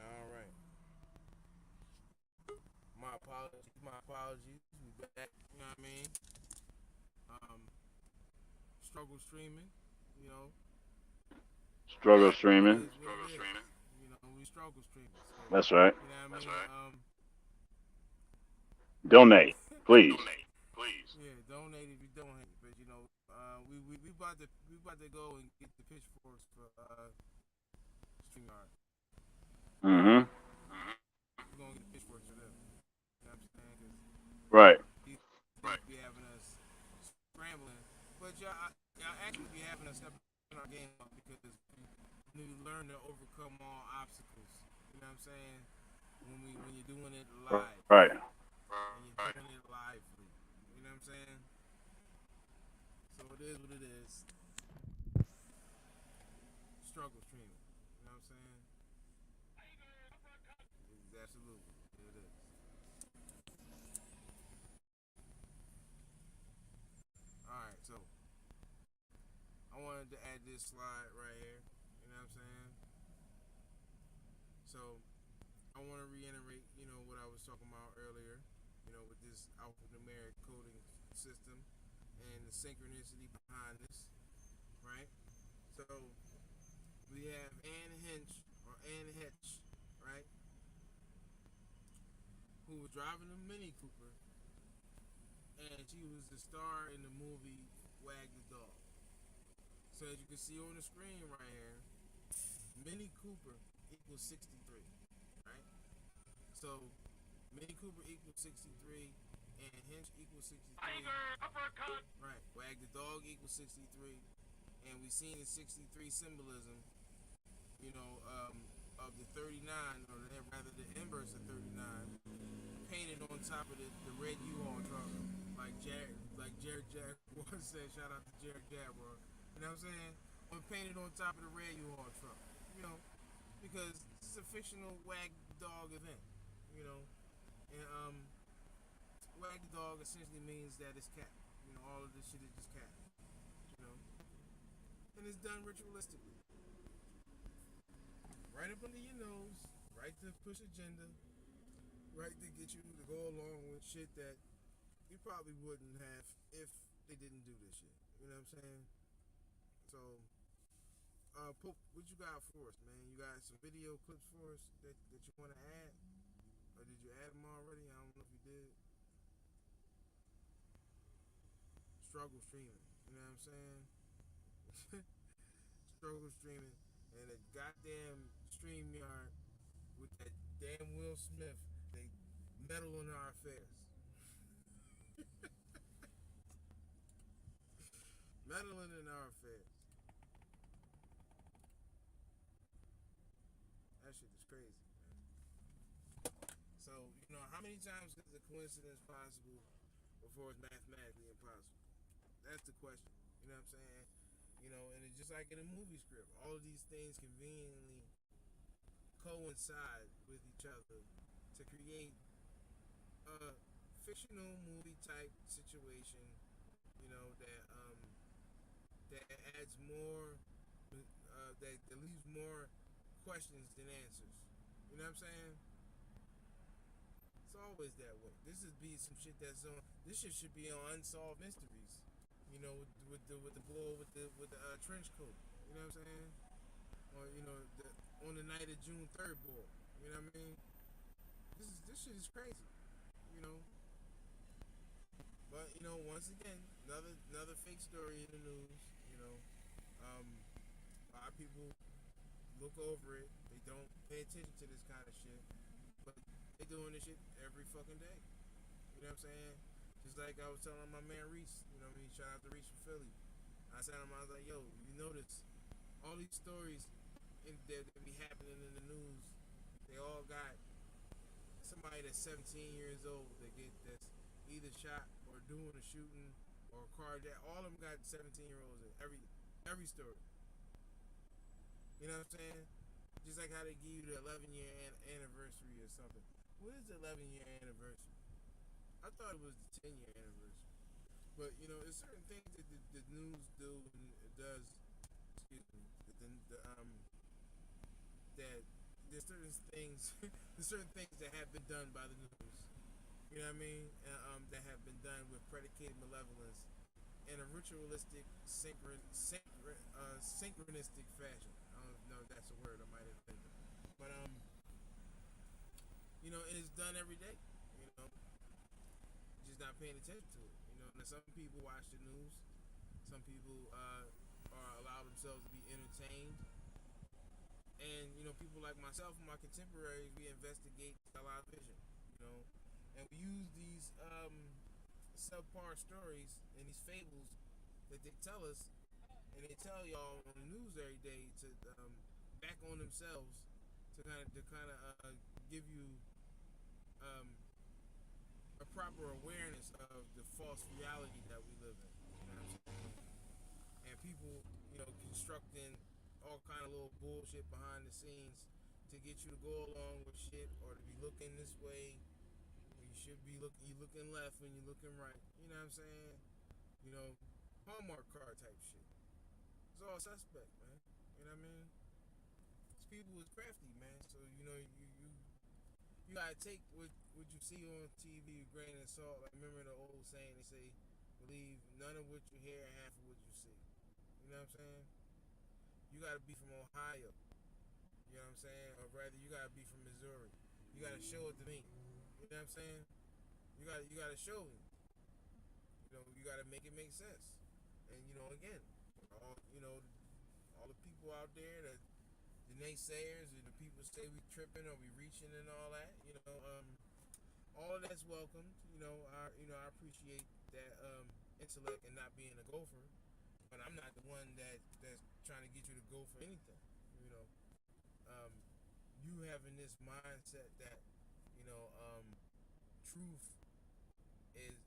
Alright. My apologies. We back, you know what I mean? Struggle streaming, you know. struggle streaming. You know, we struggle streaming. So, That's right. you know what I mean? Donate, please. Yeah, donate if you don't hate. But you know, we about to go and get the pitchforks for StreamYard. Mm-hmm. We're gonna get the pitchforks for them. You know what I'm saying? Right. These be having us scrambling, but y'all actually be having us step in our game up because we learn to overcome all obstacles. You know what I'm saying? When you're doing it live. Right. When you're doing it lively. You know what I'm saying? So it is what it is. Struggle streaming. You know what I'm saying? Absolutely. It is. Alright, so I wanted to add this slide right here. You know what I'm saying? So I want to reiterate, what I was talking about earlier, with this alphanumeric coding system and the synchronicity behind this, right? So we have Anne Heche, right? Who was driving a Mini Cooper, and she was the star in the movie Wag the Dog. So as you can see on the screen right here, Mini Cooper equals 63, right? So Mini Cooper equals 63, and Hinch equals 63. Tiger uppercut. Right. Wag the Dog equals 63, and we seen the 63 symbolism, of the 39, or rather the inverse of 39, painted on top of the red U-Haul truck, like Jared Jaguar said. Shout out to Jared Jaguar. You know what I'm saying? Or painted on top of the red U-Haul truck. Because it's a fictional Wag the Dog event. And Wag the Dog essentially means that it's cat. All of this shit is just cat. And it's done ritualistically. Right up under your nose, right to push agenda, right to get you to go along with shit that you probably wouldn't have if they didn't do this shit. You know what I'm saying? So, Pope, what you got for us, man? You got some video clips for us that you want to add? Or did you add them already? I don't know if you did. Struggle streaming. You know what I'm saying? Struggle streaming. And a goddamn StreamYard with that damn Will Smith, they meddle in our affairs. Meddling in our affairs. That shit is crazy, man. So, how many times is a coincidence possible before it's mathematically impossible? That's the question. You know what I'm saying? And it's just like in a movie script. All of these things conveniently coincide with each other to create a fictional movie type situation, that adds more, that leaves more questions than answers. You know what I'm saying? It's always that way. This is be some shit that's on. This shit should be on Unsolved Mysteries. With the boy with the trench coat. You know what I'm saying? Or on the night of June 3rd boy. You know what I mean? This shit is crazy. But once again, another fake story in the news. A lot of people look over it. They don't pay attention to this kind of shit. But they doing this shit every fucking day. You know what I'm saying? Just like I was telling my man Reese, shout out to Reese from Philly. I said to him, I was like, yo, you notice all these stories that be happening in the news, they all got somebody that's 17 years old that's either shot or doing a shooting or a car jack. All of them got 17-year-olds in every story. You know what I'm saying? Just like how they give you the 11-year anniversary or something. What is the 11-year anniversary? I thought it was the 10-year anniversary. But, there's certain things that the news do and it does, that there's certain things that have been done by the news. You know what I mean? That have been done with predicated malevolence in a ritualistic, synchronistic fashion. I don't know if that's a word I might have invented. But, and it's done every day. Just not paying attention to it. Now some people watch the news. Some people allow themselves to be entertained. And, people like myself and my contemporaries, we investigate television, and we use these subpar stories and these fables that they tell us, and they tell y'all on the news every day to back on themselves to kind of give you a proper awareness of the false reality that we live in. You know what I'm saying? And people, constructing all kind of little bullshit behind the scenes to get you to go along with shit or to be looking this way. You should be you looking left when you're looking right. You know what I'm saying? Hallmark card type shit. It's all suspect, man. You know what I mean? These people is crafty, man. So you gotta take what you see on TV with a grain of salt. Like, remember the old saying, they say, believe none of what you hear and half of what you see. You know what I'm saying? You gotta be from Ohio. You know what I'm saying? Or rather, you gotta be from Missouri. You gotta show it to me. You know what I'm saying? You gotta show me. You gotta make it make sense. And again, all the people out there that the naysayers and the people say we tripping or we reaching and all that, all of that's welcome. I appreciate that intellect and not being a gopher, but I'm not the one that's trying to get you to go for anything. You having this mindset that truth is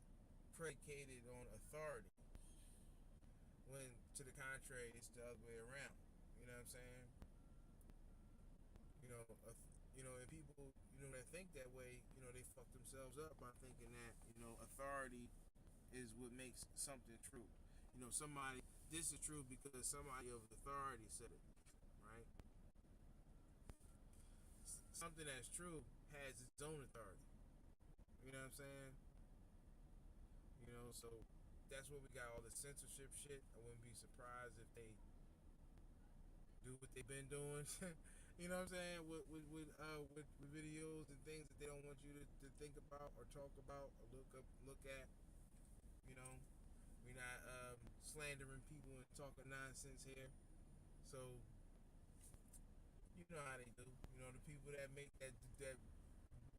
predicated on authority, when to the contrary, it's the other way around. You know what I'm saying? And people, that think that way, they fuck themselves up by thinking that, authority is what makes something true. This is true because somebody of authority said it, right? Something that's true has its own authority. You know what I'm saying? So that's where we got all the censorship shit. I wouldn't be surprised if they do what they've been doing. You know what I'm saying? With videos and things that they don't want you to think about or talk about or look at. We're not slandering people and talking nonsense here. So you know how they do. The people that make that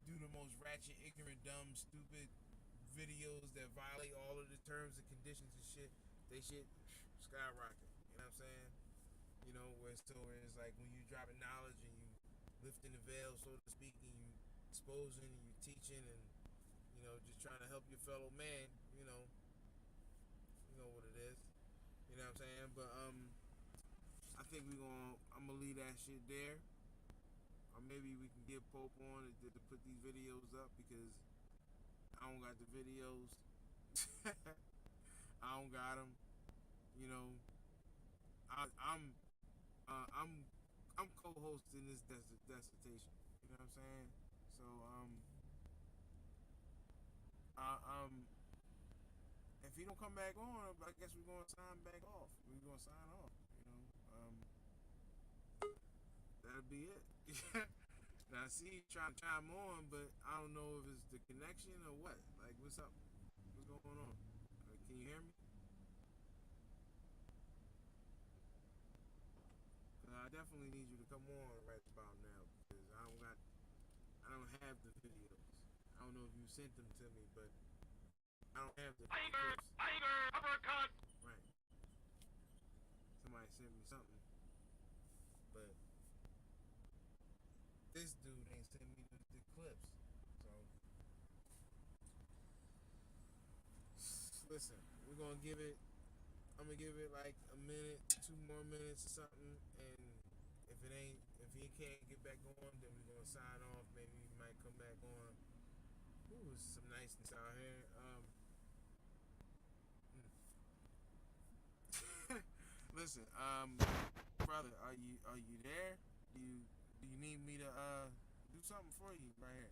do the most ratchet, ignorant, dumb, stupid videos that violate all of the terms and conditions and shit, they shit skyrocket. You know what I'm saying? Where it's like when you dropping knowledge and you lifting the veil, so to speak, and you exposing and you teaching and just trying to help your fellow man. You know what it is. You know what I'm saying? But I think I'm gonna leave that shit there. Or maybe we can get Pope on to put these videos up, because I don't got the videos. I don't got them. I'm co-hosting this dissertation. You know what I'm saying? So if he don't come back on, I guess we're gonna sign back off. We're gonna sign off. That'll be it. Now, I see you trying to chime on, but I don't know if it's the connection or what. Like, what's up? What's going on? Can you hear me? Cause I definitely need you to come on right about now, because I don't have the videos. I don't know if you sent them to me, but I don't have the clips. Uppercut! Right. Somebody sent me something, but this dude ain't sent me the clips. So listen, I'm gonna give it like a minute, 2 more minutes or something, and if he can't get back on, then we're gonna sign off. Maybe he might come back on. Ooh, some niceness out here. Listen, brother, are you there? Do you need me to do something for you right here?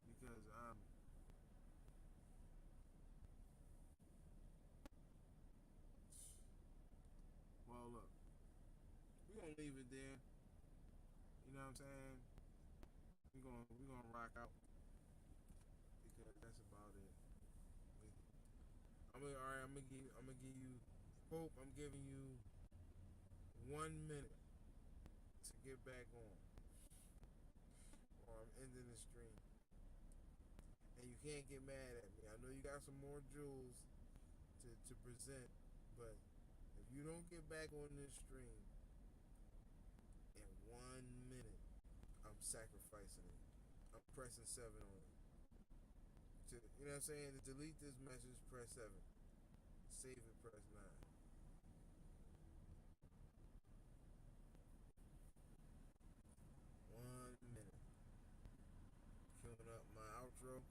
Because well, look, we're gonna leave it there. You know what I'm saying? We're gonna rock out, because that's about it. I'm gonna give you Pope. I'm giving you 1 minute to get back on, or I'm ending the stream. And you can't get mad at me. I know you got some more jewels to present, but if you don't get back on this stream in 1 minute, I'm sacrificing it. I'm pressing 7 on it. You know what I'm saying? To delete this message, press 7. Save it, press 9. 1 minute. Queuing up my outro.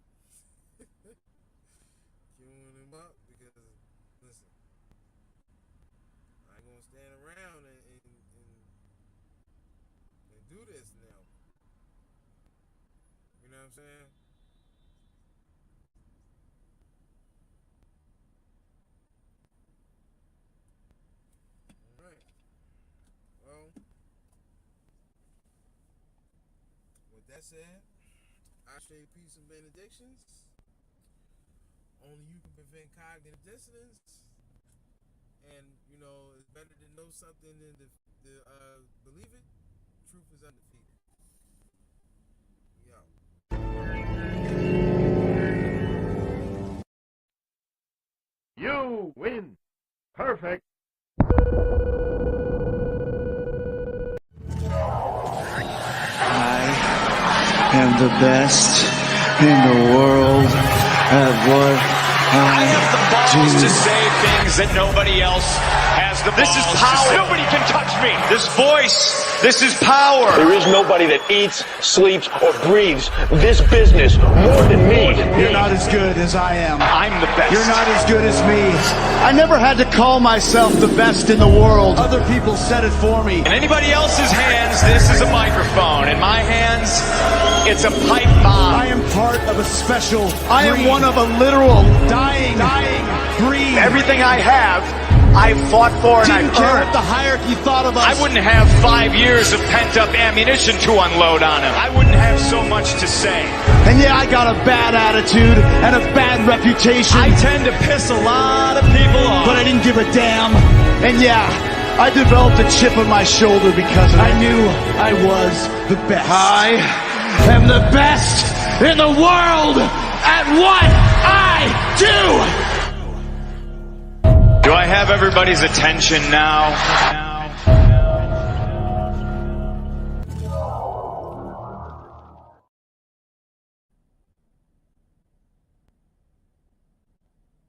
Queuing him up, because listen, stand around and do this now. You know what I'm saying? All right. Well, with that said, I say peace and benedictions. Only you can prevent cognitive dissonance. And, you know, it's better to know something than to believe it. Truth is undefeated. Yo. You win. Perfect. I am the best in the world at what I have the balls do. to say things that nobody else has the balls. This is power. Nobody can touch me. This voice, this is power. There is nobody that eats, sleeps, or breathes this business more than me. You're not as good as I am. I'm the best. You're not as good as me. I never had to call myself the best in the world. Other people said it for me. In anybody else's hands, this is a microphone. In my hands, it's a pipe bomb. I am part of a special I am one of a literal dying breed. Everything I have, I've fought for and Didn't I've care earned. what the hierarchy thought of us. I wouldn't have 5 years of pent-up ammunition to unload on him. I wouldn't have so much to say. And yeah, I got a bad attitude and a bad reputation. I tend to piss a lot of people off. But I didn't give a damn. And yeah, I developed a chip on my shoulder because I knew I was the best. I am the best in the world at what I do. Do I have everybody's attention now?